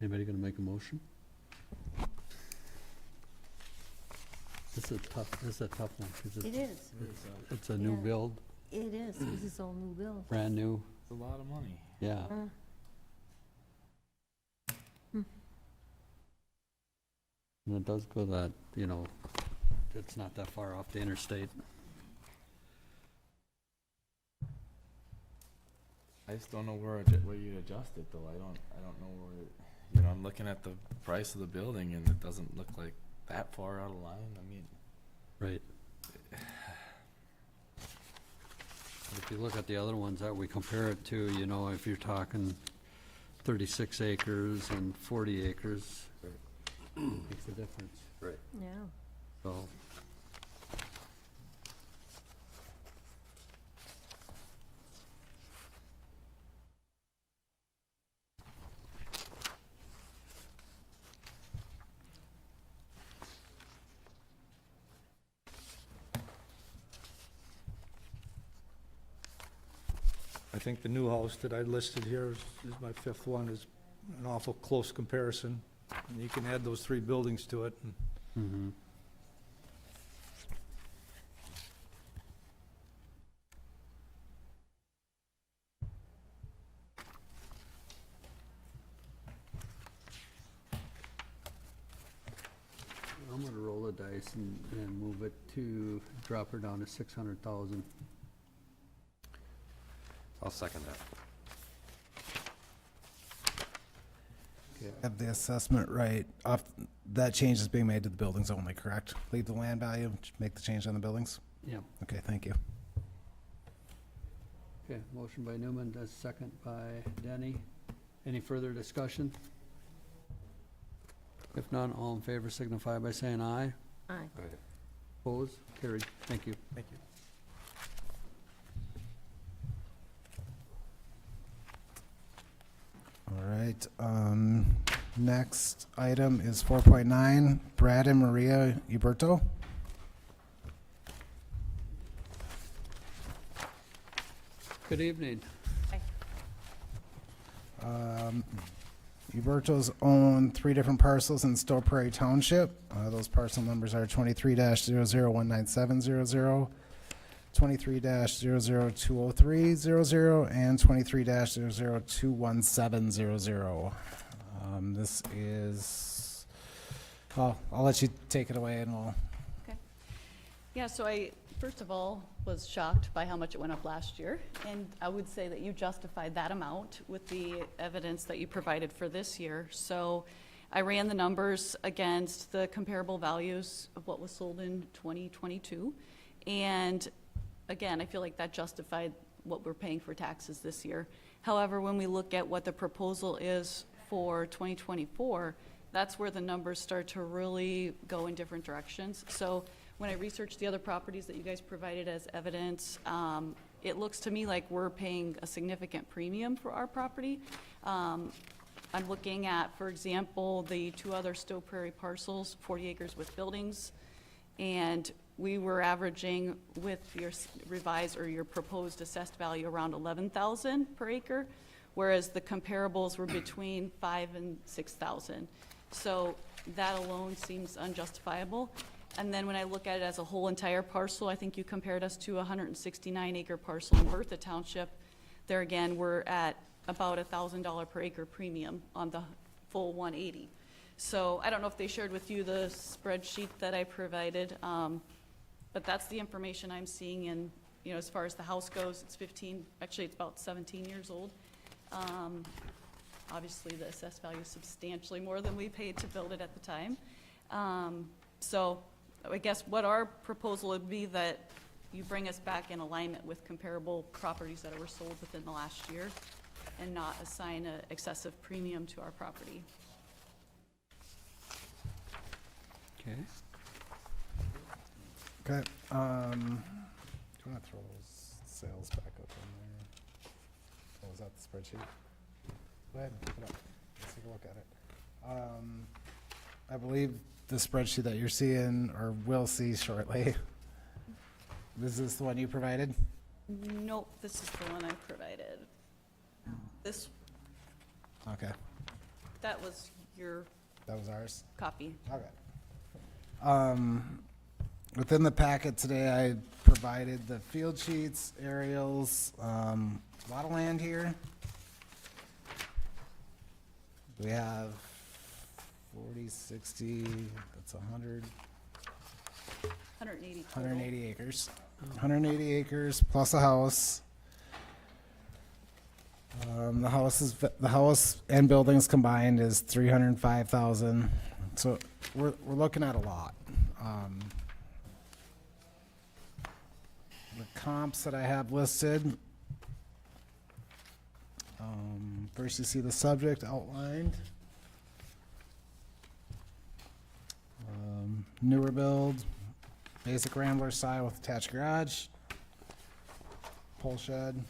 Anybody gonna make a motion? This is a tough one, 'cause It is, it's a new Yeah. build, it is, this is all new build. brand new, It's a lot of money. yeah. And it does go that, it's not that far off the interstate. I just don't know where you'd adjust it though. I don't know where, I'm looking at the price of the building and it doesn't look like that far out of line. I mean, Right. If you look at the other ones that we compare it to, if you're talking 36 acres and 40 acres, makes a difference. Right. Yeah. So, I think the new house that I listed here is my fifth one, is an awful close comparison. And you can add those three buildings to it, and mhm. I'm gonna roll the dice and move it to, drop her down to 600,000. I'll second that. Have the assessment right off, that change is being made to the buildings only, correct? Leave the land value, make the change on the buildings? Yep. Okay, thank you. Okay, motion by Newman, does second by Denny. Any further discussion? If none, all in favor signify by saying aye. Aye. Opposed? Carried. Thank you. thank you. All right, next item is 4.9, Brad and Maria Uberto. Good evening. Ubertos own 3 different parcels in Stowe Prairie Township. Those parcel numbers are 23-00197000, 23-00203000, and 23-00217000. This is, I'll let you take it away and we'll, Yeah, so I, first of all, was shocked by how much it went up last year. And I would say that you justified that amount with the evidence that you provided for this year. So I ran the numbers against the comparable values of what was sold in 2022. And again, I feel like that justified what we're paying for taxes this year. However, when we look at what the proposal is for 2024, that's where the numbers start to really go in different directions. So when I researched the other properties that you guys provided as evidence, it looks to me like we're paying a significant premium for our property. I'm looking at, for example, the 2 other Stowe Prairie parcels, 40 acres with buildings, and we were averaging with your revised or your proposed assessed value around 11,000 per acre, whereas the comparables were between 5,000 and 6,000. So that alone seems unjustifiable. And then when I look at it as a whole entire parcel, I think you compared us to a 169-acre parcel in Bertha Township. There again, we're at about $1,000 per acre premium on the full 180. So I don't know if they shared with you the spreadsheet that I provided, but that's the information I'm seeing. And you know, as far as the house goes, it's it's about 17 years old. Obviously, the assessed value is substantially more than we paid to build it at the time. So I guess what our proposal would be that you bring us back in alignment with comparable properties that were sold within the last year and not assign an excessive premium to our property. Okay. okay. Do you want to throw those sales back up in there? Oh, is that the spreadsheet? Go ahead and pick it up. Let's take a look at it. I believe the spreadsheet that you're seeing or will see shortly. Is this the one you provided? Nope, this is the one I provided. This, Okay, that was your that was ours. copy. Okay. Within the packet today, I provided the field sheets, aerials, a lot of land here. We have 40, 60, that's 100, 180 total. 180 acres. 180 acres plus a house. The house and buildings combined is 305,000. So we're looking at a lot. The comps that I have listed. First, you see the subject outlined. Newer build, basic Rambler style with attached garage, pole shed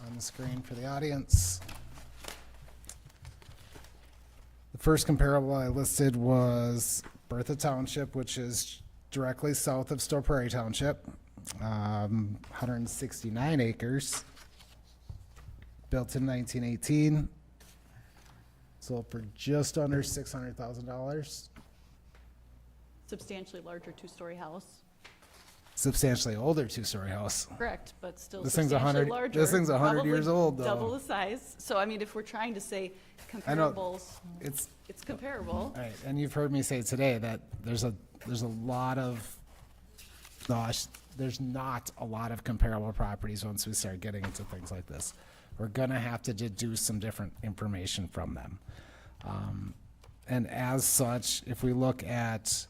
on the screen for the audience. The first comparable I listed was Bertha Township, which is directly south of Stowe Prairie Township, 169 acres, built in 1918, sold for just under $600,000. Substantially larger 2-story house. Substantially older 2-story house. Correct, but still This thing's substantially 100 larger. this thing's 100 probably years old, though. Double the size. So I mean, if we're trying to say I know. comparables, It's it's comparable. all right, and you've heard me say today that there's a lot of there's not a lot of comparable properties once we start getting into things like this. We're gonna have to deduce some different information from them, and as such, if we look at,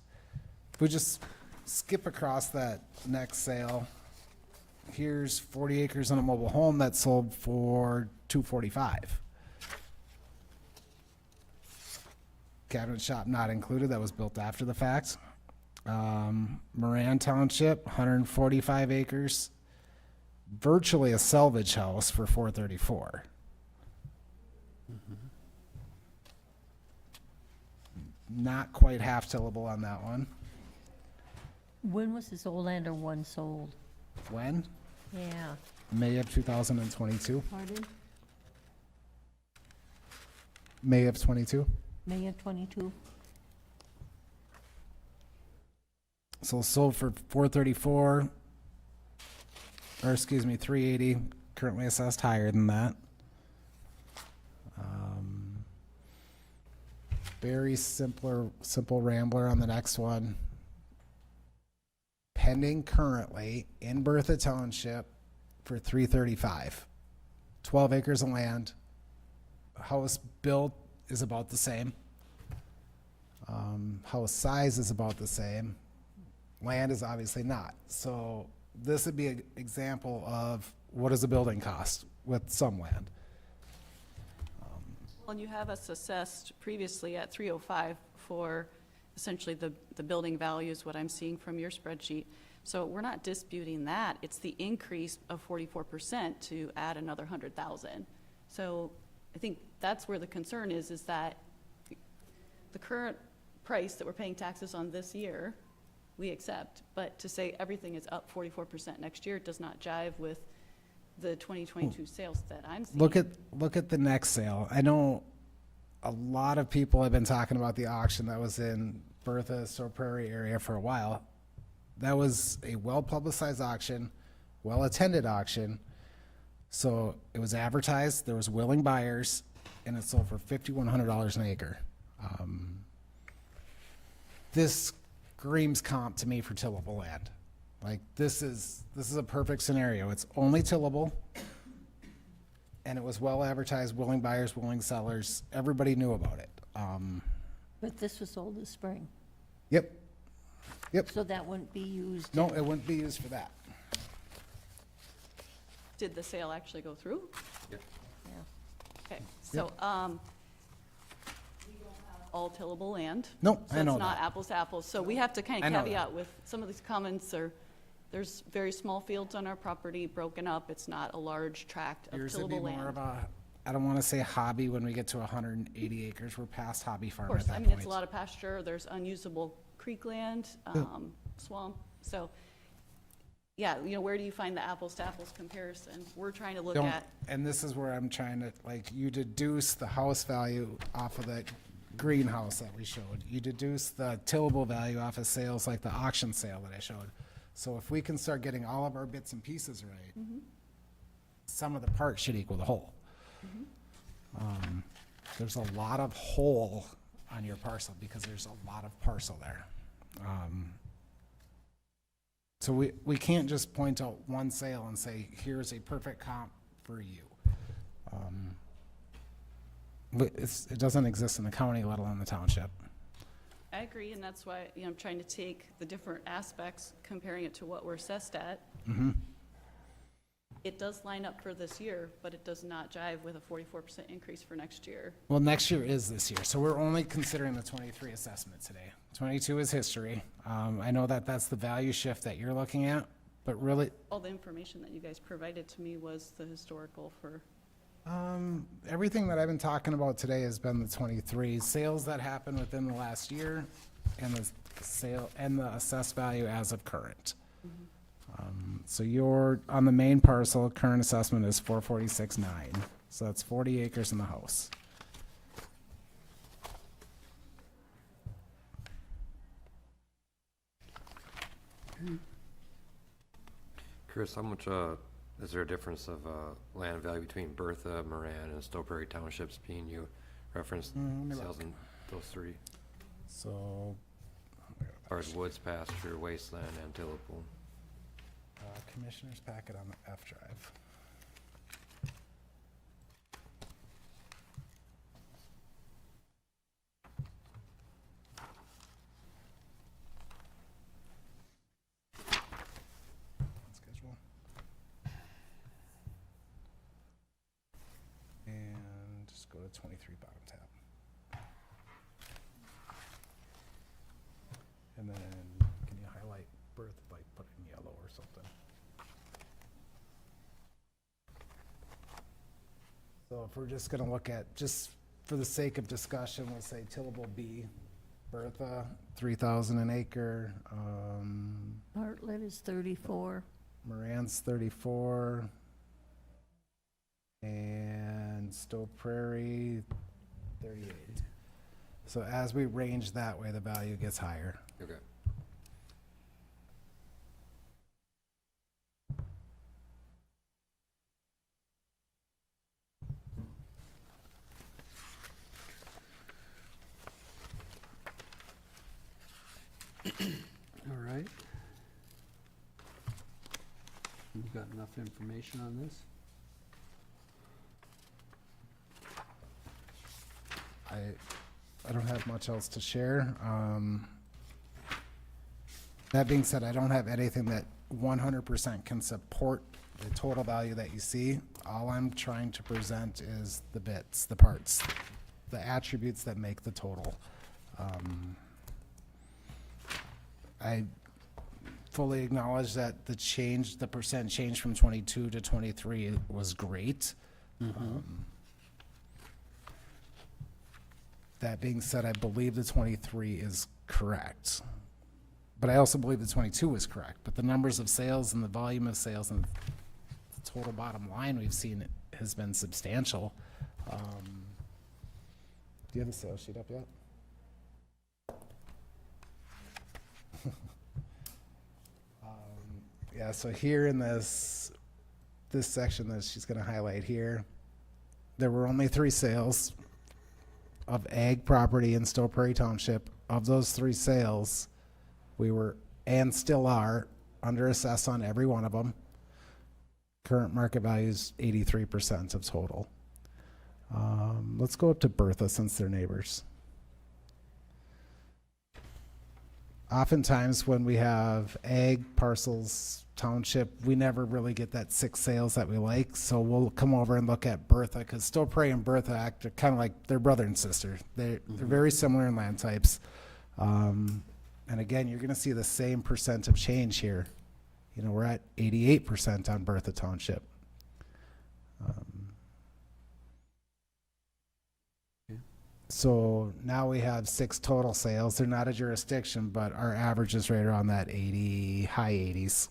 if we just skip across that next sale, here's 40 acres on a mobile home that sold for $245. Cabinet shop not included, that was built after the fact. Moran Township, 145 acres, virtually a salvage house for $434. not quite half tillable on that one. When was this Olander one sold? When? Yeah, May of 2022. pardon? May of 22. May of 22? So sold for 434, or excuse me, 380, currently assessed higher than that. Very simple rambler on the next one. Pending currently in Bertha Township for 335. 12 acres of land. House built is about the same. House size is about the same. Land is obviously not. So this would be an example of what does a building cost with some land. Well, you have us assessed previously at 305 for essentially the building value is what I'm seeing from your spreadsheet. So we're not disputing that. It's the increase of 44% to add another 100,000. So I think that's where the concern is that the current price that we're paying taxes on this year, we accept, but to say everything is up 44% next year does not jive with the 2022 sales that I'm seeing. Look at the next sale. I know a lot of people have been talking about the auction that was in Bertha, Store Prairie area for a while. That was a well-publicized auction, well-attended auction. So it was advertised, there was willing buyers, and it sold for $5,100 an acre. This screams comp to me for tillable land. Like this is a perfect scenario. It's only tillable, and it was well advertised, willing buyers, willing sellers. Everybody knew about it. But this was sold this spring, Yep. so that wouldn't be used. No, it wouldn't be used for that. Did the sale actually go through? Yeah. Okay, so, we don't have all tillable land. No, So I know it's not that. apples to apples. So we have to kind I of know caveat with some of these comments there's very small fields on our property broken up. It's not a large tract of Yours would be tillable more land. of a, I don't want to say hobby when we get to 180 acres. We're past hobby Of farm course, at that I point. mean, it's a lot of pasture. There's unusable creek land, swamp. So, yeah, where do you find the apples to apples comparison? We're trying to look Don't- at, And this is where I'm trying to, you deduce the house value off of the greenhouse that we showed. You deduce the tillable value off of sales like the auction sale that I showed. So if we can start getting all of our bits and pieces right, some of the parts should equal the whole. There's a lot of whole on your parcel because there's a lot of parcel there. So we can't just point out one sale and say, here's a perfect comp for you. But it doesn't exist in the county, let alone the township. I agree, and that's why, I'm trying to take the different aspects, comparing it to what we're assessed at. It does line up for this year, but it does not jive with a 44% increase for next year. Well, next year is this year, so we're only considering the 23 assessment today. 22 is history. I know that that's the value shift that you're looking at, but really, All the information that you guys provided to me was the historical for, everything that I've been talking about today has been the 23 sales that happened within the last year and the sale and the assessed value as of current. So you're on the main parcel, current assessment is 446.9. So that's 40 acres in the house. Chris, how much, is there a difference of, land value between Bertha, Moran, and Stowe Prairie Townships being you referenced sales in those three? So, As far as woods, pasture, wasteland, and tillable? Commissioner's packet on the F drive. Schedule. And just go to 23 bottom tab. And then, can you highlight birth, like put it in yellow or something? So if we're just gonna look at, just for the sake of discussion, we'll say tillable B. Bertha, 3,000 an acre. Bartlett is 34. Moran's 34. And Stowe Prairie, 38. So as we range that way, the value gets higher. Okay. All right. You've got enough information on this? I don't have much else to share. That being said, I don't have anything that 100% can support the total value that you see. All I'm trying to present is the bits, the parts, the attributes that make the total. I fully acknowledge that the change, the percent change from 22 to 23 was great. That being said, I believe the 23 is correct. But I also believe the 22 is correct. But the numbers of sales and the volume of sales and the total bottom line we've seen has been substantial. Do you have the sales sheet up yet? Yeah, so here in this section that she's going to highlight here, there were only 3 sales of ag property in Stowe Prairie Township. Of those 3 sales, we were, and still are, under assessed on every one of them. Current market value is 83% of total. Let's go up to Bertha since they're neighbors. Oftentimes when we have ag parcels, township, we never really get that 6 sales that we like. So we'll come over and look at Bertha, because Stowe Prairie and Bertha act kind of like they're brother and sister. They're very similar in land types. And again, you're going to see the same percent of change here. You know, we're at 88% on Bertha Township. So now we have 6 total sales. They're not a jurisdiction, but our average is right around that 80, high 80s.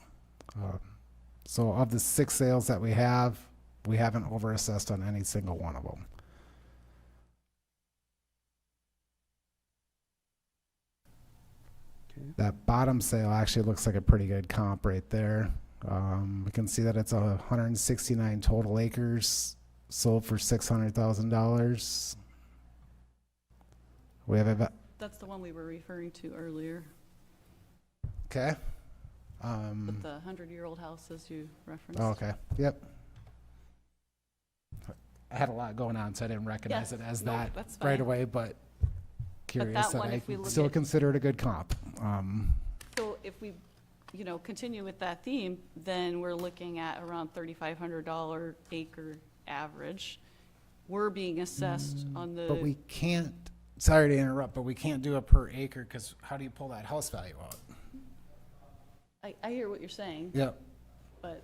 So of the 6 sales that we haven't overassessed on any single one of them. Okay. That bottom sale actually looks like a pretty good comp right there. We can see that it's 169 total acres sold for $600,000. We have That's the one we were referring to earlier, okay. with the 100-year-old house as you referenced. Oh, okay. Yep. I had a lot going on, so I didn't recognize Yes. it as Nope, that that's right fine. away, but curious that that one, I if we look still at- consider it a good comp. So if we, continue with that theme, then we're looking at around $3,500 acre average. We're being assessed on the. But we can't, sorry to interrupt, but we can't do it per acre, because how do you pull that house value out? I hear what you're saying, Yep. but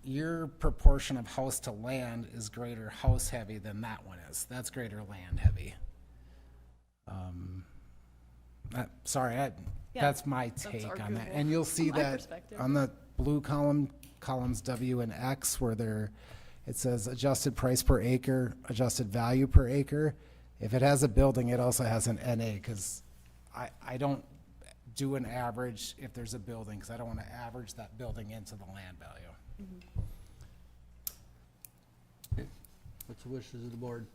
Your proportion of house to land is greater house heavy than that one is. That's greater land heavy. Sorry, Yeah, that's my that's take on that. arguable And you'll see from my that perspective. on the blue columns W and X, where it says adjusted price per acre, adjusted value per acre. If it has a building, it also has an NA, because I don't do an average if there's a building, because I don't want to average that building into the land value. What's the wishes of the board?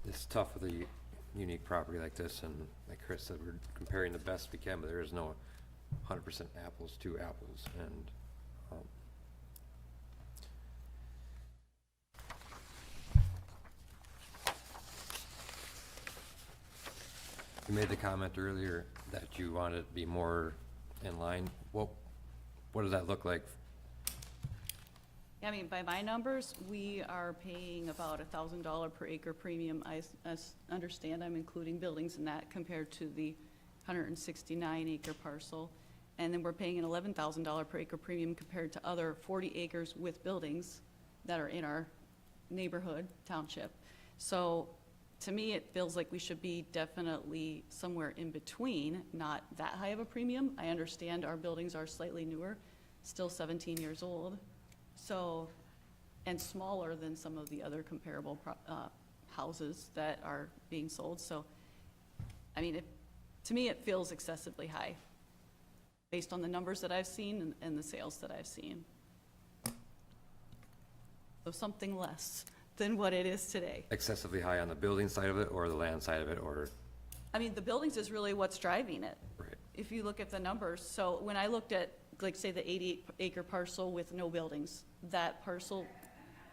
It's tough with a unique property like this, and like Chris said, we're comparing the best we can, but there is no 100% apples to apples, and you made the comment earlier that you wanted it to be more in line. What does that look like? I mean, by my numbers, we are paying about $1,000 per acre premium. I understand I'm including buildings in that compared to the 169 acre parcel. And then we're paying an $11,000 per acre premium compared to other 40 acres with buildings that are in our neighborhood township. So to me, it feels like we should be definitely somewhere in between, not that high of a premium. I understand our buildings are slightly newer, still 17 years old, so, and smaller than some of the other comparable houses that are being sold. So, I mean, to me, it feels excessively high, based on the numbers that I've seen and the sales that I've seen. So something less than what it is today. Excessively high on the building side of it or the land side of it, or, I mean, the buildings is really what's driving it. right? If you look at the numbers. So when I looked at, like, say, the 88 acre parcel with no buildings, that parcel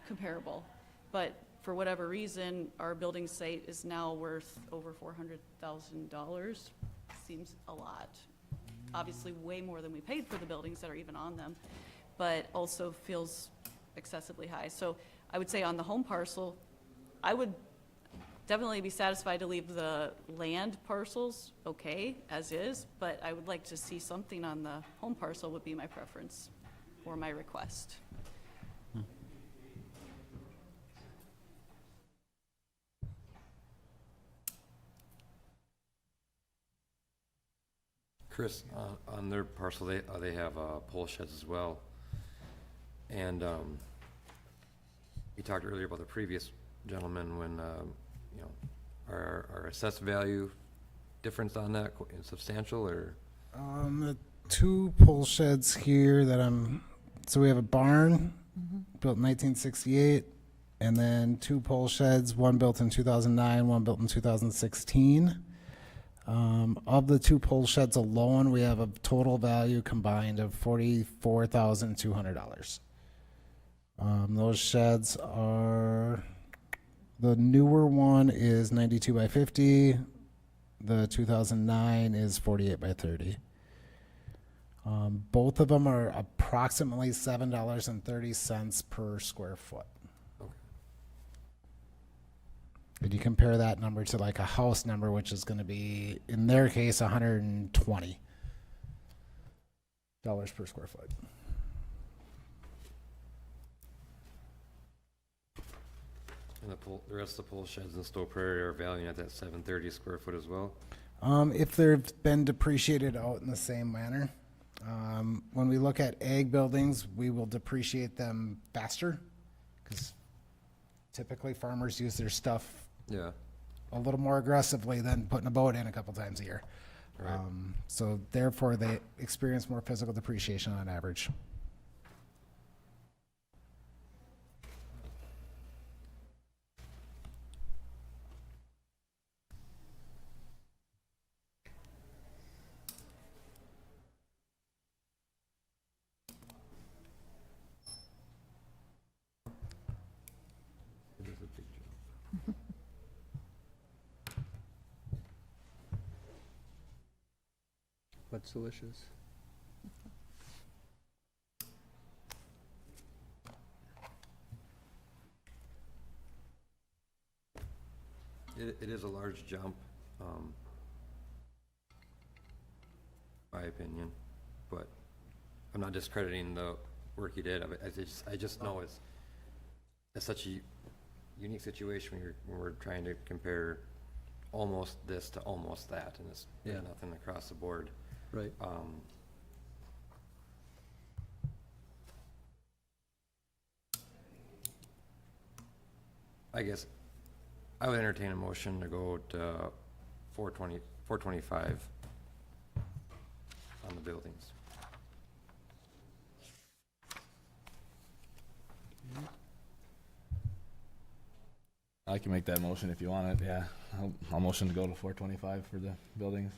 comparable. But for whatever reason, our building site is now worth over $400,000. Seems a lot. Obviously, way more than we paid for the buildings that are even on them, but also feels excessively high. So I would say on the home parcel, I would definitely be satisfied to leave the land parcels okay as is, but I would like to see something on the home parcel would be my preference or my request. Chris, on their parcel, they have pole sheds as well. And you talked earlier about the previous gentleman when, you know, our assessed value difference on that substantial, or? The two pole sheds here that so we have a barn built in 1968, and then two pole sheds, one built in 2009, one built in 2016. Of the two pole sheds alone, we have a total value combined of $44,200. Those sheds are, the newer one is 92 by 50. The 2009 is 48 by 30. Both of them are approximately $7.30 per square foot. And you compare that number to like a house number, which is going to be, in their case, $120 per square foot. And the rest of the pole sheds in Stowe Prairie are valued at that 730 square foot as well? If they've been depreciated out in the same manner. When we look at ag buildings, we will depreciate them faster because typically farmers use their stuff Yeah. a little more aggressively than putting a boat in a couple times a year. Right. So therefore, they experience more physical depreciation on average. It is a big jump. What's the wishes? It is a large jump, my opinion, but I'm not discrediting the work he did. I just know it's such a unique situation when we're trying to compare almost this to almost that, and it's nothing across the board. Right. I guess I would entertain a motion to go to 425 on the buildings. I can make that motion if you want it, yeah. I'll motion to go to 425 for the buildings.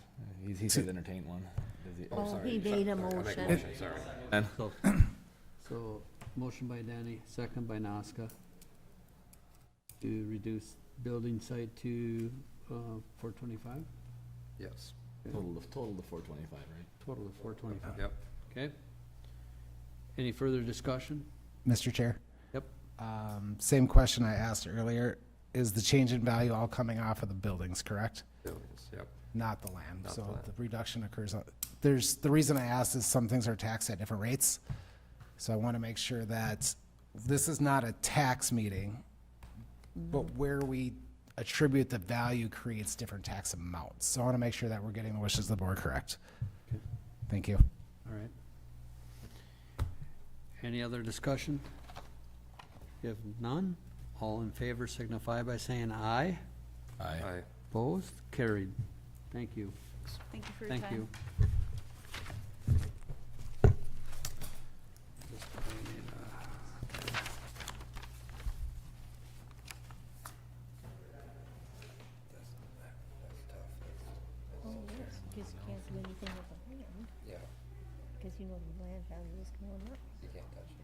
He said entertain one. Does he? Oh, sorry, he sorry. made a I make a motion. motion, sorry. And So, motion by Danny, second by Nazca, to reduce building site to 425? Yes, total to 425, right? Total of 425. yep. Okay. Any further discussion? Mr. Chair? Yep. Same question I asked earlier. Is the change in value all coming off of the buildings, correct? Buildings, yep. not the land. Not So the land. the reduction occurs, the reason I asked is some things are taxed at different rates. So I want to make sure that this is not a tax meeting, but where we attribute the value creates different tax amounts. So I want to make sure that we're getting the wishes of the board correct. Thank you. All right. Any other discussion? If none, all in favor signify by saying aye. Aye. Opposed? Carried. Thank you. Thank you for your time. Thank you. Oh, yes, because you can't do anything with the land, Yeah, because you know the land value is going up. you can't touch it.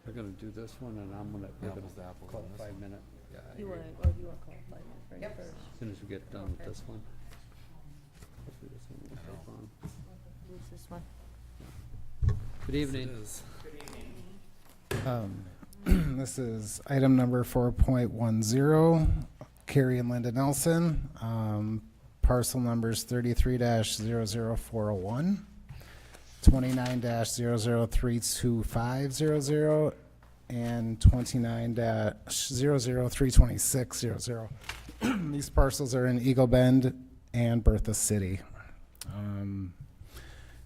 We're gonna do this one, and I'm gonna, we're Apples to gonna apples call on it this 5 minute, Yeah, I You agree. want, or you want to call it right first? as soon as we get done with this one. Hopefully this one won't take long. Who's this one? Good evening. It is. This is item number 4.10, Carrie and Linda Nelson, parcel numbers 33-00401, 29-0032500, and 29-0032600. These parcels are in Eagle Bend and Bertha City.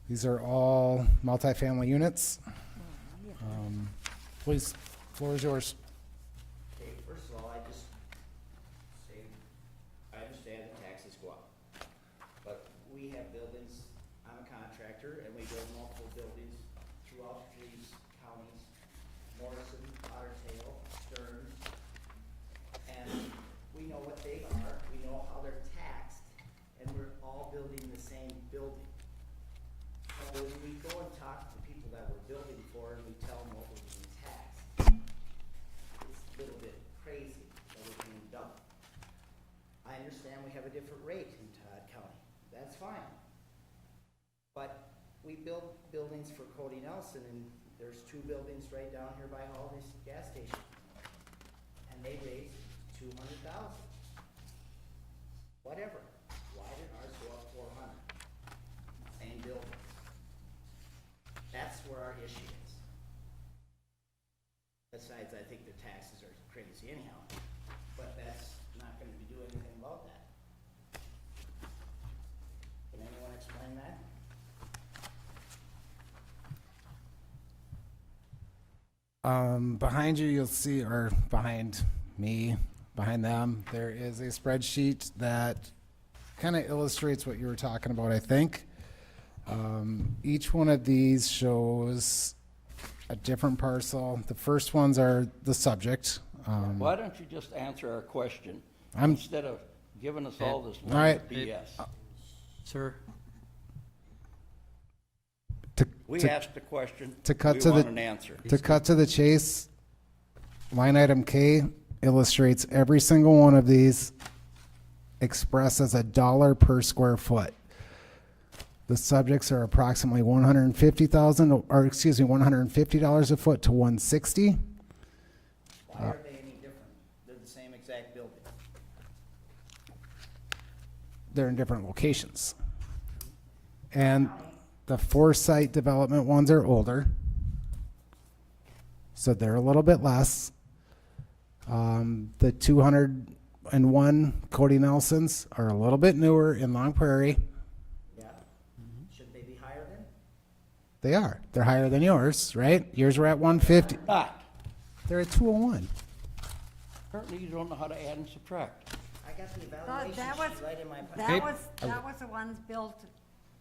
These are all multifamily units. Please, floor is yours. Okay, first of all, I just say, I understand the taxes go up. But we have buildings, I'm a contractor, and we build multiple buildings throughout these counties, Morrison, Otter Tail, Stearns. And we know what they are, we know how they're taxed, and we're all building the same building. So when we go and talk to the people that we're building for, and we tell them what we're being taxed, it's a little bit crazy that we're being doubled. I understand we have a different rate in Todd County, that's fine. But we build buildings for Cody Nelson, and there's 2 buildings right down here by Aldi's gas station. And they raised 200,000. Whatever, why did ours go up 400? Same building. That's where our issue is. Besides, I think the taxes are crazy anyhow, but that's not gonna be doing anything about that. Can anyone explain that? Behind you, you'll see, or behind me, behind them, there is a spreadsheet that kind of illustrates what you were talking about, I think. Each one of these shows a different parcel. The first ones are the subject. Why don't you just answer our question, I'm- instead of giving us all this All right. BS? Sir, We to- asked a question, to cut we to want the- an answer. To cut to the chase, line item K illustrates every single one of these expressed as $1 per square foot. The subjects are approximately $150 a foot to 160. Why are they any different? They're the same exact building. They're in different locations. And the Foresight development ones are older, so they're a little bit less. The 201 Cody Nelsons are a little bit newer in Long Prairie. Yeah? Should they be higher then? They are. They're higher than yours, right? Yours were at 150. Not. They're at 201. Apparently you don't know how to add and subtract. I got the evaluation that was- sheet right in my pocket. That was the ones built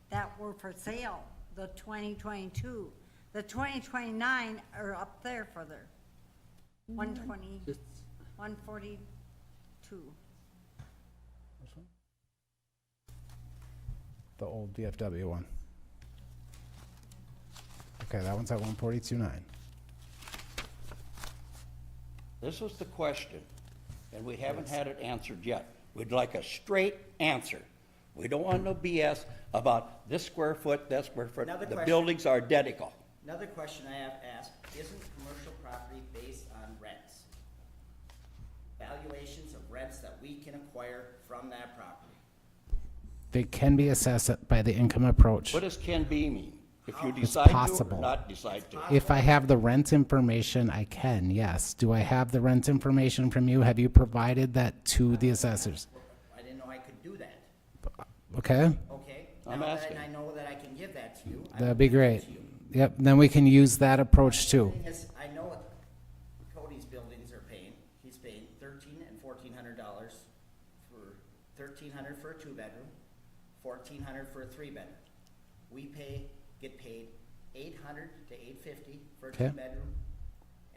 that were for sale, the 2022. The 2029 are up there further. 120, just, 142. The old VFW one. Okay, that one's at 142.9. This was the question, and we haven't had it answered yet. We'd like a straight answer. We don't want no BS about this square foot, that square foot. Another The question. buildings are identical. Another question I have asked, isn't commercial property based on rents? Valuations of rents that we can acquire from that property. They can be assessed by the income approach. What does can be mean? If you It's decide to possible. or not decide to? If I have the rent information, I can, yes. Do I have the rent information from you? Have you provided that to the assessors? I didn't know I could do that. Okay, Okay? I'm Now that asking. I know that I can give that to you. I that'd will be give that great. to you. Yep, then we can use that approach too. Thing is, I know what Cody's buildings are paying. He's paying $1,300 and $1,400 for $1,300 for a 2-bedroom, $1,400 for a 3-bedroom. We get paid $800 to $850 for a Okay. 2-bedroom,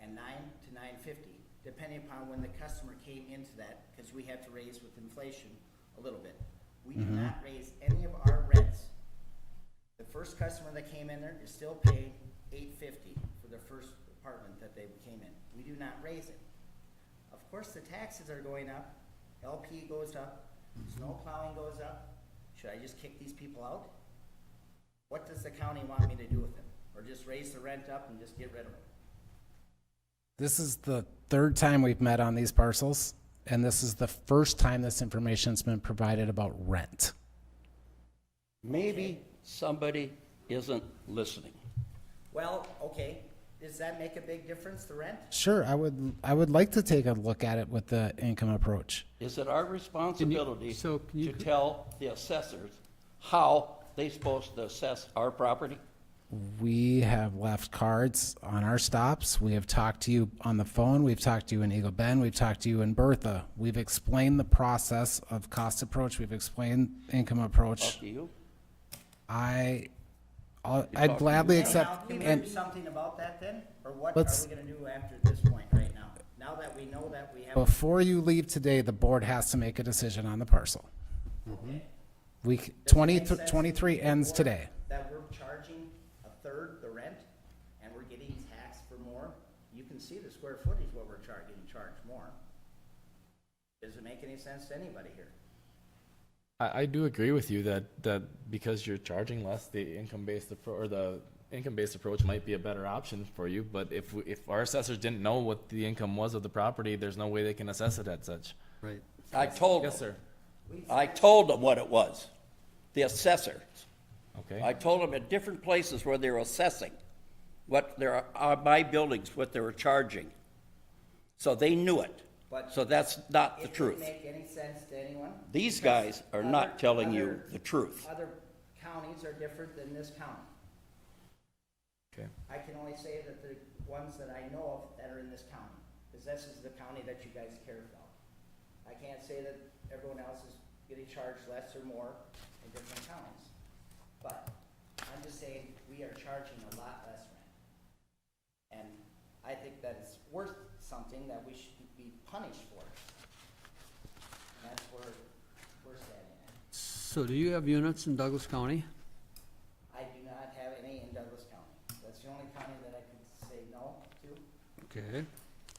and $900 to $950, depending upon when the customer came into that, because we had to raise with inflation a little bit. We do not raise any of our rents. The first customer that came in there is still paying $850 for their first apartment that they came in. We do not raise it. Of course, the taxes are going up, LP goes up, snow plowing goes up. Should I just kick these people out? What does the county want me to do with them? Or just raise the rent up and just get rid of them? This is the third time we've met on these parcels, and this is the first time this information's been provided about rent. Maybe somebody isn't listening. Well, okay, does that make a big difference, the rent? Sure, I would like to take a look at it with the income approach. Is it our responsibility so can you- to tell the assessors how they supposed to assess our property? We have left cards on our stops. We have talked to you on the phone. We've talked to you in Eagle Bend. We've talked to you in Bertha. We've explained the process of cost approach. We've explained income Talk approach. to you? I'd talking gladly Now, accept, can we and do something about that then? Or what are Let's- we gonna do after this point right now? Now that we know that we have. before you leave today, the board has to make a decision on the parcel. Okay. We, Does it make 23 sense ends for- today. That we're charging a third the rent, and we're getting taxed for more? You can see the square footage what we're getting charged more. Does it make any sense to anybody here? I do agree with you that because you're charging less, the income-based approach might be a better option for you. But if our assessors didn't know what the income was of the property, there's no way they can assess it at such. Right. I told them. Yes, sir. I told them what it was, the assessors. Okay. I told them at different places where they were assessing what their, my buildings, what they were charging. So they knew it. But So that's not the it truth. didn't make any sense to anyone? These Because guys are not other- telling you other- the truth. Other counties are different than this county. Okay. I can only say that the ones that I know of that are in this county, because this is the county that you guys care about. I can't say that everyone else is getting charged less or more in different counties. But I'm just saying, we are charging a lot less rent. And I think that it's worth something that we should be punished for. And that's where we're standing at. So do you have units in Douglas County? I do not have any in Douglas County. That's the only county that I could say no to. Okay.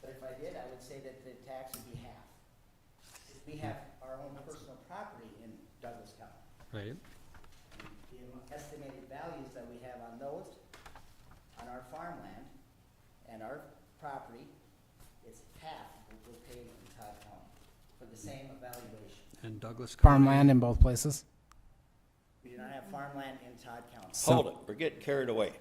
But if I did, I would say that the tax would be half. We have our own personal property in Douglas County. Right. The estimated values that we have on those, on our farmland and our property, is half what we're paying in Todd County for the same evaluation. And Douglas County? Farmland in both places? We do not have farmland in Todd County. Hold it, we're getting carried away.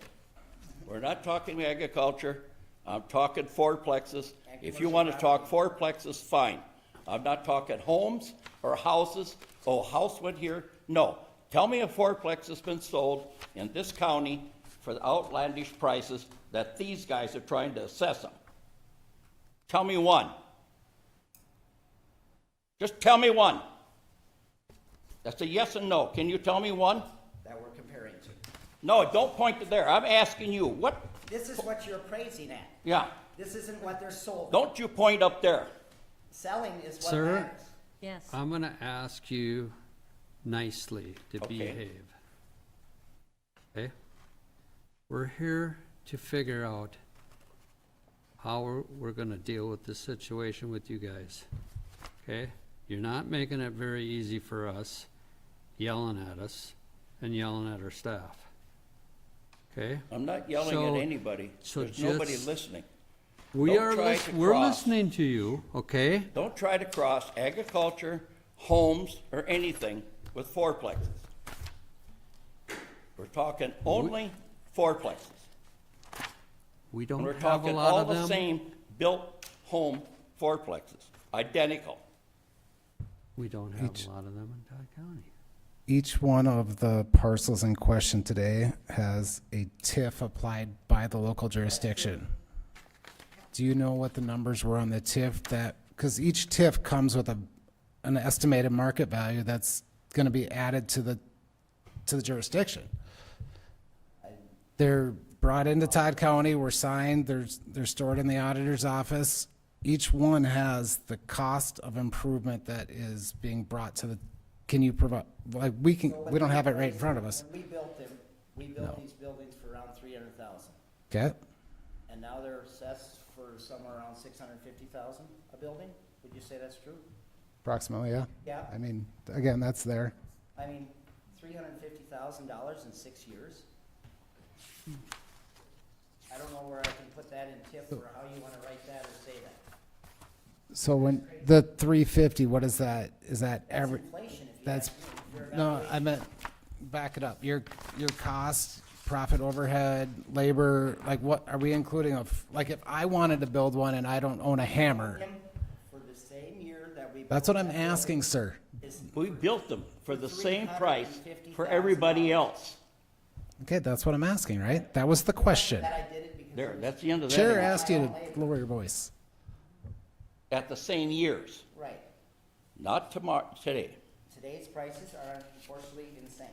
We're not talking agriculture, I'm talking fourplexes. If you want to talk fourplexes, fine. I'm not talking homes or houses. Oh, house went here. No. Tell me a fourplex has been sold in this county for the outlandish prices that these guys are trying to assess them. Tell me one. Just tell me one. That's a yes and no. Can you tell me one? That we're comparing to. No, don't point to there. I'm asking you, what? This is what you're appraising at. Yeah. This isn't what they're sold. Don't you point up there. Selling is what Sir? matters. Yes. I'm gonna ask you nicely to Okay. behave. Okay? We're here to figure out how we're gonna deal with this situation with you guys. Okay? You're not making it very easy for us, yelling at us and yelling at our staff. Okay? I'm not yelling So- at anybody. so There's nobody just- listening. Don't try to cross. listening to you, okay? Don't try to cross agriculture, homes, or anything with fourplexes. We're talking only fourplexes. We And don't we're have a talking lot all of the them. same built home fourplexes, identical. We don't have Each- a lot of them in Todd County. Each one of the parcels in question today has a TIF applied by the local jurisdiction. Do you know what the numbers were on the TIF that, because each TIF comes with an estimated market value that's going to be added to the jurisdiction? They're brought into Todd County, were signed, they're stored in the auditor's office. Each one has the cost of improvement that is being brought to the, can you provide, like, we don't have it right in front of us. When we built them, we built these buildings for around 300,000. Okay? And now they're assessed for somewhere around 650,000 a building? Would you say that's true? Approximately, yeah. Yeah. I mean, again, that's there. I mean, $350,000 in 6 years? I don't know where I can put that in tip or how you wanna write that or say that. So when, the 350, what is that? Is that That's every, inflation if you that's, ask me. Your no, evaluation- I meant, back it up. Your cost, profit overhead, labor, like what, are we including like if I wanted to build one and I don't own a hammer? For the same year that we. That's built what I'm that building asking, sir. is We built them for the same price for everybody else. Okay, that's what I'm asking, right? That was the question. That I did it because. There, it was that's the end of that. Chair asked you to lower your voice. At the same years, Right. not tomorrow, today. Today's prices are unfortunately insane.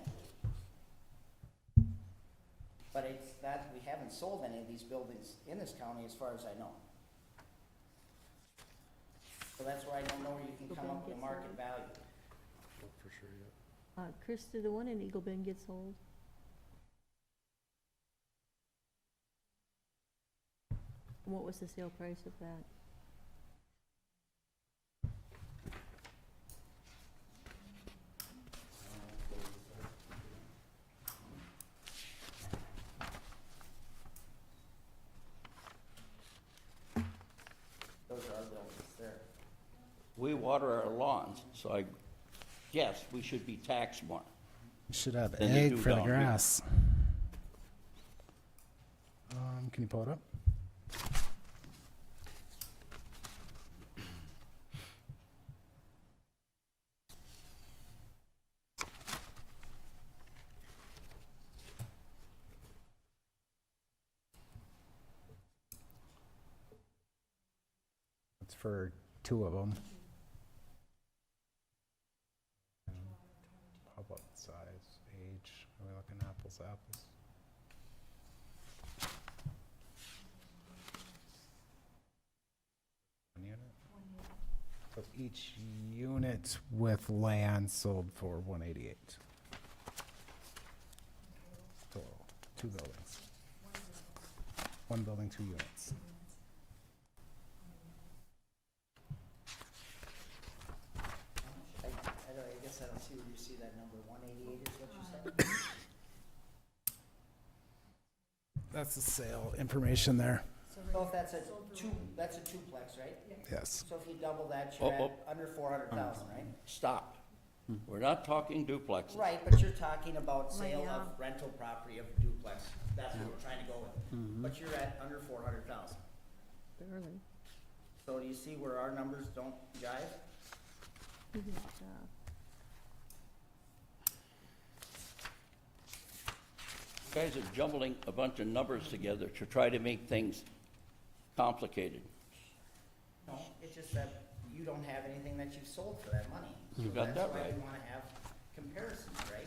But it's that, we haven't sold any of these buildings in this county as far as I know. So that's why I don't know where you can come up with a market value. Chris, did the one in Eagle Bend get sold? What was the sale price of that? Those are our buildings there. We water our lawns, so I guess we should be taxed more. You should have Than you egg do for the down here. grass. Can you pull it up? It's for two of them. How about size, age? Are we looking apples to apples? One unit? So each unit with land sold for 188. Total, two buildings. One building, two units. I guess I don't see where you see that number, 188 is what you said? That's the sale information there. So if that's a duplex, right? Yes. So if you double that, you're Oh, at under 400,000, right? Stop. We're not talking duplexes. Right, but you're talking about sale yeah. of rental property of a duplex, that's what we're trying to go with. But you're at under 400,000. Barely. So do you see where our numbers don't jive? Is it, You guys are jumbling a bunch of numbers together to try to make things complicated. No, it's just that you don't have anything that you've sold for that money. You So got that That's why right. we wanna have comparisons, right?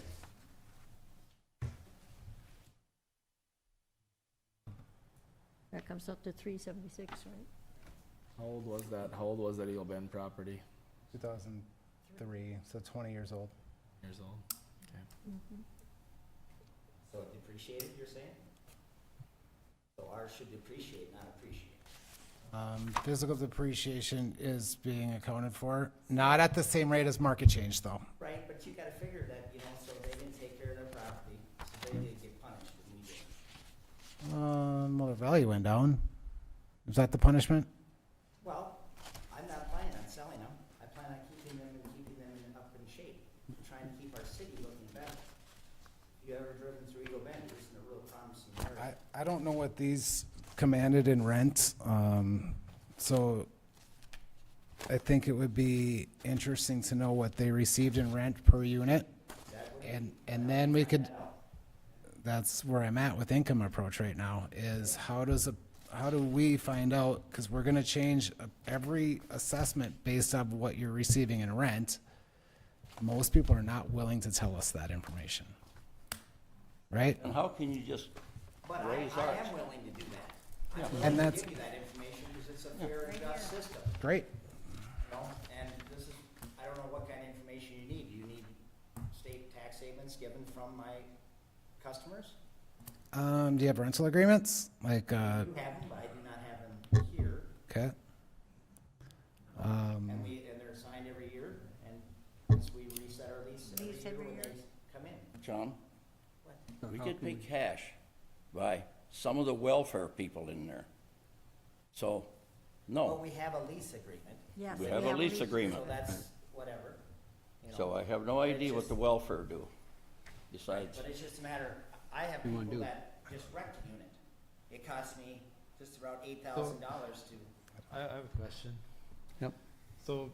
That comes up to 376, right? How old was that? How old was that Eagle Bend property? 2003, so 20 years old. Years old. Okay. So it depreciated, you're saying? So ours should depreciate, not appreciate. Physical depreciation is being accounted for, not at the same rate as market change, though. Right, but you gotta figure that, you know, so they didn't take care of their property, so they didn't get punished, and we did. Well, the value went down. Is that the punishment? Well, I'm not planning on selling them. I plan on keeping them in up in shape, trying to keep our city looking better. If you ever driven through Eagle Bend, it's in a real promising area. I don't know what these commanded in rent, so I think it would be interesting to know what they received in rent per unit. And then we could, that's where I'm at with income approach right now, is how do we find out, because we're gonna change every assessment based on what you're receiving in rent. Most people are not willing to tell us that information. Right? And how can you just But raise I ours? am willing to do that. I'm And willing to that's- give you that information because it's a fair and just system. Great. You know, and this is, I don't know what kind of information you need. Do you need state tax statements given from my customers? Do you have rental agreements? Like, You have them, but I do not have them here. okay. And they're signed every year, and once we reset our lease every year when they come in. John, we How get can paid cash by some of the welfare people in there. So, Well, no. we have a lease agreement, Yes. We have a lease agreement. so that's whatever. You know. So I have no But it's idea what just- the welfare do, besides. But it's just a matter, I have You wanna people do? that just wrecked a unit. It cost me just about $8,000 to. I have a question. Yep. So,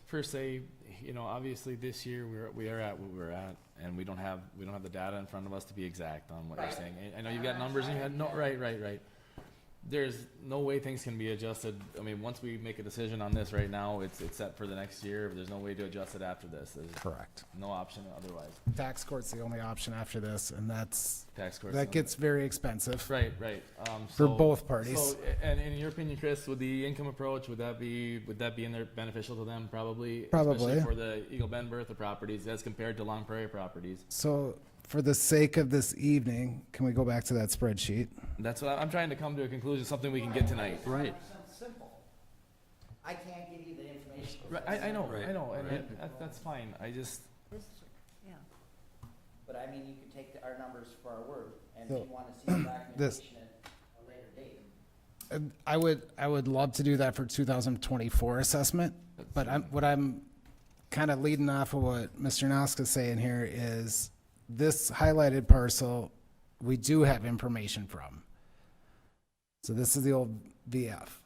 per se, you know, obviously this year we are at what we're at, and we don't have the data in front of us to be exact on what you're Right. saying. I know you've got numbers and you had, no, right. There's no way things can be adjusted. I mean, once we make a decision on this right now, it's set for the next year. There's no way to adjust it after this. There's Correct. no option otherwise. Tax court's the only option after this, and Tax course. that gets very expensive. Right. For So- both parties. So, and in your opinion, Chris, with the income approach, would that be in there beneficial to them probably? Probably. Especially for the Eagle Bend Bertha properties as compared to Long Prairie properties. So, for the sake of this evening, can we go back to that spreadsheet? That's what I'm trying to come to a conclusion, something we can get tonight. Right. It's simple. I can't give you the information. Right, I know, Right. and that's fine. I just, Yeah. But I mean, you could take our numbers for our word, and So, if you wanna see the documentation at a later date. I would love to do that for 2024 assessment, but what I'm kind of leading off of what Mr. Noska's saying here is this highlighted parcel, we do have information from. So this is the old VF.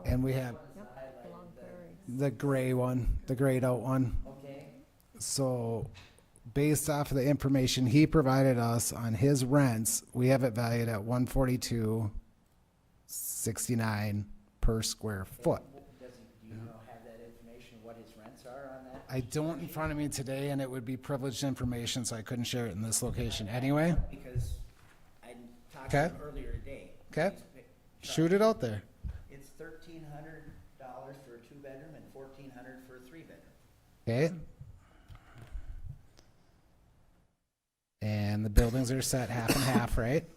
And we have Long Prairie. the gray one, the grayed out one. Okay, So based off of the information he provided us on his rents, we have it valued at 142.69 per square foot. do you know, have that information, what his rents are on that? I don't in front of me today, and it would be privileged information, so I couldn't share it in this location anyway. Because I talked to Okay. him earlier today. Okay. He's- Shoot it out there. It's $1,300 for a two-bedroom and $1,400 for a three-bedroom. Okay? And the buildings are set half and half, right?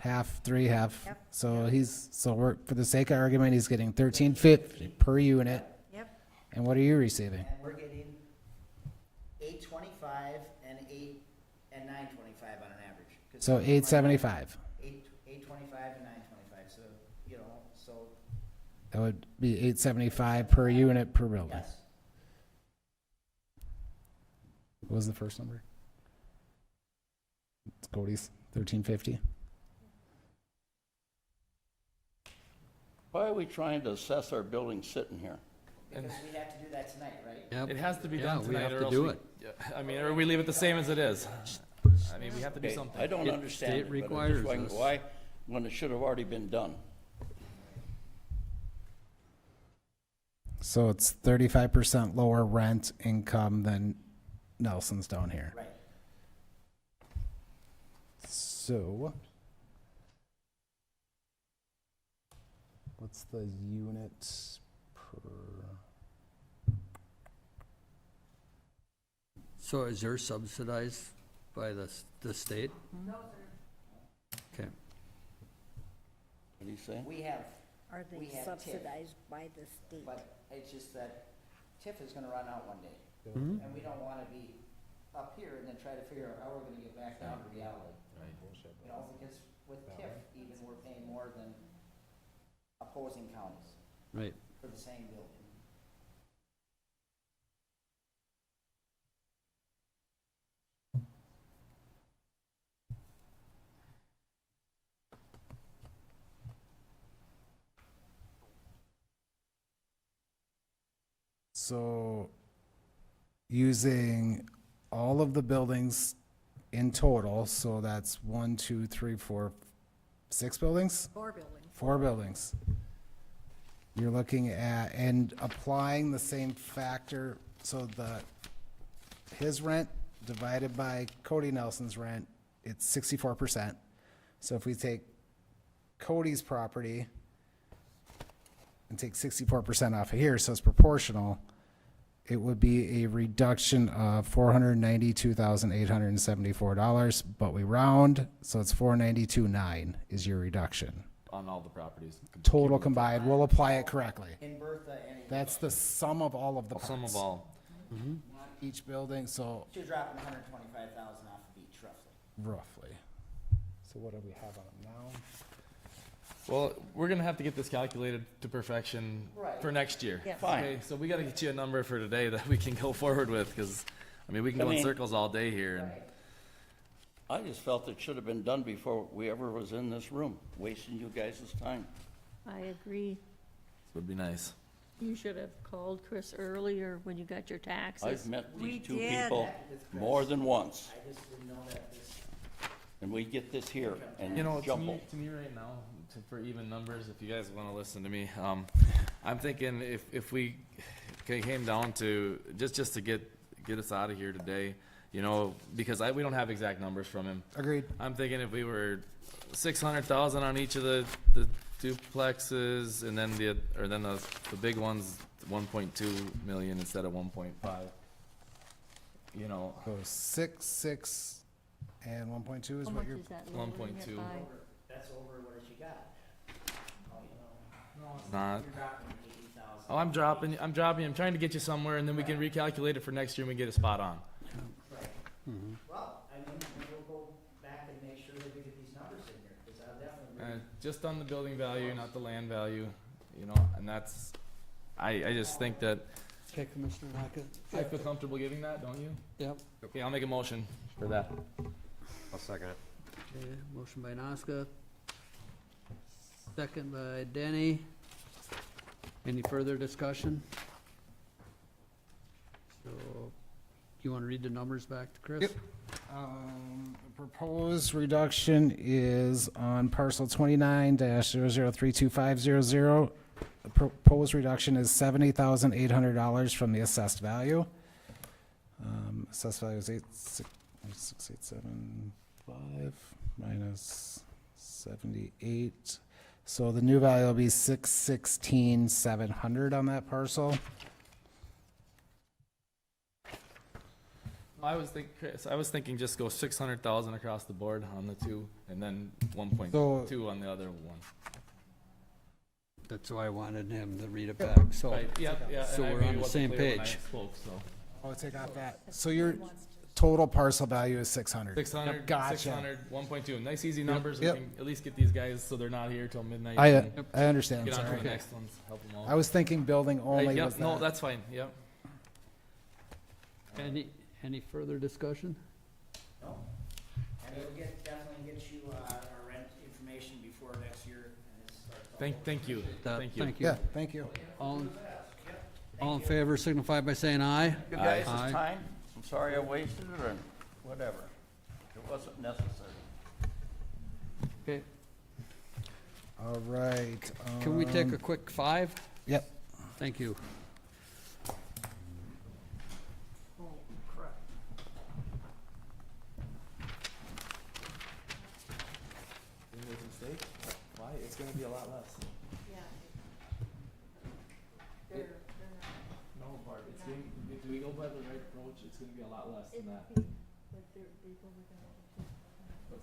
Half, three, half. Yep. So we're, for the sake of argument, he's getting $1,350 per unit. Yep. And what are you receiving? And we're getting $825 and $925 on an average. 'Cause So $875. $825 and $925, so, you know, so, That would be $875 per unit per building. yes. What was the first number? It's Cody's, $1,350. Why are we trying to assess our building sitting here? Because we have to do that tonight, right? Yep. it has to be Yeah, done we tonight have or to else do we, it. I mean, or we leave it the same as it is. I mean, we have to do Okay, something. I don't It- understand state it, but I'm just requires wondering us. why, when it should have already been done. So it's 35% lower rent income than Nelson's down here. Right. So, what's the unit per? So is yours subsidized by the state? Okay. What do you say? We have, Are We they have subsidized by the state? but it's just that TIF is gonna run out one day. Mhm. And we don't wanna be up here and then try to figure out how we're gonna get back down to reality. Right. You know, because with TIF, even we're paying more than opposing counties Right. for the same building. So using all of the buildings in total, so that's 1, 2, 3, 4, 6 buildings? 4 buildings. 4 buildings. You're looking at, and applying the same factor, so his rent divided by Cody Nelson's rent, it's 64%. So if we take Cody's property and take 64% off of here, so it's proportional, it would be a reduction of $492,874, but we round, so it's $492,900 is your reduction. On all the properties. Total combined, we'll apply it correctly. In Bertha and in. That's the sum of all of the parts. Sum of all. Not each building, so You're dropping 125,000 off of each roughly. roughly. So what do we have on it now? Well, we're gonna have to get this calculated to perfection Right. for next year. Yes. Fine. Okay, so we gotta get you a number for today that we can go forward with, because, I mean, we can go in circles all day here, and I just felt it should have been done before we ever was in this room, wasting you guys' time. I agree. this would be nice. You should have called Chris earlier when you got your taxes. I've met We these two did. people more than once, I just didn't know that this. and we get this here and You know, jumble. to me right now, for even numbers, if you guys wanna listen to me, I'm thinking if we came down to, just to get us out of here today, you know, because we don't have exact numbers from him. Agreed. I'm thinking if we were 600,000 on each of the duplexes, and then the big ones, 1.2 million instead of 1.5. You know, So 6, 6, and 1.2 is How what much you're, is that lowering it 1.2. by? That's over what you got. Oh, you know. No, not. You're dropping 80,000. Oh, I'm trying to get you somewhere, and then we can recalculate it for next year and we get a spot on. Right. Well, I mean, we'll go back and make sure that we get these numbers in here, because I'll definitely. Just on the building value, not the land value, you know, and that's, I just think that, Okay, Commissioner Hackett? I feel comfortable giving that, don't you? Yep. Okay, I'll make a motion for that. I'll second it. Okay, motion by Nazca. Second by Denny. Any further discussion? So, do you want to read the numbers back to Chris? Yep. Proposed reduction is on parcel 29-003250. The proposed reduction is $70,800 from the assessed value. Assessed value is 86875 minus 78. So the new value will be 616,700 on that parcel. I was thinking just go 600,000 across the board on the two, and then 1.2 on the other one. That's why I wanted him to read it back, so. Right, yeah. So and I we're maybe on the wasn't same clear when I page. spoke, so. Oh, take off that. So your total parcel value is 600. 600, Gotcha. 600, 1.2. Nice easy numbers. Yep. We can at least get these guys so they're not here till midnight. I and understand, Get on to sorry. the next ones, help them out. I was thinking building Right, only yep, was no, that. that's fine, yep. Any further discussion? No. And it'll definitely get you, our rent information before next year, and it starts. Thank you, thank you. Thank you. Yeah, thank you. All in favor signify by saying aye. You guys' Aye. time, I'm sorry I wasted it, or whatever. It wasn't necessary. Okay, All right. can we take a quick 5? Yep. Thank you. Why? It's gonna be a lot less. No, Barb, if we go by the right approach, it's gonna be a lot less than that. What's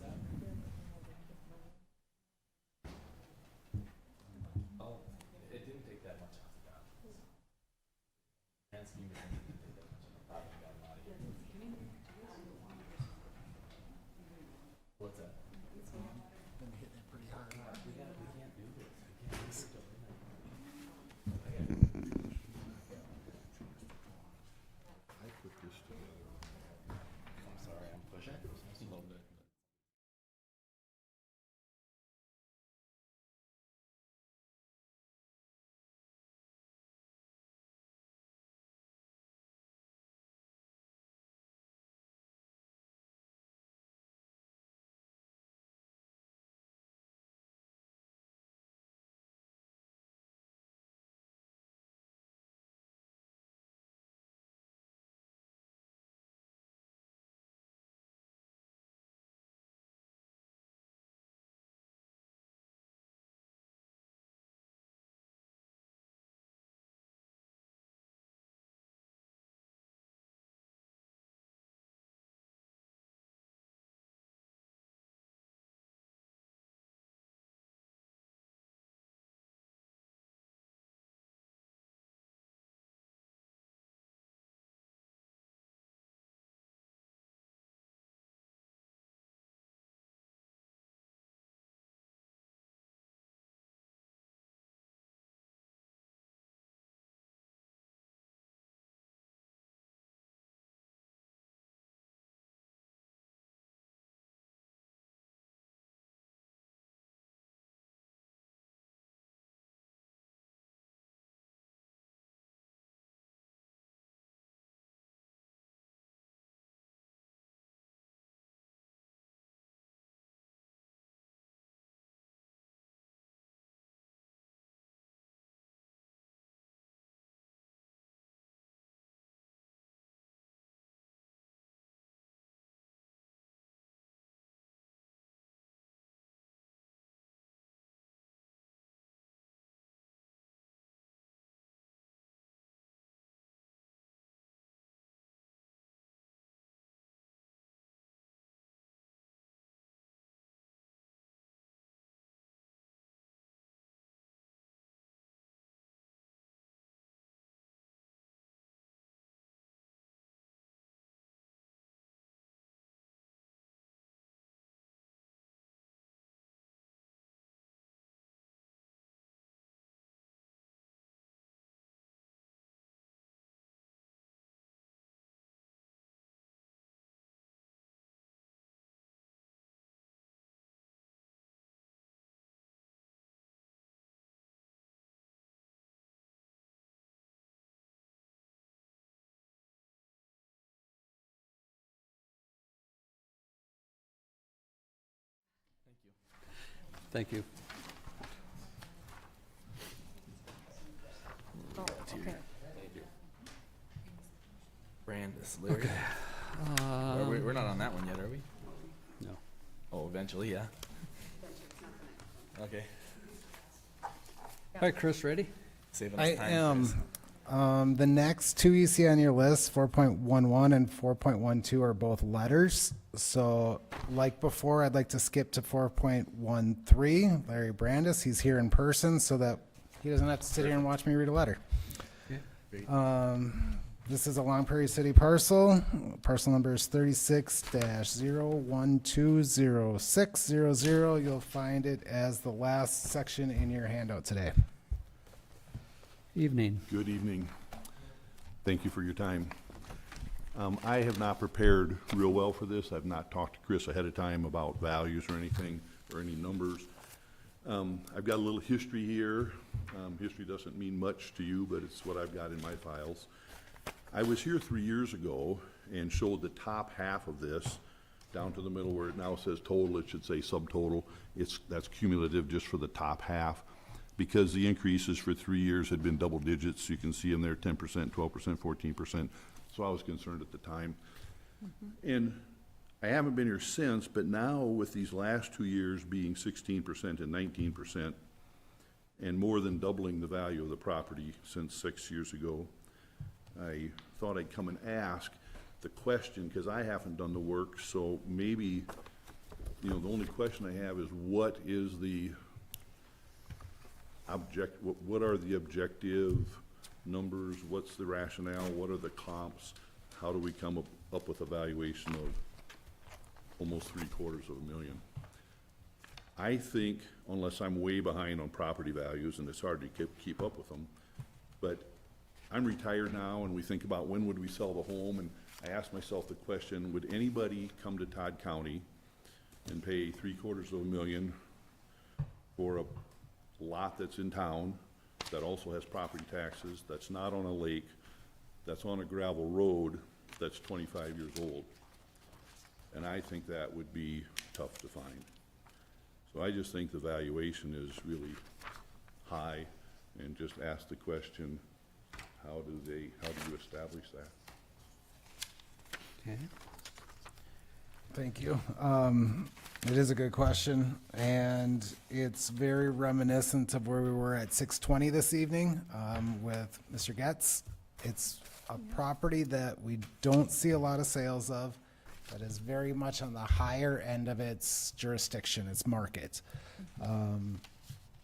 that? Oh, it didn't take that much off the ground. Grand scheme of things, it didn't take that much off the ground. We got a lot of here. What's that? Been hitting it pretty hard. We can't do this. We can't do this. Thank you. Oh, okay. Brandis, Larry. We're not on that one yet, are we? No. Oh, eventually, yeah. Okay. All right, Chris, ready? Saving I us time. am. Chris. The next two you see on your list, 4.11 and 4.12, are both letters. So, like before, I'd like to skip to 4.13. Larry Brandis, he's here in person, so that he doesn't have to sit here and watch me read a letter. Great. This is a Long Prairie City parcel. Parcel number is 36-0120600. You'll find it as the last section in your handout today. Evening. Good evening. Thank you for your time. I have not prepared real well for this. I've not talked to Chris ahead of time about values or anything, or any numbers. I've got a little history here. History doesn't mean much to you, but it's what I've got in my files. I was here 3 years ago and showed the top half of this down to the middle where it now says total. It should say subtotal. That's cumulative just for the top half, because the increases for 3 years had been double digits. You can see them there, 10%, 12%, 14%. So I was concerned at the time. And I haven't been here since, but now with these last 2 years being 16% and 19%, and more than doubling the value of the property since 6 years ago, I thought I'd come and ask the question, because I haven't done the work, so maybe, the only question I have is what is the what are the objective numbers? What's the rationale? What are the comps? How do we come up with a valuation of almost $750,000? I think, unless I'm way behind on property values, and it's hard to keep up with them, but I'm retired now, and we think about when would we sell the home, and I ask myself the question, would anybody come to Todd County and pay $750,000 for a lot that's in town, that also has property taxes, that's not on a lake, that's on a gravel road, that's 25 years old? And I think that would be tough to find. So I just think the valuation is really high, and just ask the question, how do you establish that? Okay. Thank you. It is a good question, and it's very reminiscent of where we were at 620 this evening with Mr. Getz. It's a property that we don't see a lot of sales of, that is very much on the higher end of its jurisdiction, its market.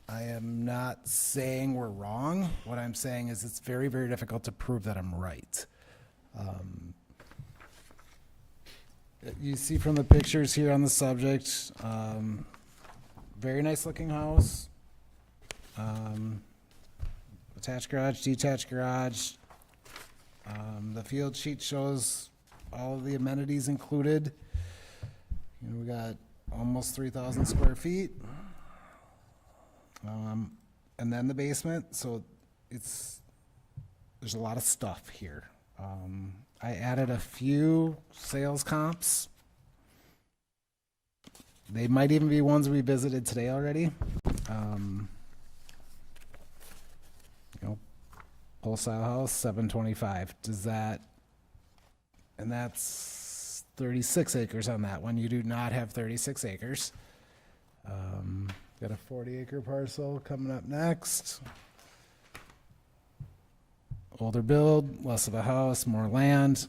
I am not saying we're wrong. What I'm saying is it's very, very difficult to prove that I'm right. You see from the pictures here on the subject, very nice looking house. Attached garage, detached garage. The field sheet shows all of the amenities included. We got almost 3,000 square feet. And then the basement, so there's a lot of stuff here. I added a few sales comps. They might even be ones we visited today already. Wholesale house, 725. And that's 36 acres on that one. You do not have 36 acres. Got a 40-acre parcel coming up next. Older build, less of a house, more land.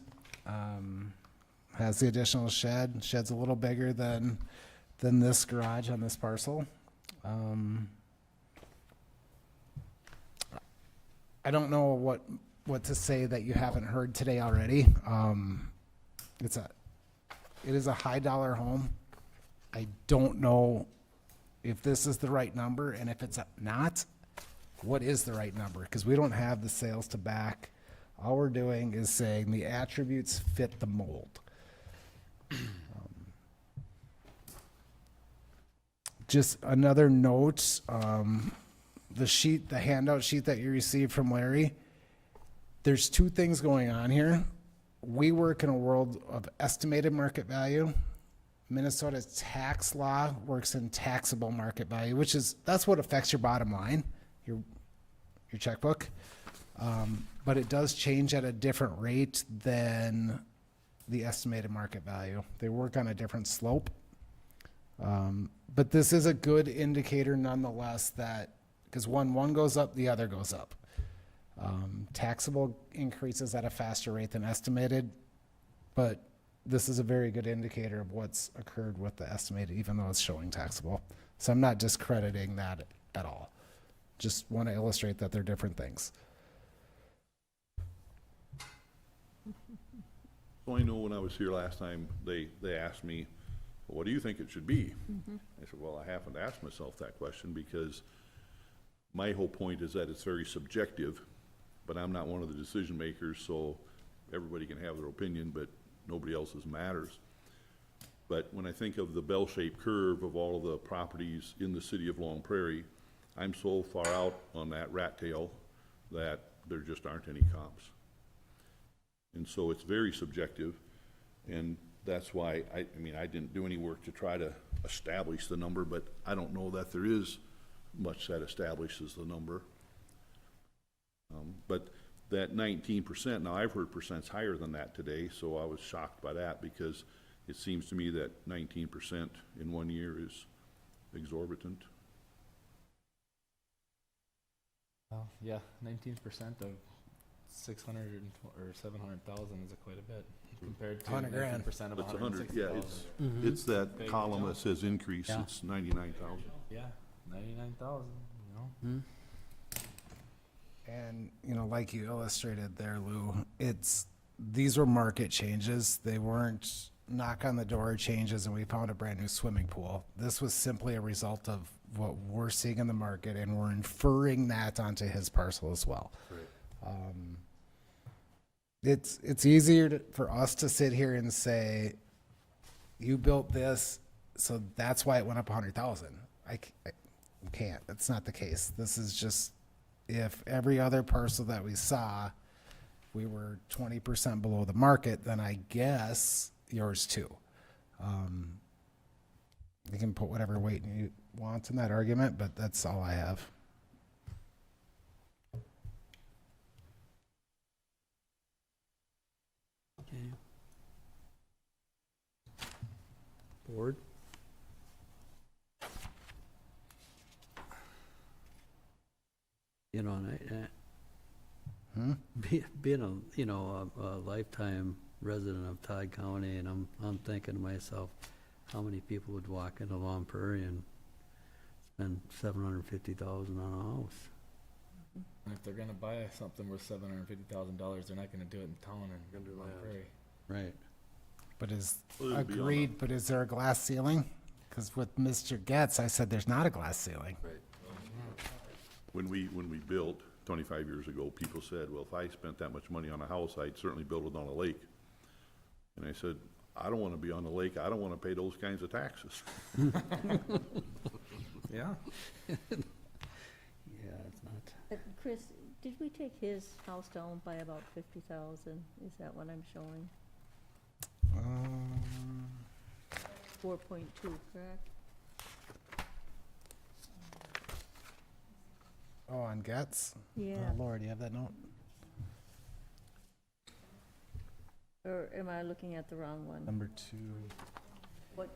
Has the additional shed. Shed's a little bigger than this garage on this parcel. I don't know what to say that you haven't heard today already. It is a high dollar home. I don't know if this is the right number, and if it's not, what is the right number? Because we don't have the sales to back. All we're doing is saying the attributes fit the mold. Just another note, the handout sheet that you received from Larry, there's two things going on here. We work in a world of estimated market value, Minnesota's tax law works in taxable market value, that's what affects your bottom line, your checkbook. But it does change at a different rate than the estimated market value. They work on a different slope. But this is a good indicator nonetheless that, because one goes up, the other goes up. Taxable increases at a faster rate than estimated, but this is a very good indicator of what's occurred with the estimated, even though it's showing taxable. So I'm not discrediting that at all. Just want to illustrate that they're different things. So I know when I was here last time, they asked me, well, what do you think it should be? I said, well, I haven't asked myself that question because my whole point is that it's very subjective, but I'm not one of the decision makers, so everybody can have their opinion, but nobody else's matters. But when I think of the bell-shaped curve of all of the properties in the city of Long Prairie, I'm so far out on that rat tail that there just aren't any comps. And so it's very subjective, and that's why I didn't do any work to try to establish the number, but I don't know that there is much that establishes the number. But that 19%, now I've heard percents higher than that today, so I was shocked by that because it seems to me that 19% in 1 year is exorbitant. Well, yeah, 19% of 600 or 700,000 is quite a bit compared to 100 grand. 19% of It's 160,000. yeah, it's that Big column jump. that says increase, Yeah. it's 99,000. Yeah, 99,000, you know? And, like you illustrated there, Lou, these were market changes. They weren't knock on the door changes and we found a brand new swimming pool. This was simply a result of what we're seeing in the market, and we're inferring that onto his parcel as well. It's easier for us to sit here and say, you built this, so that's why it went up 100,000. I can't. That's not the case. This is just, if every other parcel that we saw, we were 20% below the market, then I guess yours too. You can put whatever weight you want in that argument, but that's all I have. Okay. Board? And being a lifetime resident of Todd County, and I'm thinking to myself, how many people would walk into Long Prairie and spend $750,000 on a house? And if they're gonna buy something worth $750,000, they're not gonna do it in town and Long Prairie. Right. But Well, it'd be on agreed, but is there a glass ceiling? Because with Mr. Getz, I said there's not a glass ceiling. When we built 25 years ago, people said, well, if I spent that much money on a house, I'd certainly build it on a lake. And I said, I don't want to be on the lake. I don't want to pay those kinds of taxes. Yeah. Yeah, it's not. Chris, did we take his house down by about 50,000? Is that what I'm showing? 4.2, correct? Oh, on Getz? Yeah. Oh, Lord, you have that note? Or am I looking at the wrong one? Number 2. What?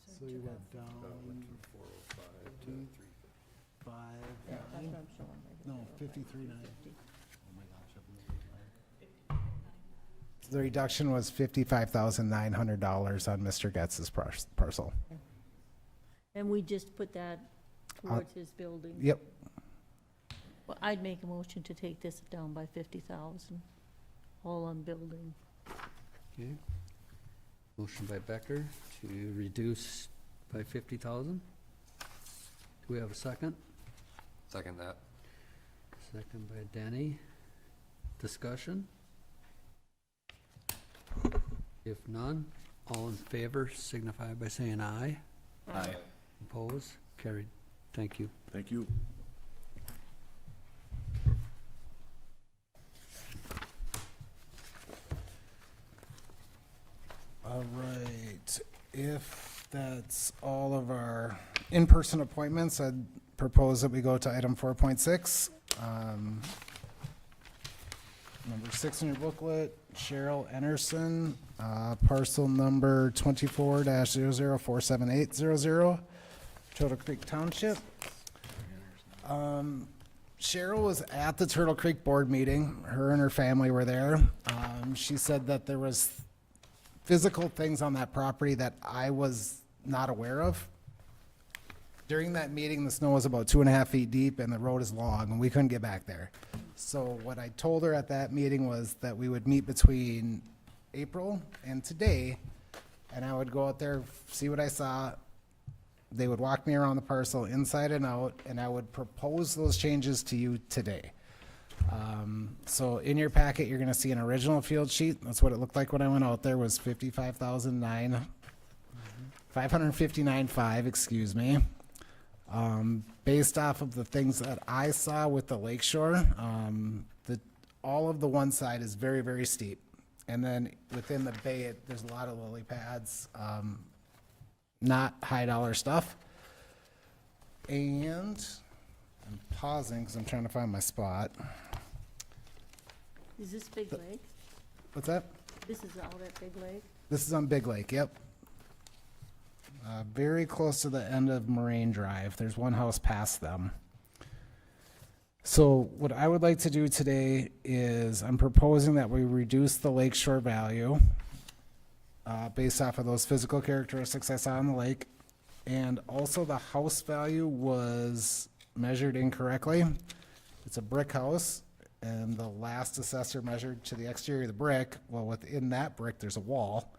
So you went down. Yeah, that's what I'm showing right here. No, 53.9. The reduction was $55,900 on Mr. Getz's parcel. And we just put that towards his building? Yep. Well, I'd make a motion to take this down by 50,000, all on building. Okay. Motion by Becker to reduce by 50,000. Do we have a second? Second that. Second by Danny. Discussion? If none, all in favor signify by saying aye. Aye. Opposed? Carried. Thank you. Thank you. All right. That's all of our in-person appointments. I'd propose that we go to item 4.6. Number 6 in your booklet, Cheryl Enerson, parcel number 24-004780, Turtle Creek Township. Cheryl was at the Turtle Creek board meeting. Her and her family were there. She said that there was physical things on that property that I was not aware of. During that meeting, the snow was about 2.5 feet deep and the road is long and we couldn't get back there. So what I told her at that meeting was that we would meet between April and today, and I would go out there, see what I saw. They would walk me around the parcel inside and out, and I would propose those changes to you today. So in your packet, you're gonna see an original field sheet. That's what it looked like when I went out there, was 559.5, excuse me. Based off of the things that I saw with the lakeshore, all of the one side is very, very steep. And then within the bay, there's a lot of lily pads, not high dollar stuff. And I'm pausing because I'm trying to find my spot. Is this Big Lake? What's that? This is out at Big Lake? This is on Big Lake, yep. Very close to the end of Moraine Drive. There's one house past them. So what I would like to do today is I'm proposing that we reduce the lakeshore value based off of those physical characteristics I saw on the lake. And also the house value was measured incorrectly. It's a brick house, and the last assessor measured to the exterior of the brick. Well, within that brick, there's a wall.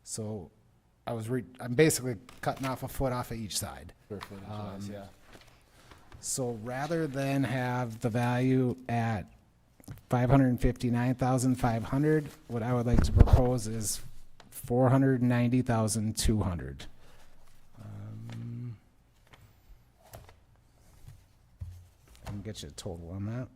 So I'm basically cutting off a foot off of each side. Square footage wise, yeah. So rather than have the value at 559,500, what I would like to propose is 490,200. I can get you a total on that.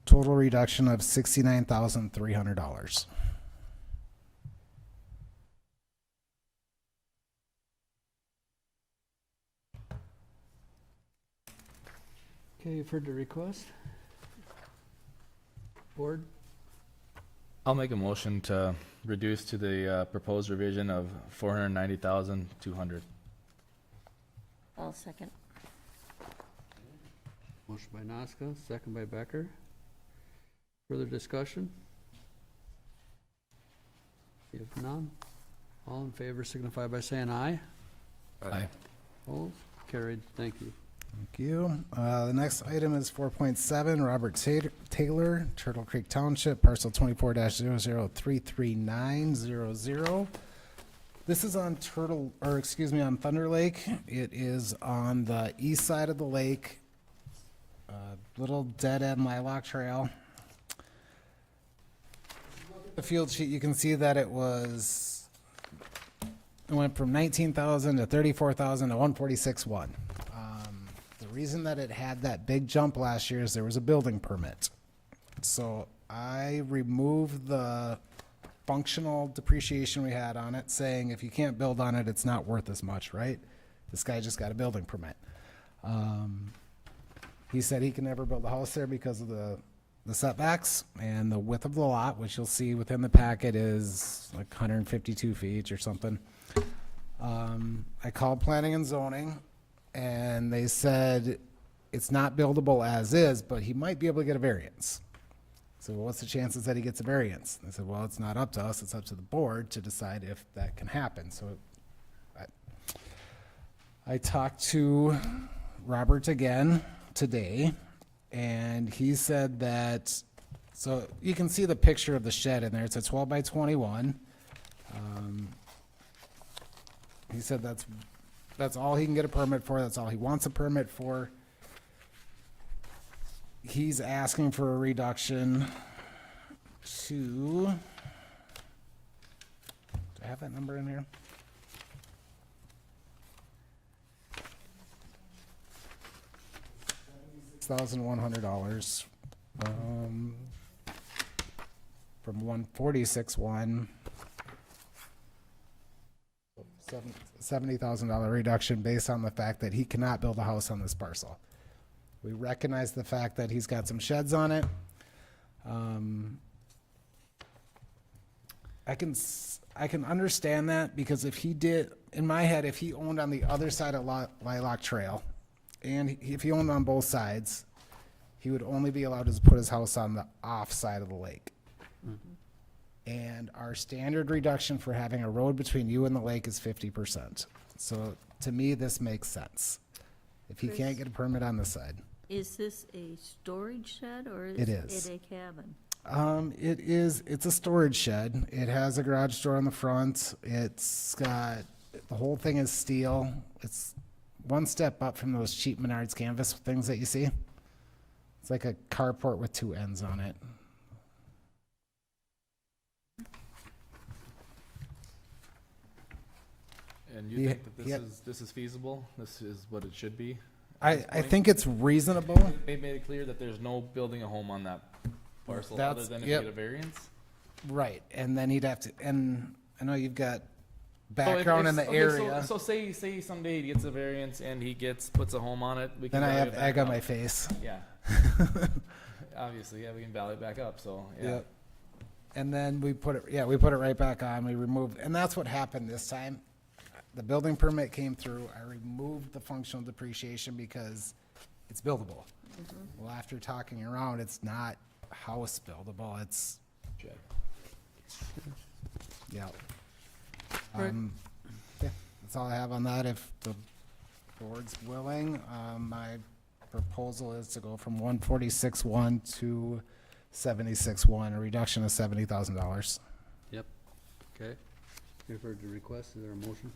Total reduction of $69,300. Okay, you've heard the request. Board, I'll make a motion to reduce to the proposed revision of 490,200. I'll second. motion by Noska, second by Becker. Further discussion? If none, all in favor signify by saying aye. Aye. Opposed? Carried. Thank you. Thank you. The next item is 4.7, Robert Taylor, Turtle Creek Township, parcel 24-0033900. This is on on Thunder Lake. It is on the east side of the lake, little dead-end lilac trail. The field sheet, you can see that it went from 19,000 to 34,000 to 146.1. The reason that it had that big jump last year is there was a building permit. So I removed the functional depreciation we had on it, saying if you can't build on it, it's not worth as much, right? This guy just got a building permit. He said he can never build a house there because of the setbacks and the width of the lot, which you'll see within the packet is like 152 feet or something. I called planning and zoning, and they said it's not buildable as is, but he might be able to get a variance. So what's the chances that he gets a variance? They said, well, it's not up to us, it's up to the board to decide if that can happen. So I talked to Robert again today, and he said that, so you can see the picture of the shed in there. It's a 12 by 21. He said that's all he can get a permit for. That's all he wants a permit for. He's asking for a reduction to, do I have that number in here? $1,100. from 146.1, $70,000 reduction based on the fact that he cannot build a house on this parcel. We recognize the fact that he's got some sheds on it. I can understand that, because if he did, in my head, if he owned on the other side of Lilac Trail, and if he owned on both sides, he would only be allowed to put his house on the off side of the lake. And our standard reduction for having a road between you and the lake is 50%. So to me, this makes sense. If he can't get a permit on this side. Is this a storage shed or It is. it a cabin? It's a storage shed. It has a garage door on the front. It's got, the whole thing is steel. It's one step up from those cheap Menards canvas things that you see. It's like a carport with two ends on it. And you think that this is feasible? This is what it should be? I think it's reasonable. They made it clear that there's no building a home on that parcel other than if you get a variance? Right, and then he'd have to, and I know you've got background in the area. So say someday he gets a variance and he puts a home on it. We can Then I value have it back egg on up. my face. Yeah. Obviously, yeah, we can value it back up, so, yeah. Yep. And then we put it right back on, we removed, and that's what happened this time. The building permit came through, I removed the functional depreciation because it's buildable. Well, after talking around, it's not house buildable, it's, Shed. yeah. Right. Yeah, that's all I have on that. If the board's willing, my proposal is to go from 146.1 to 76.1, a reduction of $70,000. Yep, okay. You've heard the request, is there a motion?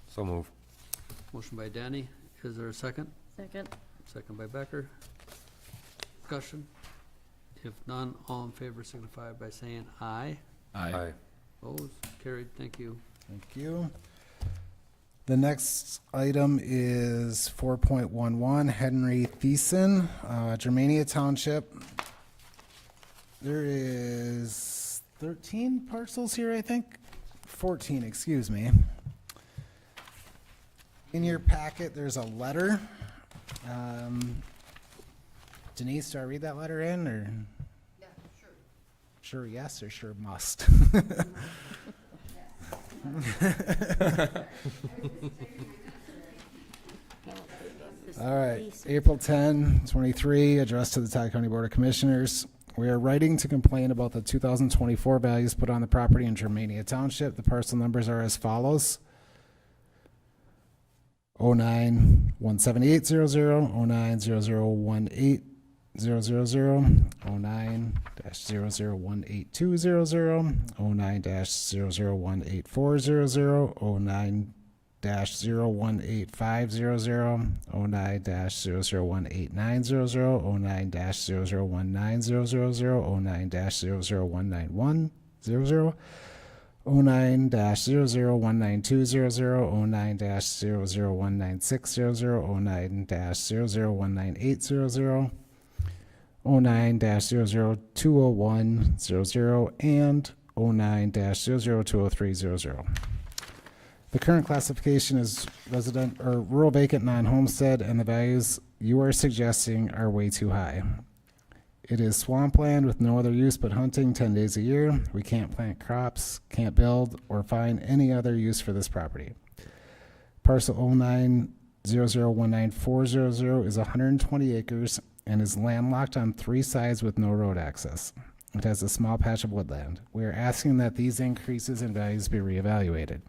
So move. Motion by Danny, is there a second? Second. Second by Becker. Discussion? If none, all in favor signify by saying aye. Aye. Opposed, carried, thank you. Thank you. The next item is 4.11, Henry Thiessen, Germania Township. There is 13 parcels here, I think. 14, excuse me. In your packet, there's a letter. Denise, do I read that letter in, or? Yeah, sure. Sure yes, or sure must? All right, April 10, 23, addressed to the Tioga County Board of Commissioners. We are writing to complain about the 2024 values put on the property in Germania Township. The parcel numbers are as follows: 09-17800, 09-0018, 09-001820, 09-001840, 09-018500, 09-001890, 09-001900, 09-001910, 09-001920, 09-001960, 09-001980, 09-002010, and 09-002030. The current classification is resident or rural vacant non-homestead, and the values you are suggesting are way too high. It is swampland with no other use but hunting 10 days a year. We can't plant crops, can't build, or find any other use for this property. Parcel 09-001940 is 120 acres and is landlocked on 3 sides with no road access. It has a small patch of woodland. We are asking that these increases in values be reevaluated.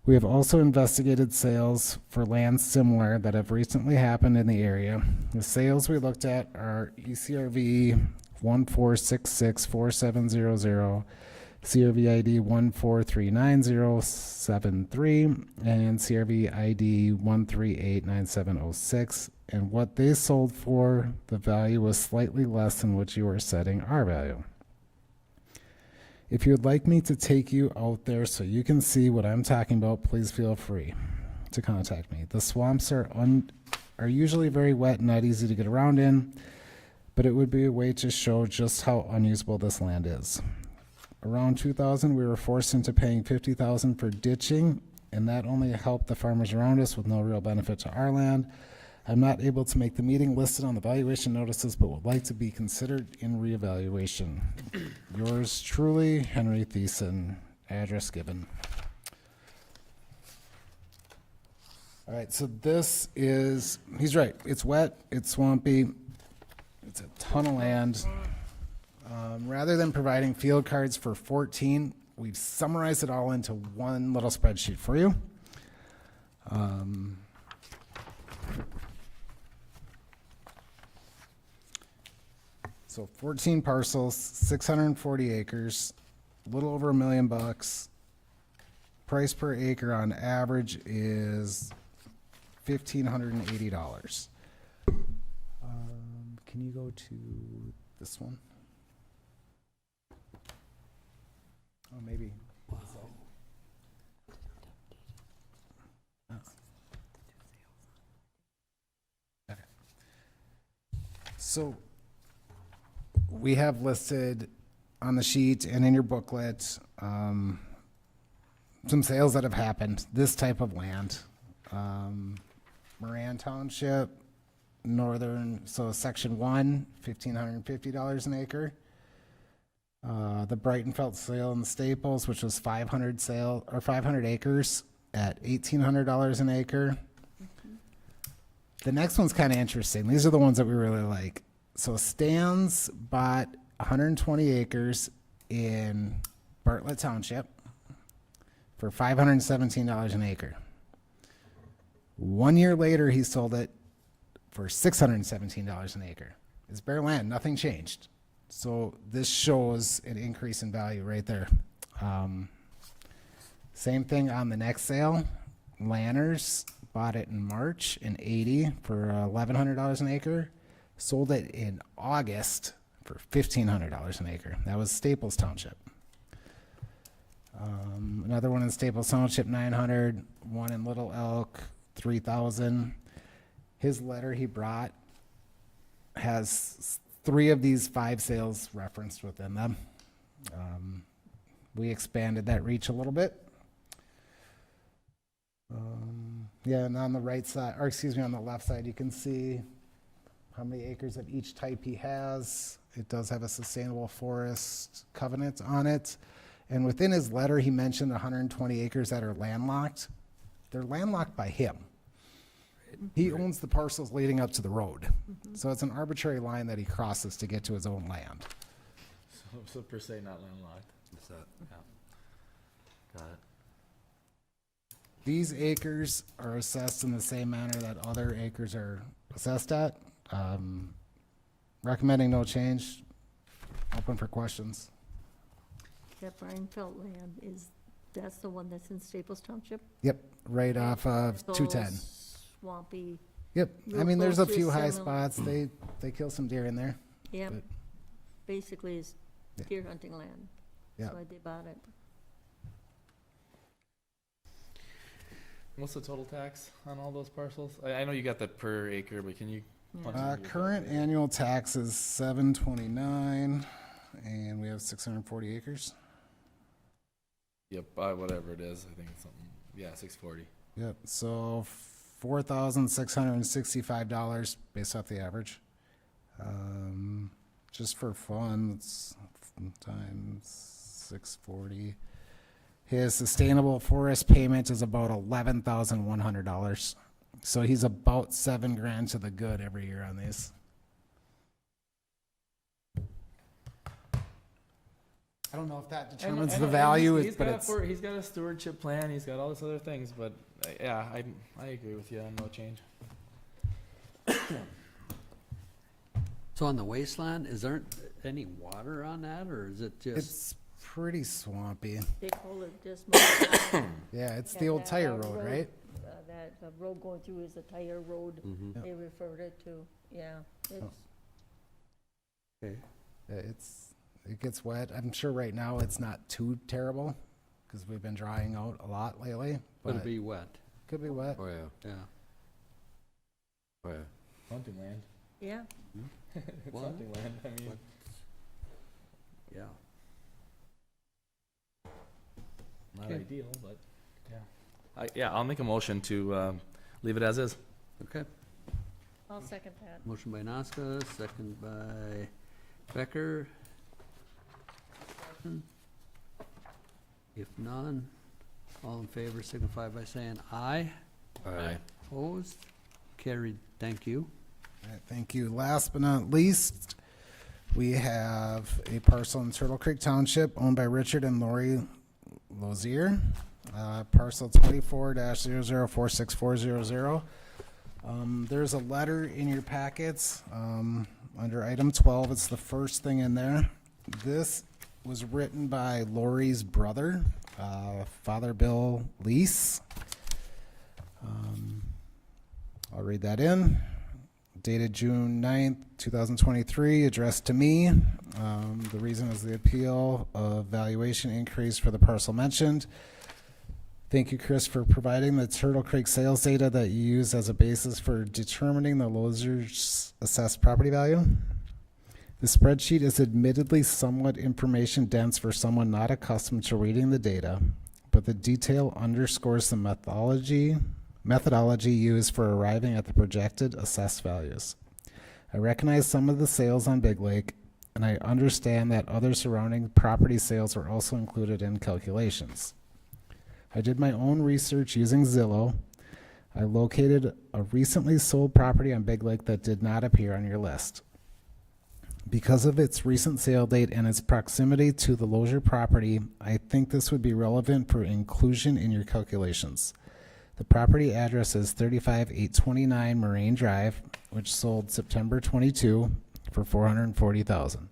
We have also investigated sales for lands similar that have recently happened in the area. The sales we looked at are ECRV 14664700, CRV ID 1439073, and CRV ID 1389706. And what they sold for, the value was slightly less than what you are setting our value. If you would like me to take you out there so you can see what I'm talking about, please feel free to contact me. The swamps are usually very wet and not easy to get around in. but it would be a way to show just how unusable this land is. Around 2000, we were forced into paying $50,000 for ditching, and that only helped the farmers around us with no real benefit to our land. I'm not able to make the meeting listed on the valuation notices, but would like to be considered in reevaluation. Yours truly, Henry Thiessen, address given. All right, so this is, he's right, it's wet, it's swampy, it's a ton of land. Rather than providing field cards for 14, we've summarized it all into one little spreadsheet for you. So 14 parcels, 640 acres, a little over $1 million. Price per acre on average is $1,580. Can you go to this one? Oh, maybe. Oh. Okay. So we have listed on the sheet and in your booklet some sales that have happened, this type of land. Moran Township, northern, so section 1, $1,550 an acre. The Brightonfeld sale in the Staples, which was 500 acres at $1,800 an acre. The next one's kind of interesting. These are the ones that we really like. So Stan's bought 120 acres in Bartlett Township for $517 an acre. 1 year later, he sold it for $617 an acre. It's bare land, nothing changed. So this shows an increase in value right there. Same thing on the next sale. Lanners bought it in March in 80 for $1,100 an acre. Sold it in August for $1,500 an acre. That was Staples Township. Another one in Staples Township, 900. One in Little Elk, 3,000. His letter he brought has 3 of these 5 sales referenced within them. We expanded that reach a little bit. Yeah, and on the right side, or excuse me, on the left side, you can see how many acres of each type he has. It does have a sustainable forest covenant on it. And within his letter, he mentioned 120 acres that are landlocked. They're landlocked by him. He owns the parcels leading up to the road. So it's an arbitrary line that he crosses to get to his own land. So per se, not landlocked. Is that- Yeah. Got it. These acres are assessed in the same manner that other acres are assessed at. Recommending no change. Open for questions. That Brianfeld land that's the one that's in Staples Township? Yep, right off of So 210. Swampy, Yep, real I mean, there's a close to few high similar- spots. They kill some deer in there. yep. But- Basically is Yeah. deer hunting land. Yeah. That's why they bought it. What's the total tax on all those parcels? I know you got the per acre, but can you? punch Yeah. into your Current calculator? annual tax is $729, and we have 640 acres. Yep, whatever it is, I think it's something, yeah, 640. Yep, so $4,665 based off the average. Just for fun, it's times 640. His sustainable forest payment is about $11,100. So he's about $7,000 to the good every year on these. I don't know if that determines the value, but it's. He's got a stewardship plan, he's got all these other things, but, yeah, I agree with you on no change. So on the wasteland, is there any water on that, or is it just? It's pretty swampy. They call it just. Yeah, it's the old tire road, right? That road going through is a tire road, Mhm. they referred it to, yeah. It's, Okay. It gets wet. I'm sure right now it's not too terrible because we've been drying out a lot lately. But But it'd be wet. could be wet. Oh, yeah. Yeah. Oh, yeah. Hunting land. Yeah, It's What? hunting land, I mean. Yeah. Not Okay. ideal, but, yeah. I'll make a motion to, leave it as is. Okay. I'll second that. Motion by Nazca, second by Becker. If none, all in favor signify by saying aye. Aye. Opposed? Carried. Thank you. All right, thank you. Last but not least, we have a parcel in Turtle Creek Township owned by Richard and Lori Lozier, parcel 24-004640. There's a letter in your packets under item 12. It's the first thing in there. This was written by Lori's brother, Father Bill Lease. I'll read that in. Dated June 9th, 2023, addressed to me. The reason is the appeal of valuation increase for the parcel mentioned. Thank you, Chris, for providing the Turtle Creek sales data that you use as a basis for determining the Lozer's assessed property value. The spreadsheet is admittedly somewhat information dense for someone not accustomed to reading the data, but the detail underscores the methodology used for arriving at the projected assessed values. I recognize some of the sales on Big Lake, and I understand that other surrounding property sales were also included in calculations. I did my own research using Zillow. I located a recently sold property on Big Lake that did not appear on your list. Because of its recent sale date and its proximity to the Lozier property, I think this would be relevant for inclusion in your calculations. The property address is 35829 Moraine Drive, which sold September 22 for $440,000.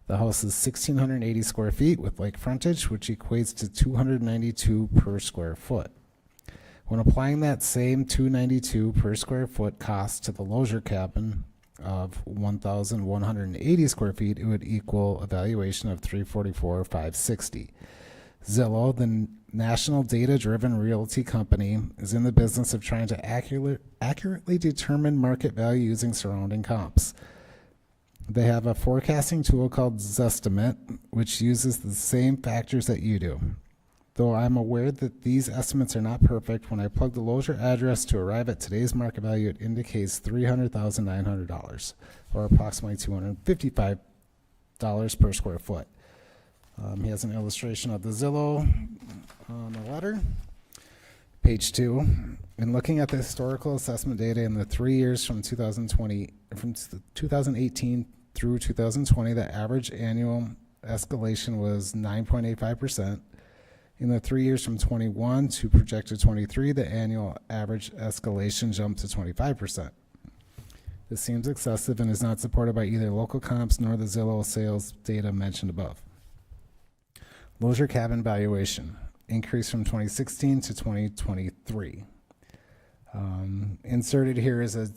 The house is 1,680 square feet with lake frontage, which equates to $292 per square foot. When applying that same $292 per square foot cost to the Lozier cabin of 1,180 square feet, it would equal a valuation of $344,560. Zillow, the national data-driven realty company, is in the business of trying to accurately determine market value using surrounding comps. They have a forecasting tool called Zestimate, which uses the same factors that you do. Though I'm aware that these estimates are not perfect, when I plug the Lozier address to arrive at today's market value, it indicates $300,900, or approximately $255 per square foot. He has an illustration of the Zillow on the letter. Page 2. In looking at the historical assessment data in the 3 years from 2018 through 2020, the average annual escalation was 9.85%. In the 3 years from 21 to projected 23, the annual average escalation jumped to 25%. This seems excessive and is not supported by either local comps nor the Zillow sales data mentioned above. Lozier cabin valuation increased from 2016 to 2023. Inserted here is a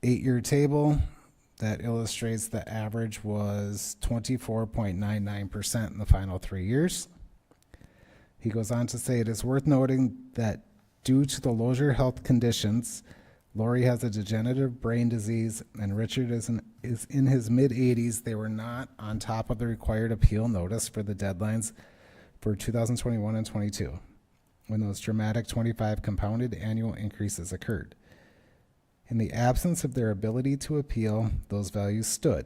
8-year table that illustrates the average was 24.99% in the final 3 years. He goes on to say, it is worth noting that due to the Lozier health conditions, Lori has a degenerative brain disease and Richard is in his mid-80s. They were not on top of the required appeal notice for the deadlines for 2021 and 22, when those dramatic 25 compounded annual increases occurred. In the absence of their ability to appeal, those values stood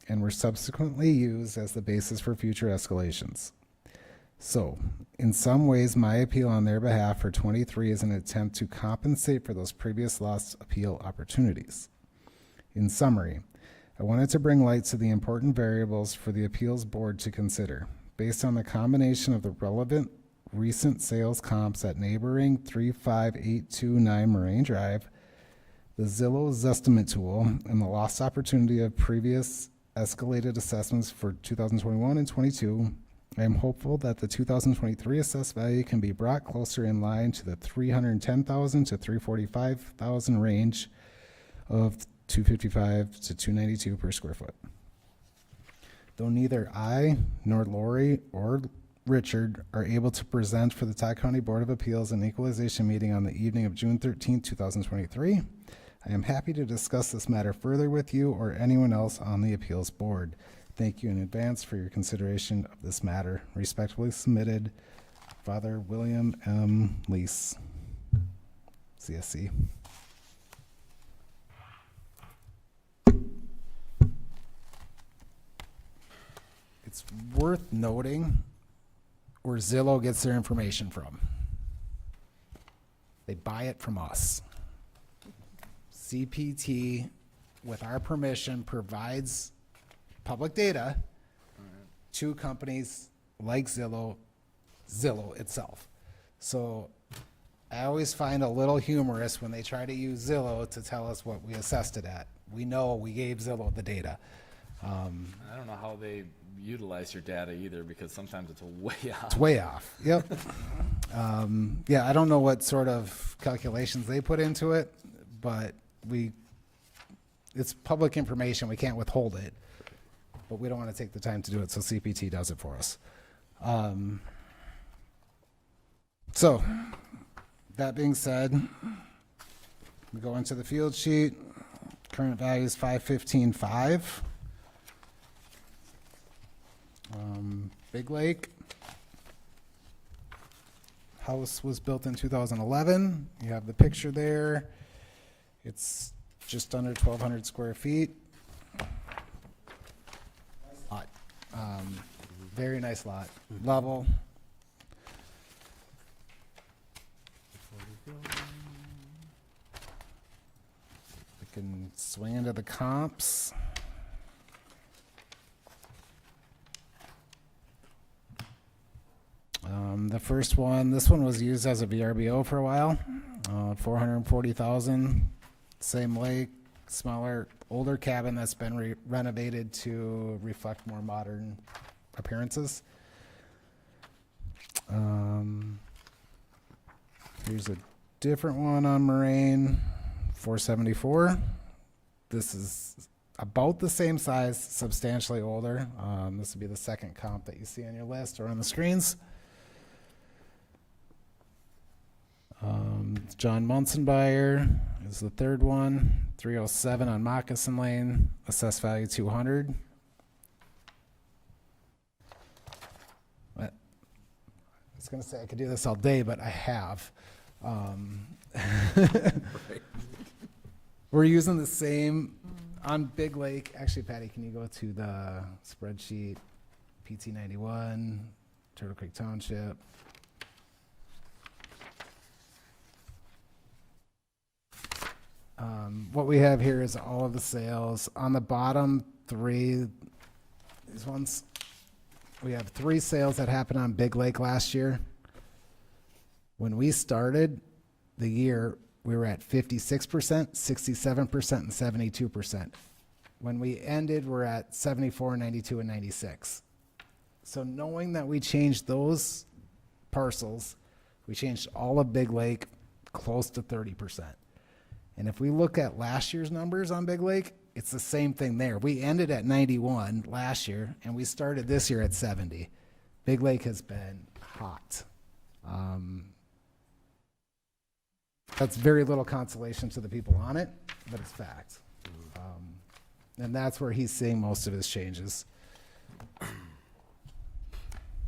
and were subsequently used as the basis for future escalations. So, in some ways, my appeal on their behalf for 23 is an attempt to compensate for those previous lost appeal opportunities. In summary, I wanted to bring light to the important variables for the appeals board to consider, based on the combination of the relevant recent sales comps at neighboring 35829 Moraine Drive, the Zillow Zestimate tool, and the lost opportunity of previous escalated assessments for 2021 and 22. I am hopeful that the 2023 assessed value can be brought closer in line to the $310,000 to $345,000 range of $255 to $292 per square foot. Though neither I nor Lori or Richard are able to present for the Todd County Board of Appeals an equalization meeting on the evening of June 13, 2023, I am happy to discuss this matter further with you or anyone else on the appeals board. Thank you in advance for your consideration of this matter. Respectfully submitted, Father William M. Lease, CSC. It's worth noting where Zillow gets their information from. They buy it from us. CPT, with our permission, provides public data to companies like Zillow itself. So I always find a little humorous when they try to use Zillow to tell us what we assessed it at. We know we gave Zillow the data. I don't know how they utilize your data either, because sometimes it's way off. It's way off. Yep. Yeah, I don't know what sort of calculations they put into it, but it's public information. We can't withhold it, but we don't want to take the time to do it, so CPT does it for us. So, that being said, we go into the field sheet. Current value is 515.5. Big Lake. House was built in 2011. You have the picture there. It's just under 1,200 square feet. Lot. Very nice lot. Level. We can swing into the comps. The first one, this one was used as a VRBO for a while, 440,000, same lake, smaller, older cabin that's been renovated to reflect more modern appearances. Here's a different one on Moraine, 474. This is about the same size, substantially older. This would be the second comp that you see on your list or on the screens. John Munzenbuyer is the third one, 307 on Moccasin Lane, assessed value 200. I was going to say I could do this all day, but I have. We're using the same on Big Lake. Actually, Patty, can you go to the spreadsheet? PT91, Turtle Creek Township. What we have here is all of the sales. On the bottom three, these ones, we have 3 sales that happened on Big Lake last year. When we started the year, we were at 56%, 67%, and 72%. When we ended, we're at 74, 92, and 96. So knowing that we changed those parcels, we changed all of Big Lake close to 30%. And if we look at last year's numbers on Big Lake, it's the same thing there. We ended at 91 last year, and we started this year at 70. Big Lake has been hot. That's very little consolation to the people on it, but it's fact. And that's where he's seeing most of his changes.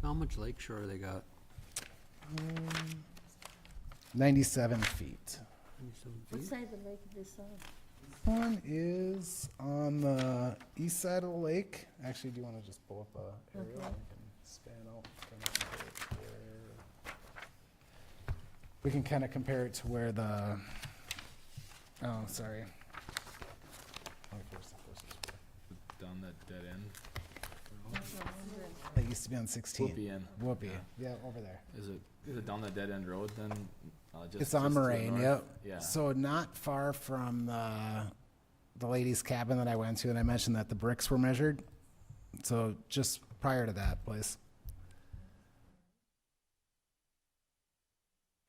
How much lakeshore they got? 97 feet. What side of the lake is this on? This one is on the east side of the lake. Actually, do you want to just pull up a aerial? Okay. We can span out. We can kind of compare it to where the, oh, sorry. Down that dead end. That used to be on 16. Whoopie Inn. Whoopie, yeah, over there. Is it down that dead end road then? It's on Moraine, yep. Yeah. So not far from the ladies' cabin that I went to, and I mentioned that the bricks were measured. So just prior to that place.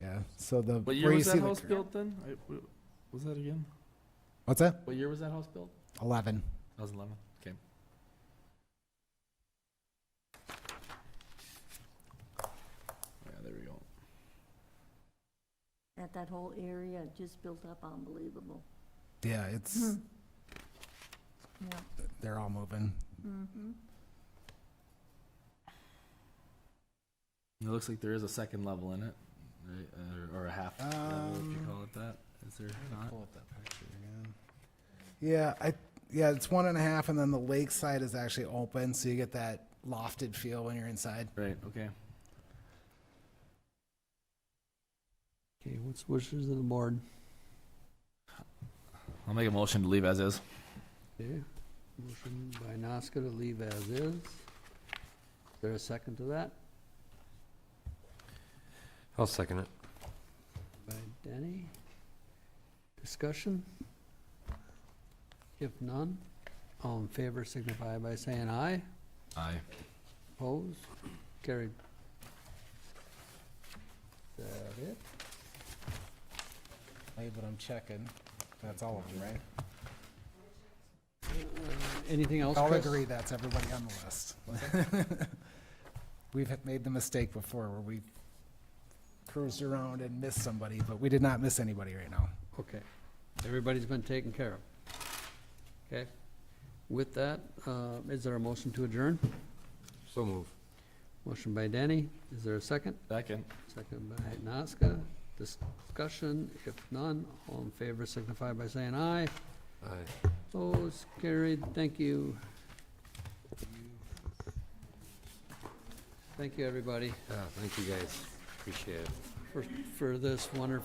Yeah, so the. What year where you was see that the house cur- built then? Was that again? What's that? What year was that house built? 11. 2011. Okay. Yeah, there we go. That whole area just built up unbelievable. Yeah, it's, Yeah. they're all moving. Mm-hmm. It looks like there is a second level in it, right? Or a half level, if you call it that. Is there not? Pull up that picture again. Yeah, it's 1.5, and then the lake side is actually open, so you get that lofted feel when you're inside. Right, okay. Okay, what's wishes of the board? I'll make a motion to leave as is. Okay, motion by Nazca to leave as is. Is there a second to that? I'll second it. By Denny. Discussion? If none, all in favor signify by saying aye. Aye. Opposed? Carried. Is that it? Hey, but I'm checking. That's all of them, right? Anything else, I'll Chris? agree, that's everybody on the list. We've made the mistake before where we cruised around and missed somebody, but we did not miss anybody right now. Okay. Everybody's been taken care of. Okay. With that, is there a motion to adjourn? So move. Motion by Danny. Is there a second? Second. Second by Nazca. Discussion, if none, all in favor signify by saying aye. Aye. Opposed, carried. Thank you. Thank you, everybody, Yeah, thank you guys. Appreciate it. for this wonderful